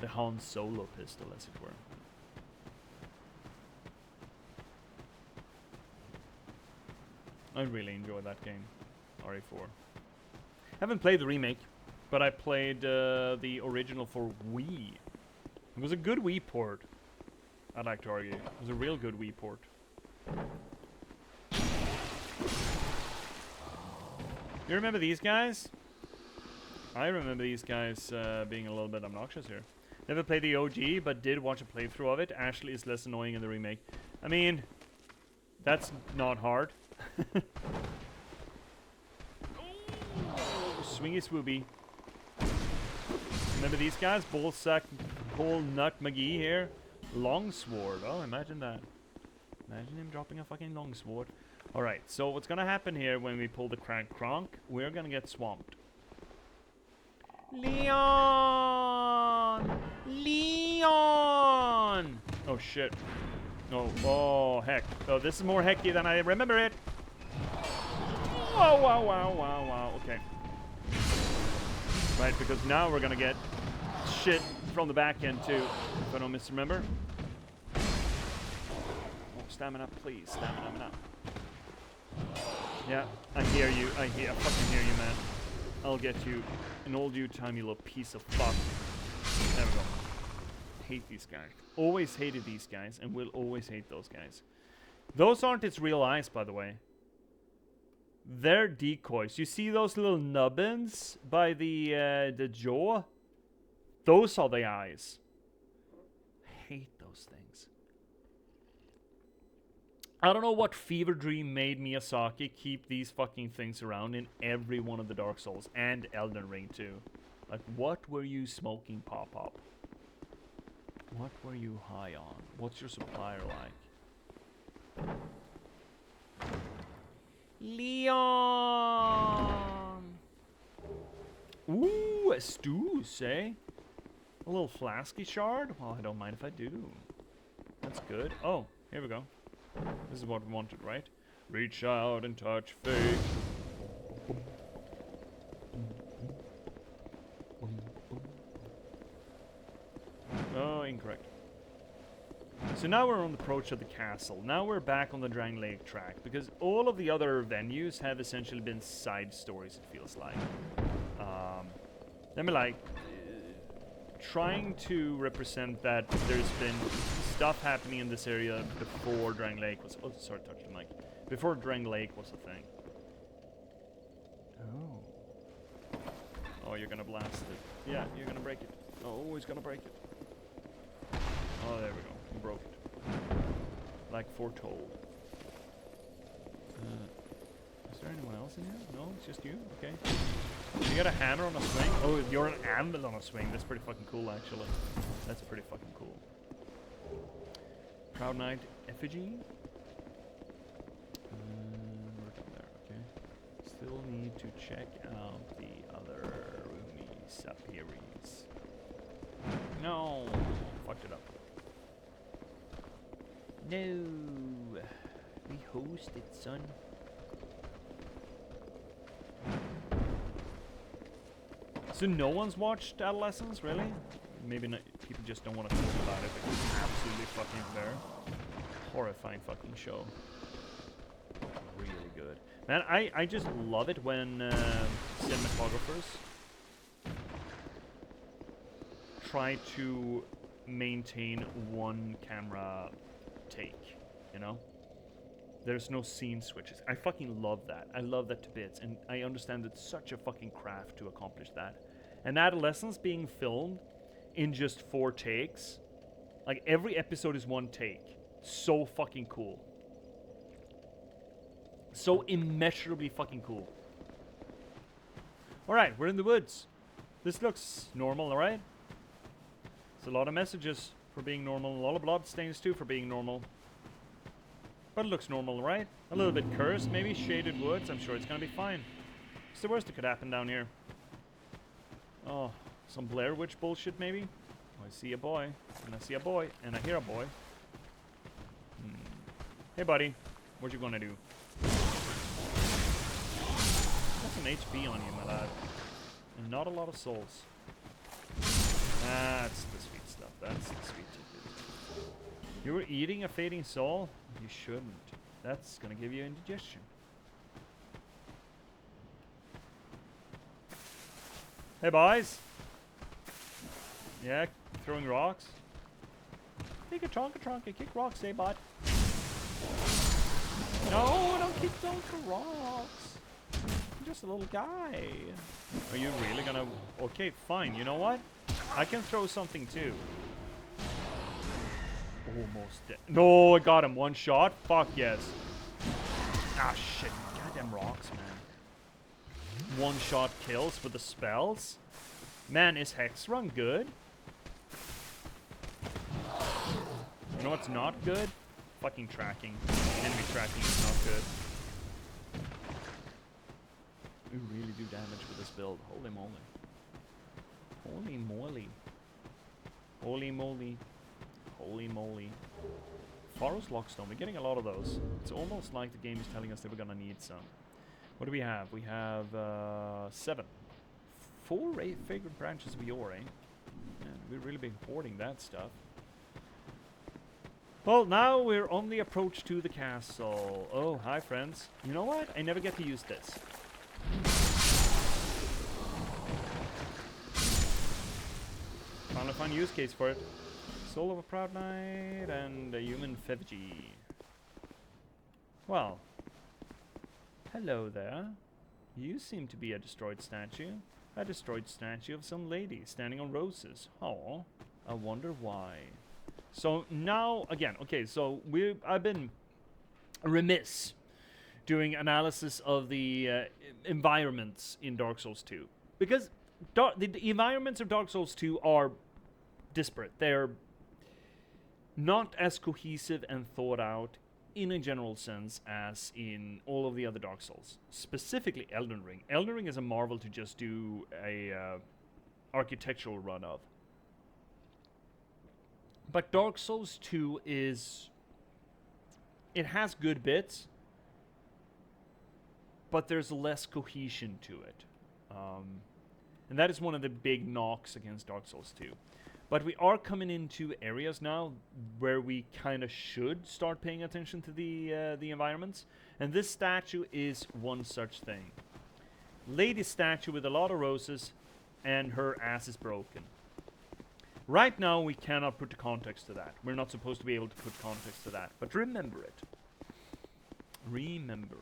Speaker 1: The Han Solo pistol, as it were. I really enjoy that game, RE4. Haven't played the remake, but I played the original for Wii. It was a good Wii port, I'd like to argue. It was a real good Wii port. You remember these guys? I remember these guys being a little bit obnoxious here. Never played the OG, but did watch a playthrough of it. Ashley is less annoying in the remake. I mean, that's not hard. Swingy swooby. Remember these guys? Bullsack, Paul Nut McGee here. Longsword. Oh, imagine that. Imagine him dropping a fucking longsword. Alright, so what's gonna happen here when we pull the crank cronk? We're gonna get swamped. Leon! Leon! Oh shit. Oh heck. Oh, this is more hecky than I remember it. Wow, wow, wow, wow, wow. Okay. Right, because now we're gonna get shit from the back end too, if I don't misremember. Oh, stamina, please. Stamina. Yeah, I hear you. I fucking hear you, man. I'll get you. An old you tiny little piece of fuck. There we go. Hate these guys. Always hated these guys, and will always hate those guys. Those aren't its real eyes, by the way. They're decoys. You see those little nubbins by the jaw? Those are the eyes. I hate those things. I don't know what fever dream made Miyazaki keep these fucking things around in every one of the Dark Souls and Elden Ring too. Like, what were you smoking, Pop-Pop? What were you high on? What's your supplier like? Leon! Ooh, a stew, say? A little flasky shard? Well, I don't mind if I do. That's good. Oh, here we go. This is what we wanted, right? Reach out and touch fate. Oh, incorrect. So now we're on the approach of the castle. Now we're back on the Drang Lake track, because all of the other venues have essentially been side stories, it feels like. I mean, like, trying to represent that there's been stuff happening in this area before Drang Lake was... Oh, sorry, touched the mic. Before Drang Lake was a thing. Oh. Oh, you're gonna blast it. Yeah, you're gonna break it. Oh, he's gonna break it. Oh, there we go. He broke it. Like foretold. Is there anyone else in here? No, it's just you? Okay. You got a hammer on a swing? Oh, you're an anvil on a swing. That's pretty fucking cool, actually. That's pretty fucking cool. Proud Knight Effigy? We're done there, okay. Still need to check out the other roomies up here. No! Fucked it up. No! We hosted, son. So no one's watched Adolescence, really? Maybe not, people just don't want to talk about it because it's absolutely fucking fair. Horrifying fucking show. Really good. Man, I just love it when cinematographers try to maintain one camera take, you know? There's no scene switches. I fucking love that. I love that to bits, and I understand it's such a fucking craft to accomplish that. And Adolescence being filmed in just 4 takes, like every episode is 1 take. So fucking cool. So immeasurably fucking cool. Alright, we're in the woods. This looks normal, alright? It's a lot of messages for being normal, a lot of blood stains too for being normal. But it looks normal, right? A little bit cursed, maybe shaded woods. I'm sure it's gonna be fine. What's the worst that could happen down here? Oh, some Blair Witch bullshit, maybe? Oh, I see a boy, and I see a boy, and I hear a boy. Hey, buddy. What you gonna do? some HP on you, my lad. And not a lot of souls. That's the sweet stuff. That's the sweet tidbit. You were eating a fading soul? You shouldn't. That's gonna give you indigestion. Hey, boys. Yeah, throwing rocks. Take a tronka, kick rocks, eh, bud? No, don't kick those rocks. I'm just a little guy. Are you really gonna... Okay, fine. You know what? I can throw something too. Almost dead. No, I got him. One shot. Fuck yes. Ah, shit. Goddamn rocks, man. One shot kills with the spells. Man, is Hex Run good? You know what's not good? Fucking tracking. Enemy tracking is not good. We really do damage with this build. Holy moly. Holy moly. Holy moly. Holy moly. Forest Lockstone. We're getting a lot of those. It's almost like the game is telling us that we're gonna need some. What do we have? We have 7. 4 favorite branches of yore, eh? Man, we've really been hoarding that stuff. Well, now we're on the approach to the castle. Oh, hi friends. You know what? I never get to use this. Found a fun use case for it. Soul of a Proud Knight and a human effigy. Well. Hello there. You seem to be a destroyed statue. A destroyed statue of some lady standing on roses. Oh, I wonder why. So now, again, okay, so I've been remiss doing analysis of the environments in Dark Souls 2. Because the environments of Dark Souls 2 are disparate. They're not as cohesive and thought out in a general sense as in all of the other Dark Souls. Specifically Elden Ring. Elden Ring is a marvel to just do a architectural run of. But Dark Souls 2 is... It has good bits, but there's less cohesion to it. And that is one of the big knocks against Dark Souls 2. But we are coming into areas now where we kind of should start paying attention to the environments. And this statue is one such thing. Lady statue with a lot of roses, and her ass is broken. Right now, we cannot put the context to that. We're not supposed to be able to put context to that. But remember it. Remember.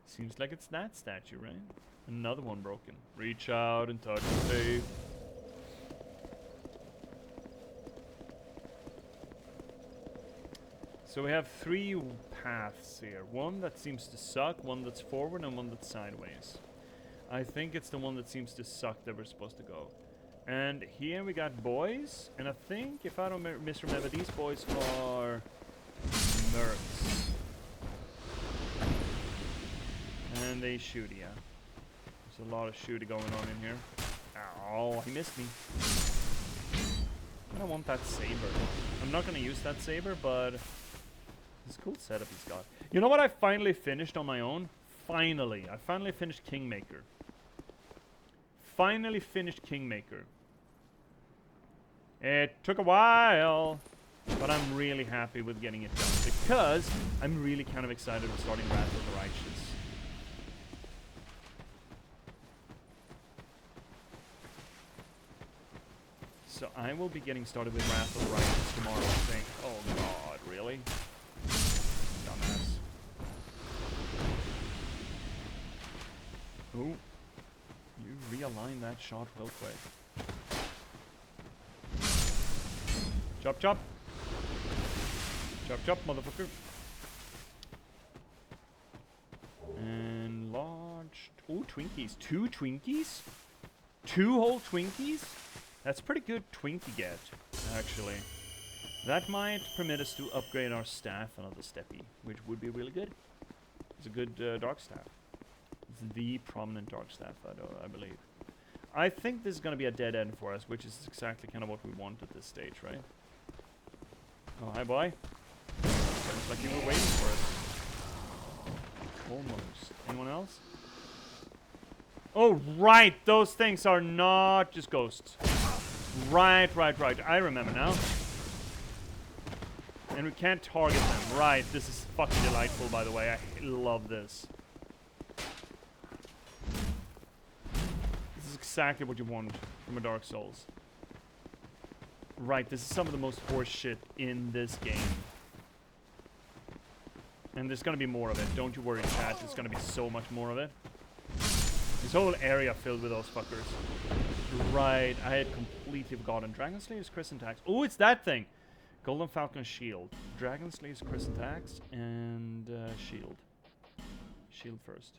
Speaker 1: Seems like it's that statue, right? Another one broken. Reach out and touch faith. So we have 3 paths here. One that seems to suck, one that's forward, and one that's sideways. I think it's the one that seems to suck that we're supposed to go. And here we got boys, and I think, if I don't misremember, these boys are mercs. And they shoot ya. There's a lot of shooting going on in here. Ow, he missed me. I don't want that saber. I'm not going to use that saber, but it's a cool setup he's got. You know what I finally finished on my own? Finally. I finally finished Kingmaker. Finally finished Kingmaker. It took a while, but I'm really happy with getting it done because I'm really kind of excited about starting Wrath of the Righteous. So I will be getting started with Wrath of the Righteous tomorrow, I think. Oh god, really? Dumbass. Ooh. You realign that shot real quick. Chop, chop. Chop, chop, motherfucker. Enlarged. Ooh, Twinkies. 2 Twinkies? 2 whole Twinkies? That's pretty good Twinkie get, actually. That might permit us to upgrade our staff another steppy, which would be really good. It's a good dark staff. It's the prominent dark staff, I believe. I think this is going to be a dead end for us, which is exactly kind of what we want at this stage, right? Oh, hi, boy. Looks like you were waiting for us. Almost. Anyone else? Oh, right! Those things are not just ghosts. Right. I remember now. And we can't target them. Right, this is fucking delightful, by the way. I love this. This is exactly what you want from a Dark Souls. Right, this is some of the most horse shit in this game. And there's gonna be more of it. Don't you worry, chat. There's gonna be so much more of it. This whole area filled with those fuckers. Right, I had completely forgotten. Dragon Slayer's Crescent Axe. Oh, it's that thing! Golden Falcon Shield. Dragon Slayer's Crescent Axe and Shield. Shield first.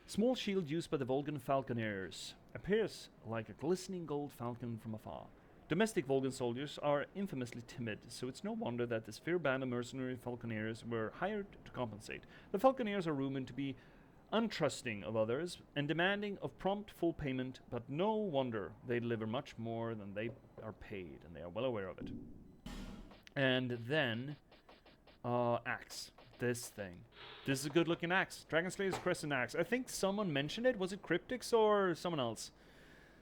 Speaker 1: Small shield used by the Volgan Falconeers. Appears like a glistening gold falcon from afar. Domestic Volgan soldiers are infamously timid, so it's no wonder that this fair band of mercenary falconeers were hired to compensate. The falconeers are rumored to be untrusting of others and demanding of prompt full payment, but no wonder they deliver much more than they are paid, and they are well aware of it. And then, axe. This thing. This is a good looking axe. Dragon Slayer's Crescent Axe. I think someone mentioned it. Was it Cryptics or someone else?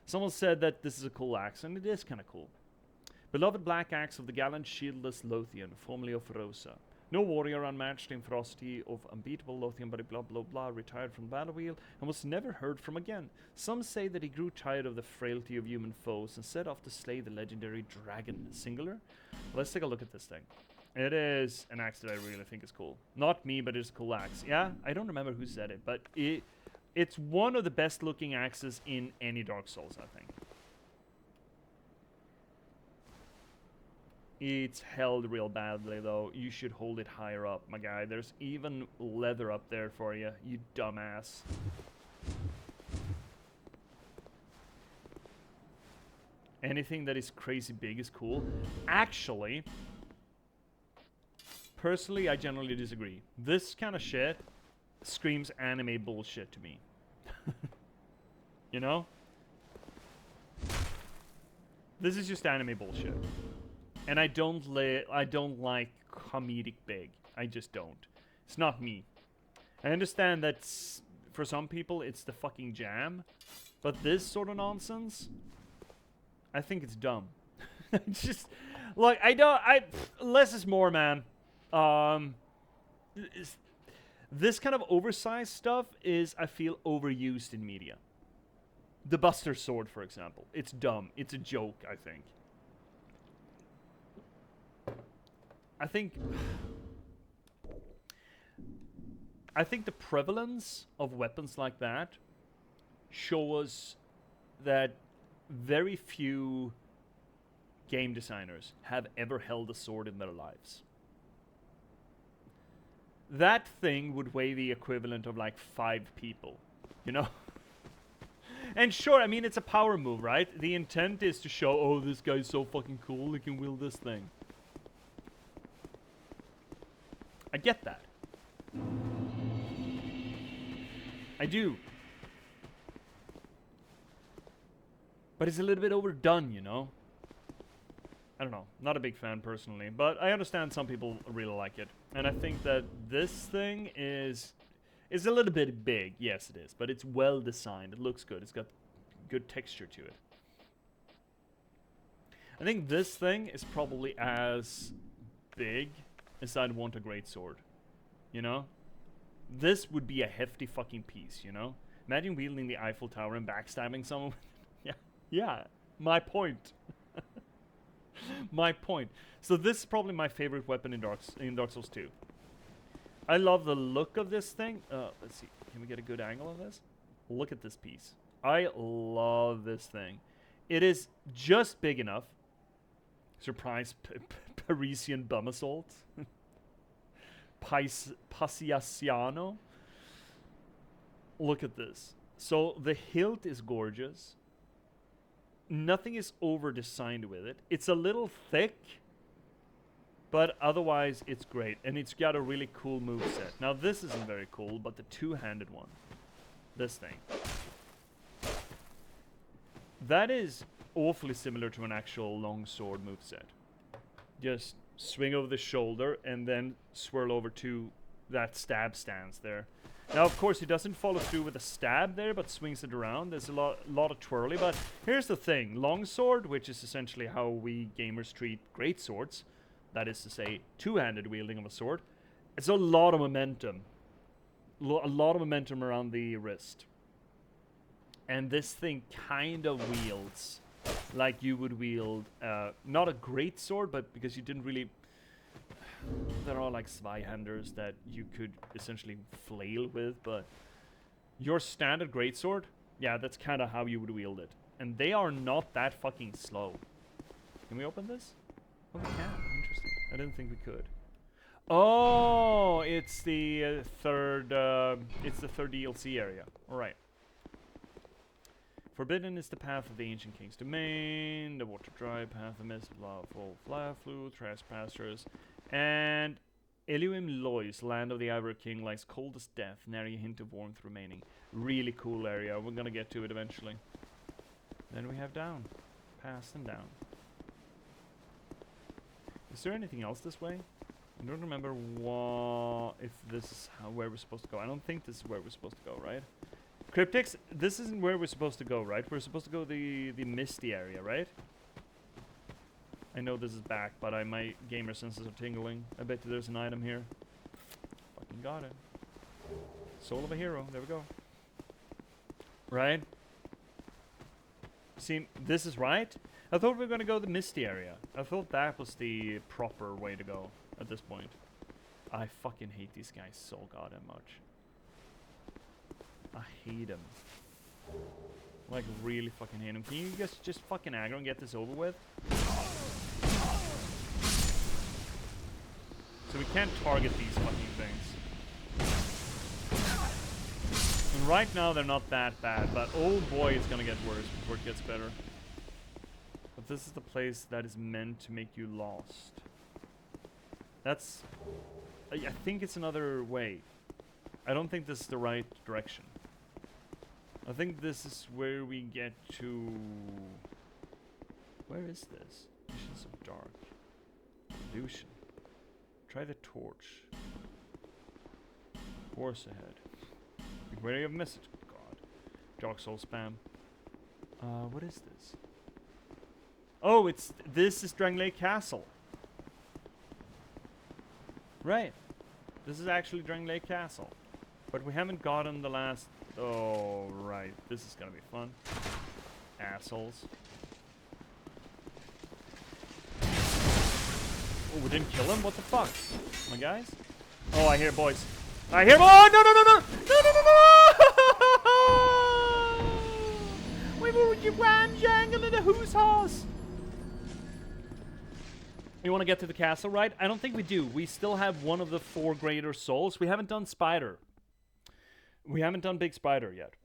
Speaker 1: Someone said that this is a cool axe, and it is kind of cool. Beloved black axe of the gallant shieldless Lothian, formerly of Rosa. No warrior unmatched in ferocity of unbeatable Lothian, but blah blah blah, retired from the battlefield and was never heard from again. Some say that he grew tired of the frailty of human foes and set off to slay the legendary dragon. Singular? Let's take a look at this thing. It is an axe that I really think is cool. Not me, but it's a cool axe. Yeah, I don't remember who said it, but it's one of the best looking axes in any Dark Souls, I think. It's held real badly, though. You should hold it higher up, my guy. There's even leather up there for you, you dumbass. Anything that is crazy big is cool. Actually, personally, I generally disagree. This kind of shit screams anime bullshit to me. You know? This is just anime bullshit. And I don't like comedic big. I just don't. It's not me. I understand that for some people it's the fucking jam, but this sort of nonsense, I think it's dumb. Just like less is more, man. This kind of oversized stuff is, I feel, overused in media. The Buster Sword, for example. It's dumb. It's a joke, I think. I think the prevalence of weapons like that show us that very few game designers have ever held a sword in their lives. That thing would weigh the equivalent of like 5 people, you know? And sure, I mean, it's a power move, right? The intent is to show, oh, this guy's so fucking cool, he can wield this thing. I get that. I do. But it's a little bit overdone, you know? I don't know. Not a big fan personally, but I understand some people really like it. And I think that this thing is a little bit big. Yes, it is. But it's well designed. It looks good. It's got good texture to it. I think this thing is probably as big as I'd want a greatsword. You know? This would be a hefty fucking piece, you know? Imagine wielding the Eiffel Tower and backstabbing someone. Yeah. My point. My point. So this is probably my favorite weapon in Dark Souls 2. I love the look of this thing. Let's see. Can we get a good angle on this? Look at this piece. I love this thing. It is just big enough. Surprise, Parisian bum assault. Passiasiano. Look at this. So the hilt is gorgeous. Nothing is over-designed with it. It's a little thick, but otherwise it's great. And it's got a really cool moveset. Now this isn't very cool, but the two-handed one. This thing. That is awfully similar to an actual longsword moveset. Just swing over the shoulder and then swirl over two that stab stance there. Now, of course, he doesn't follow through with a stab there, but swings it around. There's a lot of twirly, but here's the thing. Longsword, which is essentially how we gamers treat great swords, that is to say, two-handed wielding of a sword, it's a lot of momentum. A lot of momentum around the wrist. And this thing kind of wields like you would wield, not a great sword, but because you didn't really... There are like Zweihanders that you could essentially flail with, but your standard greatsword, yeah, that's kind of how you would wield it. And they are not that fucking slow. Can we open this? Oh, we can. Interesting. I didn't think we could. Oh, it's the third DLC area. All right. Forbidden is the path of the ancient king's domain, the water dry path, the mist, lawful flu, trespassers, and Eluim Lois, land of the Ivory King, lies cold as death, nary a hint of warmth remaining. Really cool area. We're gonna get to it eventually. Then we have down, past and down. Is there anything else this way? I don't remember if this is where we're supposed to go. I don't think this is where we're supposed to go, right? Cryptics, this isn't where we're supposed to go, right? We're supposed to go the misty area, right? I know this is back, but my gamer senses are tingling. I bet you there's an item here. Fucking got it. Soul of a hero. There we go. Right? See, this is right. I thought we were going to go the misty area. I thought that was the proper way to go at this point. I fucking hate these guys so goddamn much. I hate them. Like, really fucking hate them. Can you guys just fucking aggro and get this over with? So we can't target these fucking things. And right now they're not that bad, but oh boy, it's gonna get worse before it gets better. But this is the place that is meant to make you lost. That's... I think it's another way. I don't think this is the right direction. I think this is where we get to... Where is this? Visions of Dark. Illusion. Try the torch. Horse ahead. Be wary of message. God. Dark Soul spam. What is this? Oh, this is Drangley Castle. Right. This is actually Drangley Castle. But we haven't gotten the last... Oh, right. This is gonna be fun. Assholes. Oh, we didn't kill him? What the fuck? My guys? Oh, I hear boys. I hear... Oh, no, no, no, no! No, no, no, no! We were wham-jangle in the who's house! You want to get to the castle, right? I don't think we do. We still have one of the 4 greater souls. We haven't done Spider. We haven't done Big Spider yet.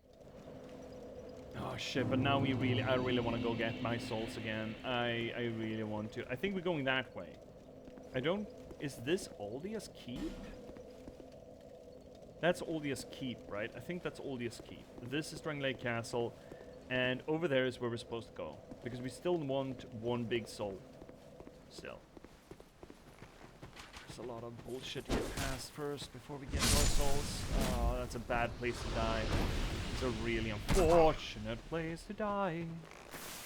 Speaker 1: Oh shit, but now I really want to go get my souls again. I really want to. I think we're going that way. Is this Aldia's Keep? That's Aldia's Keep, right? I think that's Aldia's Keep. This is Drangley Castle, and over there is where we're supposed to go. Because we still want one big soul. Still. There's a lot of bullshit to get past first before we get to our souls. Oh, that's a bad place to die. It's a really unfortunate place to die.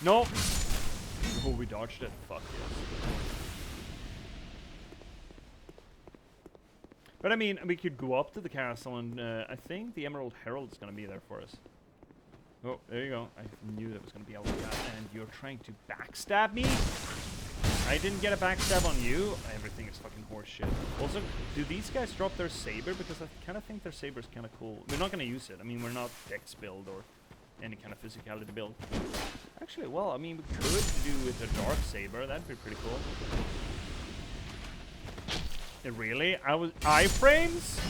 Speaker 1: No! Oh, we dodged it. Fuck yes. But I mean, we could go up to the castle and I think the Emerald Herald is going to be there for us. Oh, there you go. I knew that was going to be out there. And you're trying to backstab me? I didn't get a backstab on you. Everything is fucking horseshit. Also, do these guys drop their saber? Because I kind of think their saber is kind of cool. We're not going to use it. I mean, we're not dex build or any kind of physicality build. Actually, well, I mean, we could do with a dark saber. That'd be pretty cool. Really? Iframes?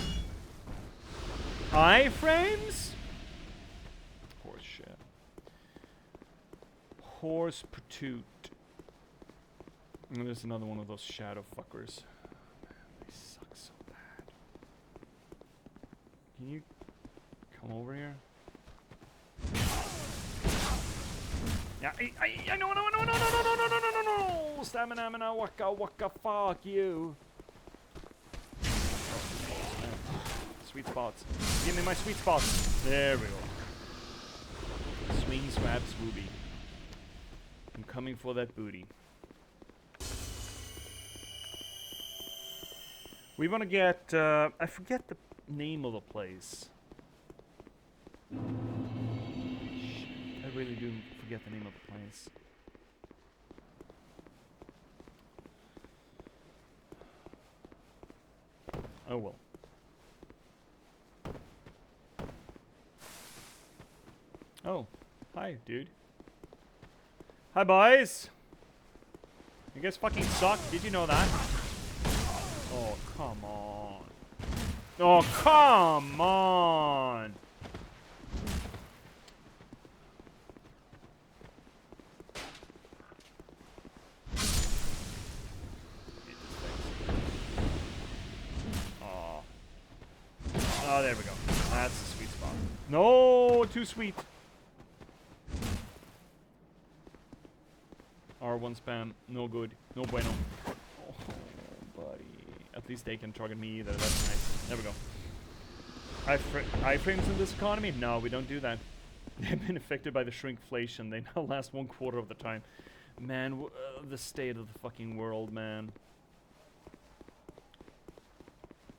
Speaker 1: Iframes? Horseshit. Horse Patoot. And there's another one of those shadow fuckers. Man, they suck so bad. Can you come over here? Yeah, no, stamina, waka, fuck you. Sweet spots. Give me my sweet spots. There we go. Swing, swab, swooby. I'm coming for that booty. We want to get, I forget the name of the place. I really do forget the name of the place. Oh well. Oh, hi, dude. Hi, boys. You guys fucking suck. Did you know that? Oh, come on. Oh, come on. Oh. Oh, there we go. That's the sweet spot. No, too sweet. R1 spam, no good, no bueno. Oh, buddy. At least they can target me either, that's nice. There we go. Iframes in this economy? No, we don't do that. They've been affected by the shrinkflation. They now last 1/4 of the time. Man, the state of the fucking world, man.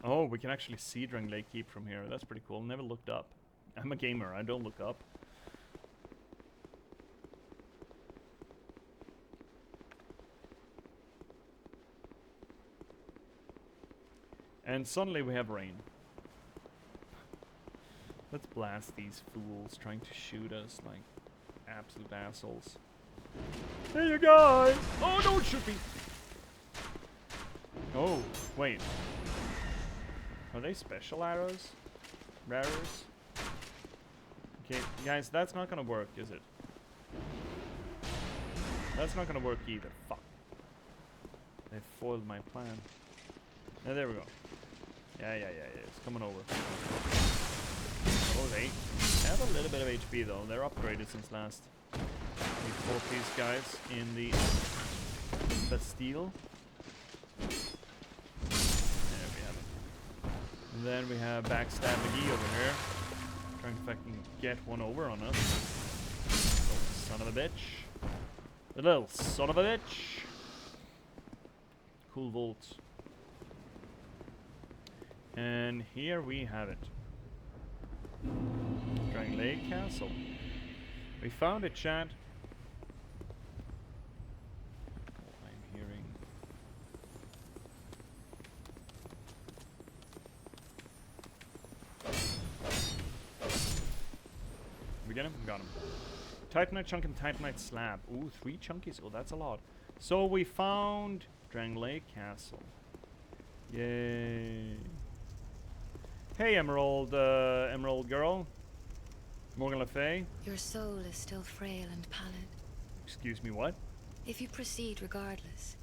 Speaker 1: Oh, we can actually see Drang Lake Keep from here. That's pretty cool. Never looked up. I'm a gamer, I don't look up. And suddenly we have rain. Let's blast these fools trying to shoot us like absolute assholes. Hey, you guys! Oh, don't shoot me! Oh, wait. Are they special arrows? Rares? Okay, guys, that's not gonna work, is it? That's not gonna work either. Fuck. They foiled my plan. Yeah, there we go. Yeah, it's coming over. Oh, they have a little bit of HP though. They're upgraded since last. We fought these guys in the Bastille. There we have it. And then we have Backstab McGee over here. Trying to fucking get one over on us. Oh, son of a bitch. The little son of a bitch. Cool Volt. And here we have it. Drang Lake Castle. We found it, chat. Oh, I'm hearing. We get him? Got him. Titanite chunk and Titanite slab. Ooh, 3 chunkies. Oh, that's a lot. So we found Drang Lake Castle. Yay. Hey, Emerald girl. Morgan Le Fay.
Speaker 9: Your soul is still frail and pallid.
Speaker 1: Excuse me, what?
Speaker 9: If you proceed regardless,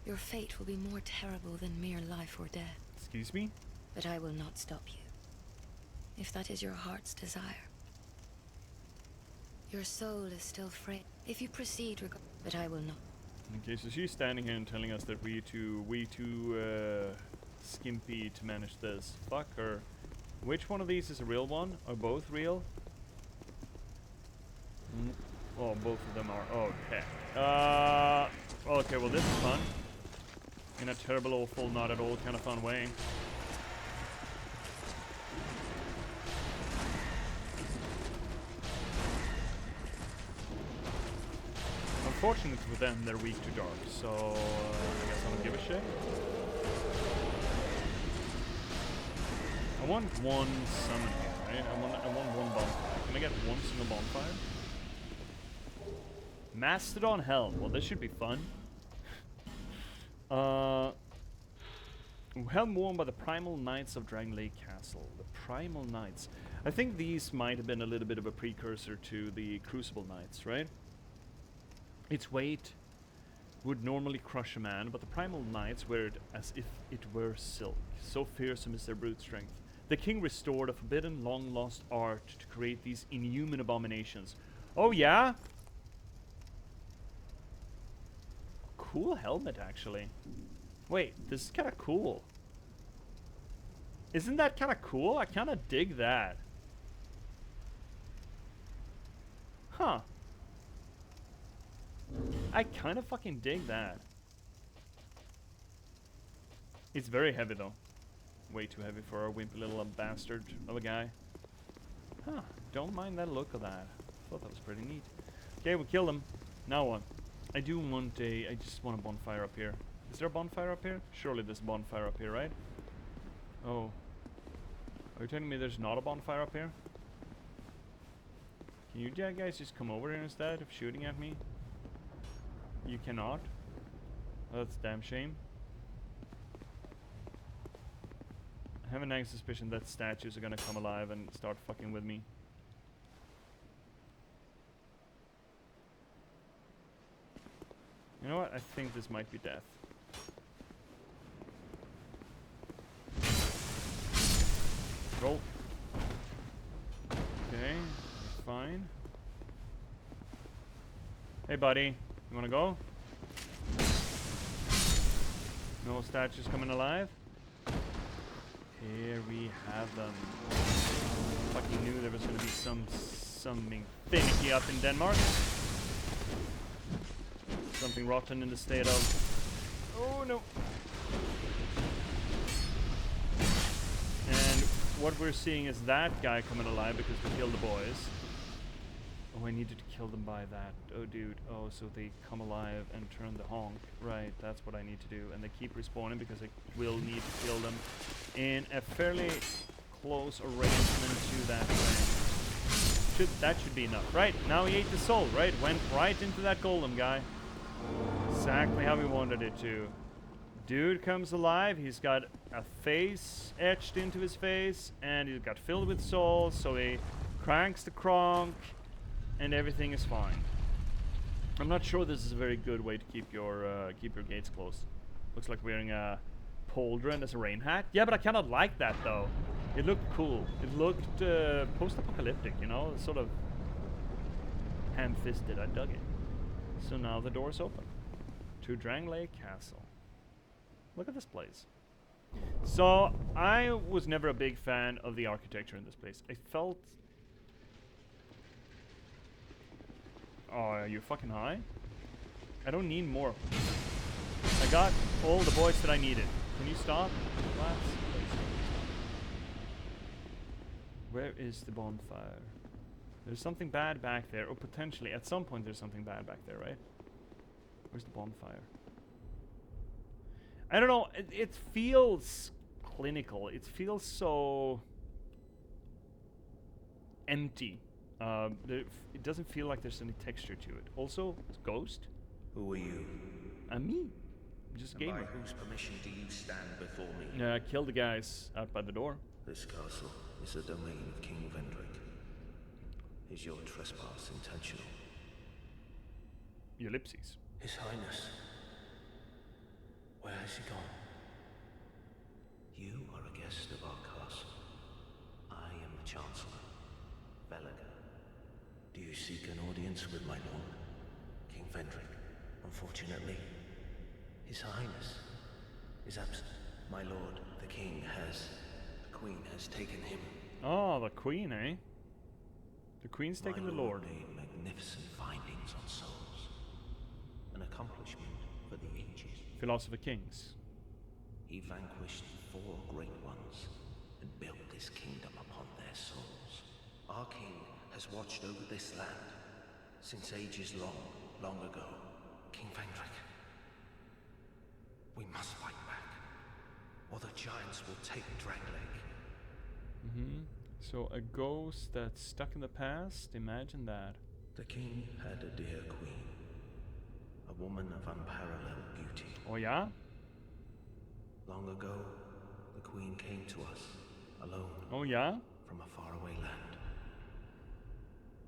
Speaker 9: your fate will be more terrible than mere life or death.
Speaker 1: Excuse me?
Speaker 9: But I will not stop you. If that is your heart's desire. Your soul is still frail. If you proceed but I will not.
Speaker 1: Okay, so she's standing here and telling us that we too skimpy to manage this. Fuck her. Which one of these is a real one? Are both real? Oh, both of them are. Oh, heck. Okay, well, this is fun. In a terrible, awful, not at all kind of fun way. Unfortunately for them, they're weak to dark, so I guess I don't give a shit. I want one summon here, right? I want one bonfire. Can I get one single bonfire? Mastodon Helm. Well, this should be fun. Helm worn by the Primal Knights of Drang Lake Castle. The Primal Knights. I think these might have been a little bit of a precursor to the Crucible Knights, right? Its weight would normally crush a man, but the Primal Knights wear it as if it were silk. So fearsome is their brute strength. The king restored a forbidden, long-lost art to create these inhuman abominations. Oh, yeah? Cool helmet, actually. Wait, this is kind of cool. Isn't that kind of cool? I kind of dig that. Huh. I kind of fucking dig that. It's very heavy though. Way too heavy for a wimpy little bastard of a guy. Huh. Don't mind that look of that. Thought that was pretty neat. Okay, we killed him. Now what? I do want a... I just want a bonfire up here. Is there a bonfire up here? Surely there's a bonfire up here, right? Oh. Are you telling me there's not a bonfire up here? Can you guys just come over here instead of shooting at me? You cannot? Oh, that's a damn shame. I have a nagging suspicion that statues are gonna come alive and start fucking with me. You know what? I think this might be death. Roll. Okay, you're fine. Hey buddy, you wanna go? No statues coming alive? Here we have them. Fucking knew there was gonna be something finicky up in Denmark. Something rotten in the state of... Oh no! And what we're seeing is that guy coming alive because we killed the boys. Oh, I needed to kill them by that. Oh, dude. Oh, so they come alive and turn the honk. Right, that's what I need to do. And they keep respawning because I will need to kill them in a fairly close arrangement to that thing. That should be enough. Right, now he ate the soul, right? Went right into that golem guy. Exactly how we wanted it to. Dude comes alive. He's got a face etched into his face, and he's got filled with souls, so he cranks the cronk, and everything is fine. I'm not sure this is a very good way to keep your gates closed. Looks like wearing a pauldron as a rain hat. Yeah, but I kind of like that though. It looked cool. It looked post-apocalyptic, you know, sort of ham-fisted. I dug it. So now the door's open to Drangley Castle. Look at this place. So I was never a big fan of the architecture in this place. I felt... Oh, are you fucking high? I don't need more. I got all the boys that I needed. Can you stop? Relax. Where is the bonfire? There's something bad back there, or potentially at some point there's something bad back there, right? Where's the bonfire? I don't know. It feels clinical. It feels so empty. It doesn't feel like there's any texture to it. Also, it's Ghost.
Speaker 7: Who are you?
Speaker 1: I'm me. I'm just a gamer.
Speaker 7: By whose permission do you stand before me?
Speaker 1: Kill the guys out by the door.
Speaker 7: This castle is a domain of King Vendrick. Is your trespass intentional?
Speaker 1: Ellipses.
Speaker 7: His Highness. Where has he gone? You are a guest of our castle. I am the Chancellor, Velaga. Do you seek an audience with my lord, King Vendrick? Unfortunately, His Highness is absent. My lord, the King the Queen has taken him.
Speaker 1: Oh, the Queen, eh? The Queen's taken the Lord.
Speaker 7: Made magnificent findings on souls. An accomplishment for the ages.
Speaker 1: Philosopher Kings.
Speaker 7: He vanquished 4 great ones and built this kingdom upon their souls. Our king has watched over this land since ages long ago. King Vendrick, we must fight back, or the giants will take Drangleic.
Speaker 1: So a ghost that's stuck in the past? Imagine that.
Speaker 7: The king had a dear queen, a woman of unparalleled beauty.
Speaker 1: Oh yeah?
Speaker 7: Long ago, the queen came to us, alone.
Speaker 1: Oh yeah?
Speaker 7: From a faraway land.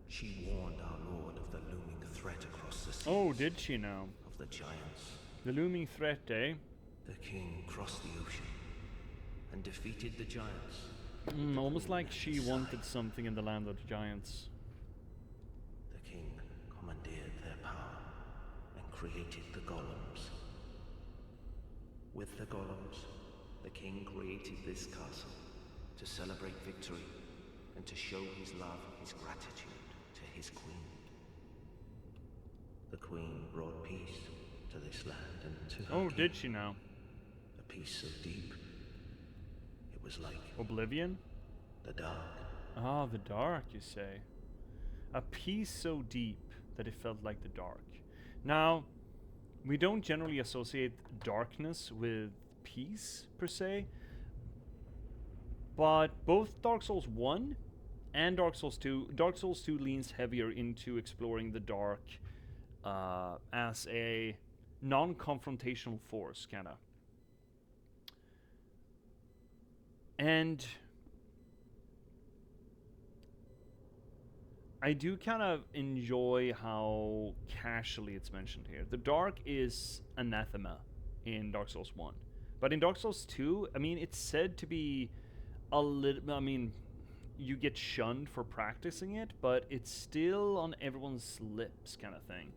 Speaker 7: She warned our lord of the looming threat across the seas.
Speaker 1: Oh, did she now?
Speaker 7: Of the giants.
Speaker 1: The looming threat, eh?
Speaker 7: The king crossed the ocean and defeated the giants.
Speaker 1: Almost like she wanted something in the land of the giants.
Speaker 7: The king commandeered their power and created the golems. With the golems, the king created this castle to celebrate victory and to show his love and his gratitude to his queen. The queen brought peace to this land and to her
Speaker 1: Oh,
Speaker 7: king.
Speaker 1: did she now?
Speaker 7: A peace so deep, it was like
Speaker 1: Oblivion?
Speaker 7: the dark.
Speaker 1: Ah, the dark, you say. A peace so deep that it felt like the dark. Now, we don't generally associate darkness with peace, per se. But both Dark Souls 1 and Dark Souls 2, Dark Souls 2 leans heavier into exploring the dark as a non-confrontational force, kinda. And I do kind of enjoy how casually it's mentioned here. The dark is anathema in Dark Souls 1. But in Dark Souls 2, I mean, it's said to be a little... I mean, you get shunned for practicing it, but it's still on everyone's lips kind of thing.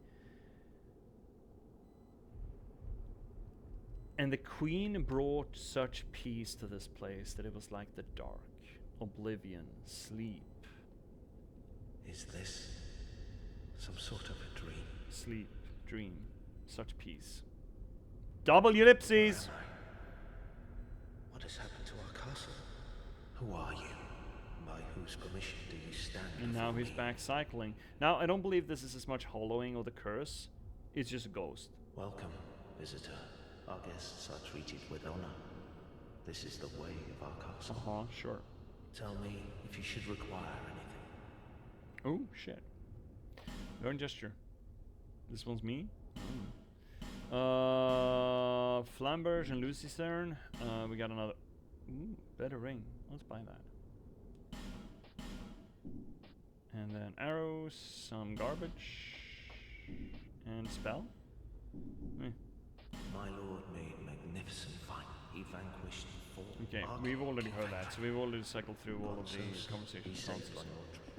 Speaker 1: And the queen brought such peace to this place that it was like the dark, oblivion, sleep.
Speaker 7: Is this some sort of a dream?
Speaker 1: Sleep, dream, such peace. Double ellipses!
Speaker 7: What has happened to our castle? Who are you? By whose permission do you stand?
Speaker 1: And now he's back cycling. Now, I don't believe this is as much hollowing or the curse. It's just a ghost.
Speaker 7: Welcome, visitor. Our guests are treated with honor. This is the way of our castle.
Speaker 1: Uh-huh, sure.
Speaker 7: Tell me if you should require anything.
Speaker 1: Oh, shit. Learn gesture. This one's me? Flamberge and Lucicerne. We got another... Ooh, better ring. Let's buy that. And then arrows, some garbage, and spell.
Speaker 7: My lord made magnificent fight. He vanquished four.
Speaker 1: Okay, we've already heard that, so we've already cycled through all of the conversations.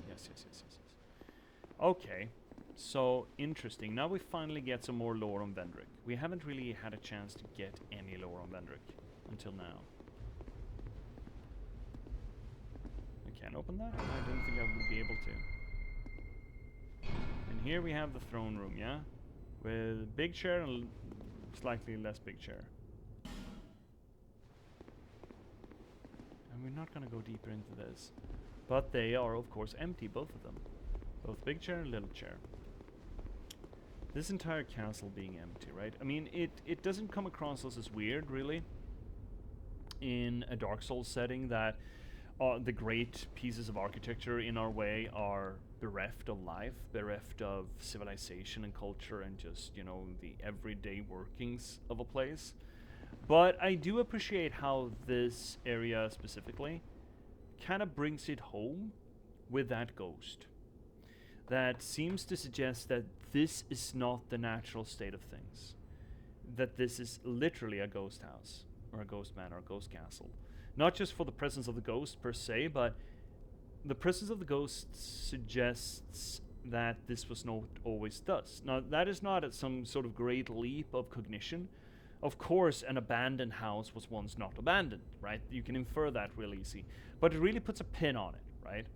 Speaker 1: Yes. Okay, so interesting. Now we finally get some more lore on Vendrick. We haven't really had a chance to get any lore on Vendrick until now. I can't open that? I didn't think I would be able to. And here we have the throne room, yeah? With big chair and slightly less big chair. And we're not gonna go deeper into this. But they are, of course, empty, both of them. Both big chair and little chair. This entire castle being empty, right? I mean, it doesn't come across us as weird, really, in a Dark Souls setting that the great pieces of architecture in our way are bereft of life, bereft of civilization and culture and just, you know, the everyday workings of a place. But I do appreciate how this area specifically kind of brings it home with that ghost. That seems to suggest that this is not the natural state of things. That this is literally a ghost house, or a ghost manor, or a ghost castle. Not just for the presence of the ghost per se, but the presence of the ghost suggests that this was not always thus. Now, that is not some sort of great leap of cognition. Of course, an abandoned house was once not abandoned, right? You can infer that real easy. But it really puts a pin on it, right?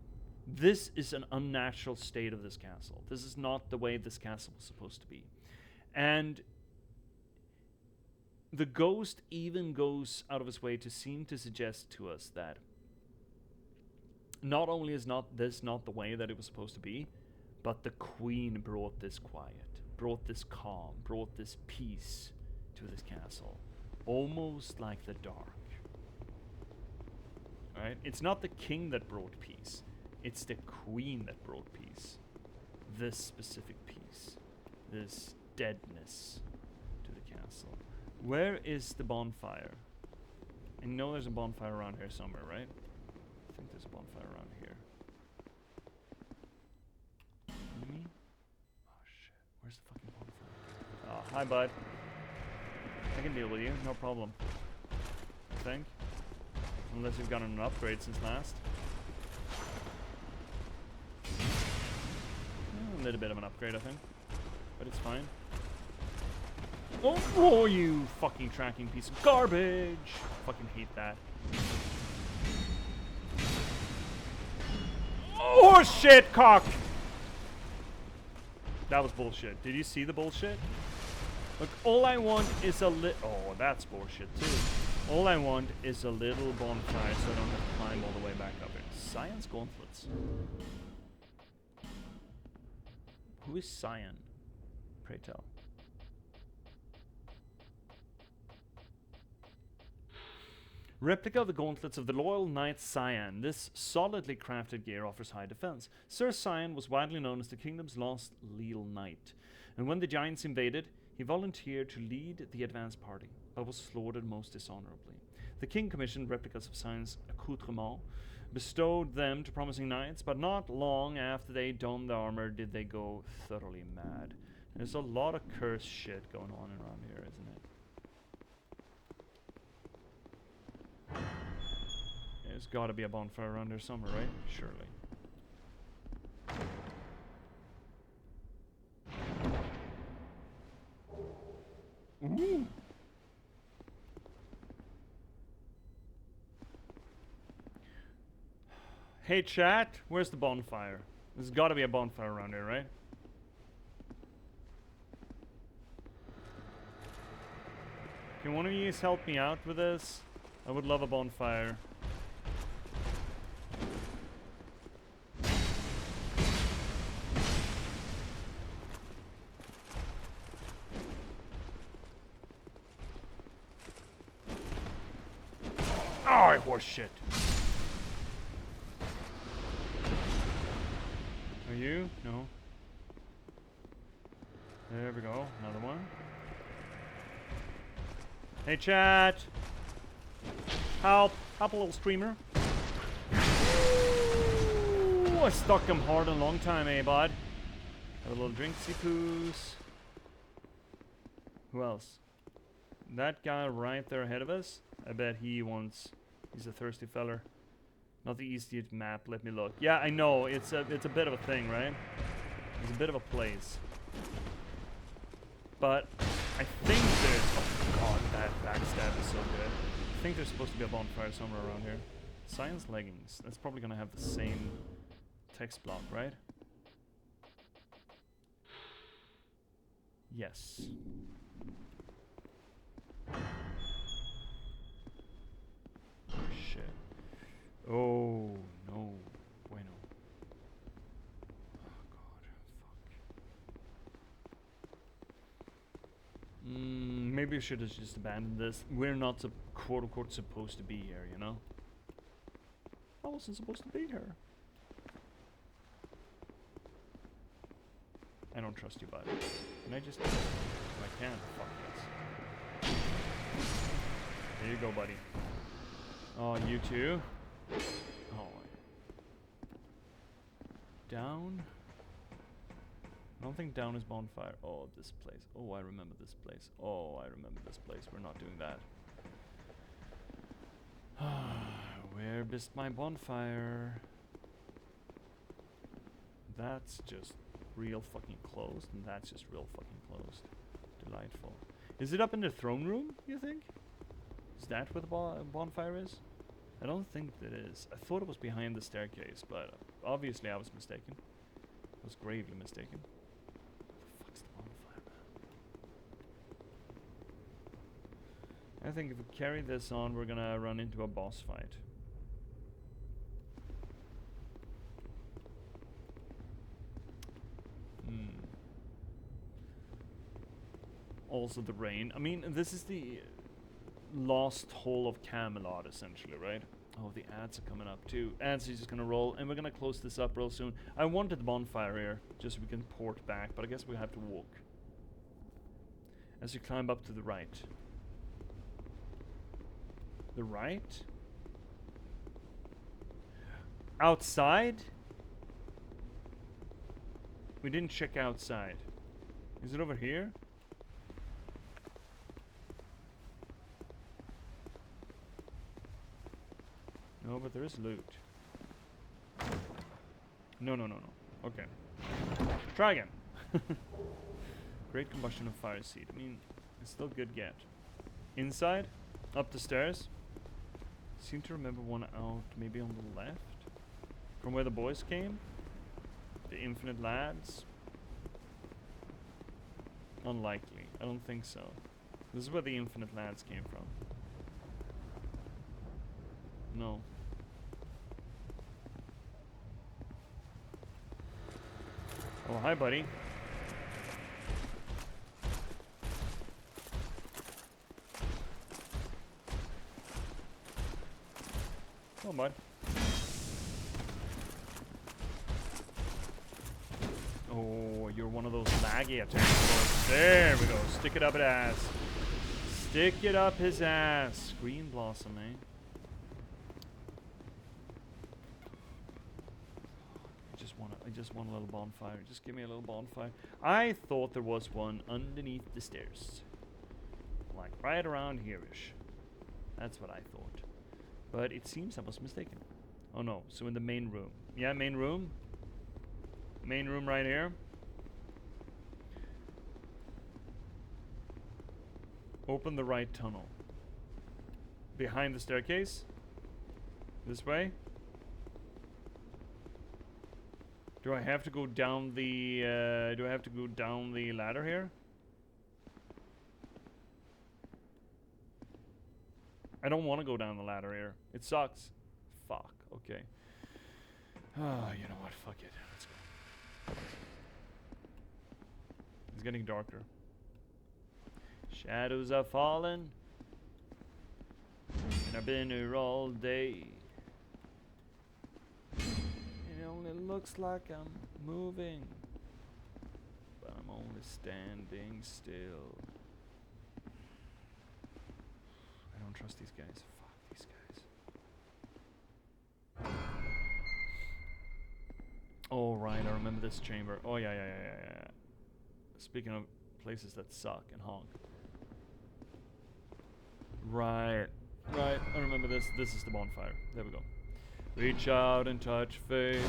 Speaker 1: This is an unnatural state of this castle. This is not the way this castle was supposed to be. And the ghost even goes out of his way to seem to suggest to us that not only is this not the way that it was supposed to be, but the queen brought this quiet, brought this calm, brought this peace to this castle. Almost like the dark. Right? It's not the king that brought peace. It's the queen that brought peace. This specific peace. This deadness to the castle. Where is the bonfire? I know there's a bonfire around here somewhere, right? I think there's a bonfire around here. Enemy? Oh shit, where's the fucking bonfire? Oh, hi bud. I can deal with you, no problem. I think. Unless you've gotten an upgrade since last. A little bit of an upgrade, I think. But it's fine. Oh, you fucking tracking piece of garbage! Fucking hate that. Bullshit, cock! That was bullshit. Did you see the bullshit? Look, all I want is a oh, that's bullshit too. All I want is a little bonfire so I don't have to climb all the way back up here. Cyan's gauntlets. Who is Cyan? Pray tell. Replica of the gauntlets of the loyal knight Cyan. This solidly crafted gear offers high defense. Sir Cyan was widely known as the kingdom's last leal knight, and when the giants invaded, he volunteered to lead the advance party, but was slaughtered most dishonorably. The king commissioned replicas of Cyan's accoutrements, bestowed them to promising knights, but not long after they donned the armor did they go thoroughly mad. There's a lot of cursed shit going on around here, isn't it? There's gotta be a bonfire around here somewhere, right? Surely. Ooh. Hey chat, where's the bonfire? There's gotta be a bonfire around here, right? Can one of you help me out with this? I would love a bonfire. Oh, horse shit. Are you? No. There we go. Another one. Hey chat! Help! Help a little streamer. Ooh, I stuck him hard a long time, eh, bud? Have a little drinksy poos. Who else? That guy right there ahead of us? I bet he wants... He's a thirsty feller. Not the easiest map, let me look. Yeah, I know, it's a bit of a thing, right? It's a bit of a place. But I think there's... Oh god, that backstab is so good. I think there's supposed to be a bonfire somewhere around here. Science leggings. That's probably gonna have the same text block, right? Yes. Shit. Oh, no. Bueno. Oh, God. Fuck. Maybe we should have just abandoned this. We're not, quote-unquote, supposed to be here, you know? I wasn't supposed to be here. I don't trust you, bud. Can I just... I can. Fuck yes. There you go, buddy. Oh, you too? Oh. Down? I don't think down is bonfire. Oh, this place. Oh, I remember this place. Oh, I remember this place. We're not doing that. Where is my bonfire? That's just real fucking closed, and that's just real fucking closed. Delightful. Is it up in the throne room, you think? Is that where the bonfire is? I don't think it is. I thought it was behind the staircase, but obviously I was mistaken. I was gravely mistaken. What the fuck's the bonfire, man? I think if we carry this on, we're gonna run into a boss fight. Also the rain. I mean, this is the lost hall of Camelot, essentially, right? Oh, the ads are coming up too. Ads is just gonna roll, and we're gonna close this up real soon. I wanted the bonfire here, just so we can port back, but I guess we have to walk. As you climb up to the right. The right? Outside? We didn't check outside. Is it over here? No, but there is loot. No. Okay. Try again. Great combustion of fire seed. I mean, it's still good get. Inside? Up the stairs? Seem to remember one out maybe on the left? From where the boys came? The Infinite Lads? Unlikely. I don't think so. This is where the Infinite Lads came from. No. Oh, hi, buddy. Come on, bud. Oh, you're one of those laggy attacks. There we go. Stick it up his ass. Stick it up his ass. Green Blossom, eh? I just want a little bonfire. Just give me a little bonfire. I thought there was one underneath the stairs. Like right around here-ish. That's what I thought. But it seems I was mistaken. Oh no, so in the main room. Yeah, main room. Main room right here. Open the right tunnel. Behind the staircase. This way. Do I have to go down the do I have to go down the ladder here? I don't want to go down the ladder here. It sucks. Fuck. Okay. Ah, you know what? Fuck it. Let's go. It's getting darker. Shadows are falling. And I've been here all day. It only looks like I'm moving. But I'm only standing still. I don't trust these guys. Fuck these guys. Oh, right. I remember this chamber. Oh, yeah. Speaking of places that suck and honk. Right. I remember this. This is the bonfire. There we go. Reach out and touch faith.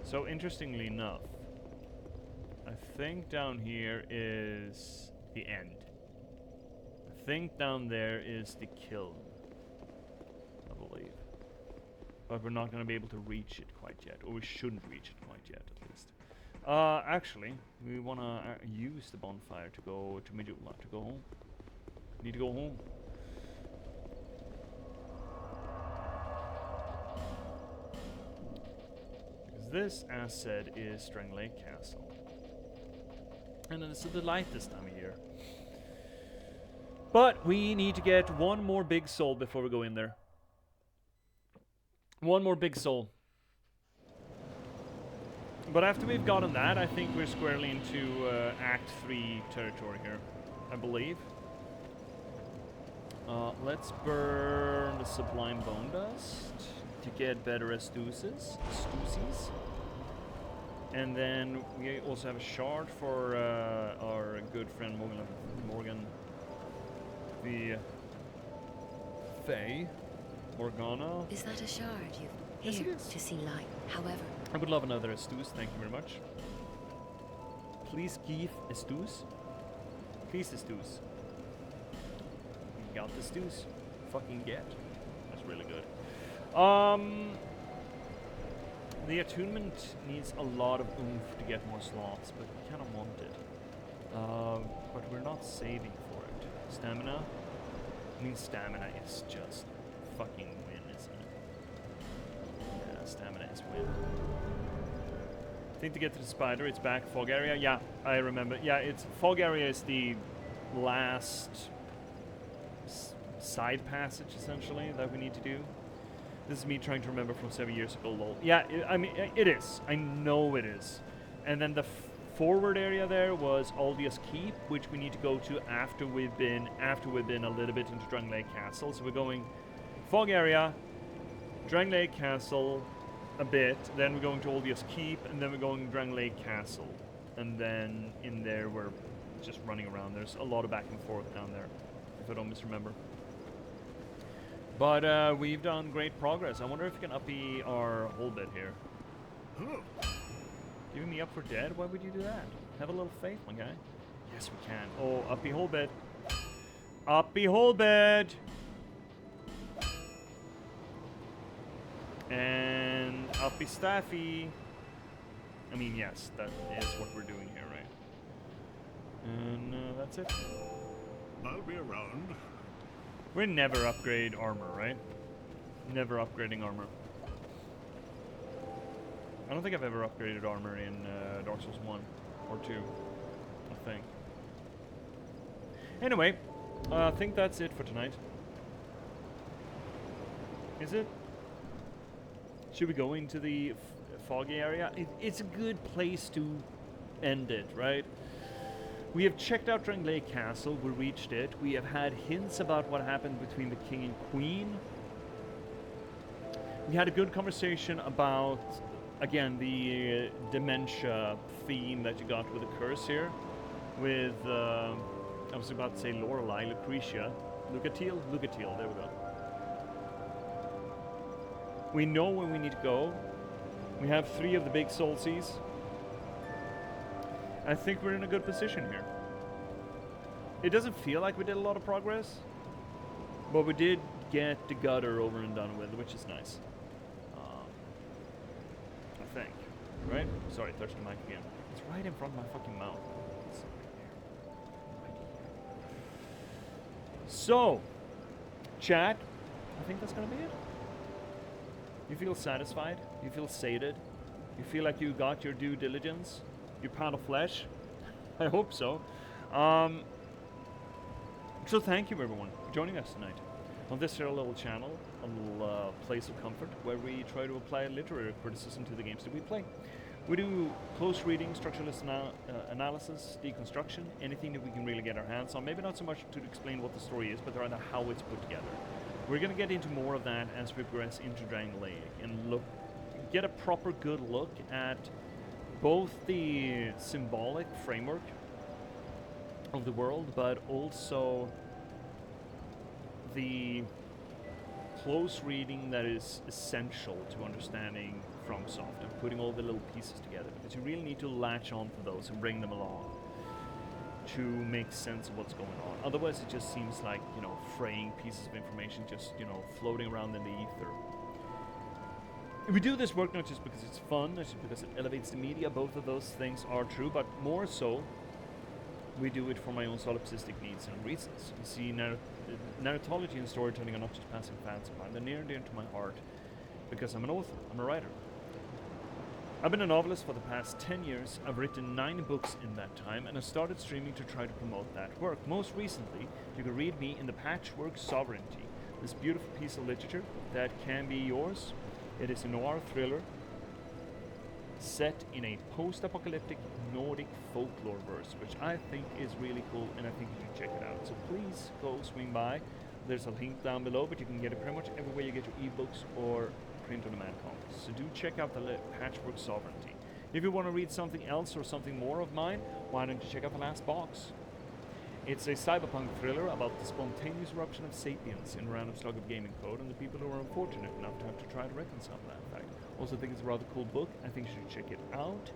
Speaker 1: So, interestingly enough, I think down here is the end. I think down there is the kiln, I believe. But we're not going to be able to reach it quite yet. Or we shouldn't reach it quite yet, at least. Actually, we want to use the bonfire to go to Midula, to go home. Need to go home. Because this, as said, is Strang Lake Castle. And it's a delight this time of year. But we need to get one more big soul before we go in there. One more big soul. But after we've gotten that, I think we're squarely into Act 3 territory here, I believe. Let's burn the Sublime Bone Dust to get better Astuces. And then we also have a shard for our good friend Morgan the Fae. Morgana.
Speaker 9: Is that a shard you've
Speaker 1: Yes,
Speaker 9: here
Speaker 1: it is.
Speaker 9: to see light? However,
Speaker 1: I would love another Astus, thank you very much. Please give Astus. Please Astus. You got the Astus. Fucking get. That's really good. The attunement needs a lot of oomph to get more slots, but we kind of want it. But we're not saving for it. Stamina? I mean, stamina is just fucking win, isn't it? Yeah, stamina is win. I think to get to the spider, it's back fog area. Yeah, I remember. Yeah, it's fog area is the last side passage, essentially, that we need to do. This is me trying to remember from 7 years ago, lol. Yeah, I mean, it is. I know it is. And then the forward area there was Aldia's Keep, which we need to go to after we've been a little bit into Drang Lake Castle. So we're going fog area, Drang Lake Castle a bit, then we're going to Aldia's Keep, and then we're going Drang Lake Castle. And then in there we're just running around. There's a lot of back and forth down there, if I don't misremember. But we've done great progress. I wonder if we can uppy our whole bit here. Giving me up for dead? Why would you do that? Have a little faith, my guy. Yes, we can. Oh, uppy whole bit. Uppy whole bit. And uppy staffy. I mean, yes, that is what we're doing here, right? And that's it.
Speaker 13: I'll be around.
Speaker 1: We never upgrade armor, right? Never upgrading armor. I don't think I've ever upgraded armor in Dark Souls 1 or 2, I think. Anyway, I think that's it for tonight. Is it? Should we go into the foggy area? It's a good place to end it, right? We have checked out Drangleic Castle, we reached it. We have had hints about what happened between the king and queen. We had a good conversation about, again, the dementia theme that you got with the curse here. With, I was about to say Lorelei, Lucretia. Lucatiel, there we go. We know where we need to go. We have 3 of the big soul seas. I think we're in a good position here. It doesn't feel like we did a lot of progress, but we did get the gutter over and done with, which is nice. I think, right? Sorry, touched the mic again. It's right in front of my fucking mouth. It's right here. So, chat, I think that's gonna be it. You feel satisfied? You feel sated? You feel like you got your due diligence? Your pound of flesh? I hope so. So thank you everyone for joining us tonight on this here little channel, a little place of comfort where we try to apply literary criticism to the games that we play. We do close reading, structuralist analysis, deconstruction, anything that we can really get our hands on. Maybe not so much to explain what the story is, but rather how it's put together. We're going to get into more of that as we progress into Drangleic and get a proper good look at both the symbolic framework of the world, but also the close reading that is essential to understanding FromSoft and putting all the little pieces together, because you really need to latch on to those and bring them along to make sense of what's going on. Otherwise it just seems like, you know, fraying pieces of information just, you know, floating around in the ether. We do this work not just because it's fun, not just because it elevates the media, both of those things are true, but more so, we do it for my own solipsistic needs and reasons. You see, narratology and storytelling are not just passing fads of mine, they're near and dear to my heart, because I'm an author, I'm a writer. I've been a novelist for the past 10 years, I've written 9 books in that time, and I've started streaming to try to promote that work. Most recently, you can read me in the Patchwork Sovereignty, this beautiful piece of literature that can be yours. It is a noir thriller set in a post-apocalyptic Nordic folklore verse, which I think is really cool, and I think you should check it out. So please go swing by. There's a link down below, but you can get it pretty much everywhere you get your ebooks or print-on-demand comics. So do check out the Patchwork Sovereignty. If you want to read something else or something more of mine, why don't you check out The Last Box? It's a cyberpunk thriller about the spontaneous eruption of sapiens in a random slug of gaming code and the people who are unfortunate enough to have to try to reconcile that fact. Also think it's a rather cool book. I think you should check it out.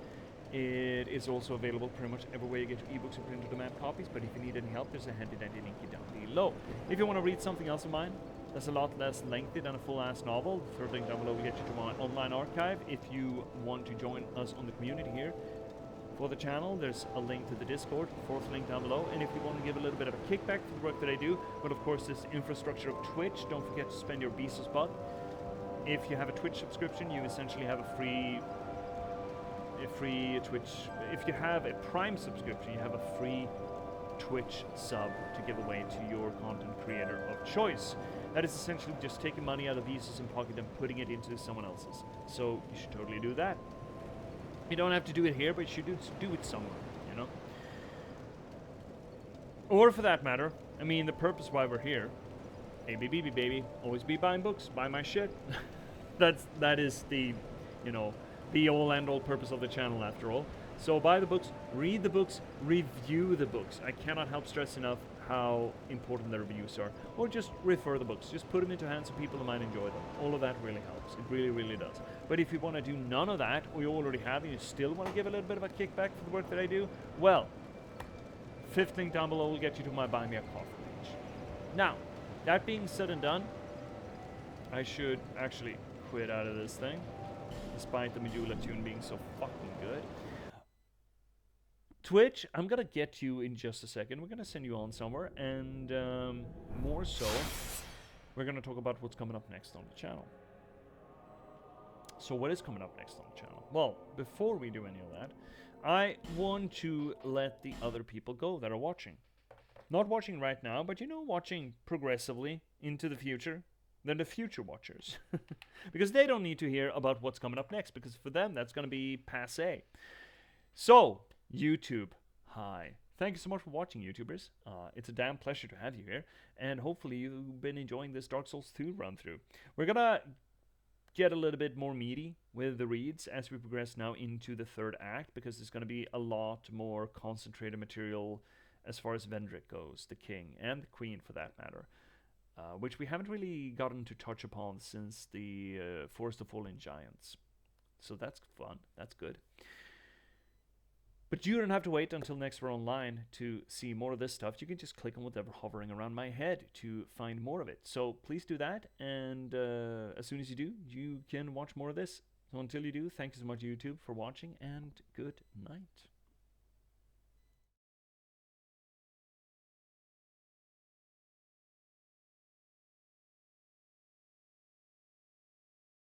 Speaker 1: It is also available pretty much everywhere you get your ebooks and print-on-demand copies, but if you need any help, there's a handy-dandy linky down below. If you want to read something else of mine that's a lot less lengthy than a full-ass novel, the third link down below will get you to my online archive. If you want to join us on the community here for the channel, there's a link to the Discord, fourth link down below. And if you want to give a little bit of a kickback for the work that I do, but of course this infrastructure of Twitch, don't forget to spend your Bezos buck. If you have a Twitch subscription, you essentially have a free Twitch. If you have a Prime subscription, you have a free Twitch sub to give away to your content creator of choice. That is essentially just taking money out of Bezos and pocket and putting it into someone else's. So you should totally do that. You don't have to do it here, but you should do it somewhere, you know? Or for that matter, I mean, the purpose why we're here, ABBB baby, always be buying books, buy my shit. That is the, you know, the all and all purpose of the channel after all. So buy the books, read the books, review the books. I cannot help stress enough how important the reviews are. Or just refer the books, just put them into hands of people who might enjoy them. All of that really helps, it really, really does. But if you want to do none of that, or you already have, and you still want to give a little bit of a kickback for the work that I do, well, fifth link down below will get you to my Buy Me a Coffee page. Now, that being said and done, I should actually quit out of this thing. despite the Medulla tune being so fucking good. Twitch, I'm gonna get you in just a second. We're gonna send you on somewhere, and more so, we're gonna talk about what's coming up next on the channel. So what is coming up next on the channel? Well, before we do any of that, I want to let the other people go that are watching. Not watching right now, but you know, watching progressively into the future. They're the future watchers. Because they don't need to hear about what's coming up next, because for them, that's going to be passé. So, YouTube, hi. Thank you so much for watching, YouTubers. It's a damn pleasure to have you here, and hopefully you've been enjoying this Dark Souls 2 run-through. We're going to get a little bit more meaty with the reads as we progress now into the third act, because there's going to be a lot more concentrated material as far as Vendrick goes, the king, and the queen for that matter, which we haven't really gotten to touch upon since the Forest of Fallen Giants. So that's fun, that's good. But you don't have to wait until next we're online to see more of this stuff. You can just click on whatever hovering around my head to find more of it. So please do that, and as soon as you do, you can watch more of this. So until you do, thank you so much, YouTube, for watching, and good night.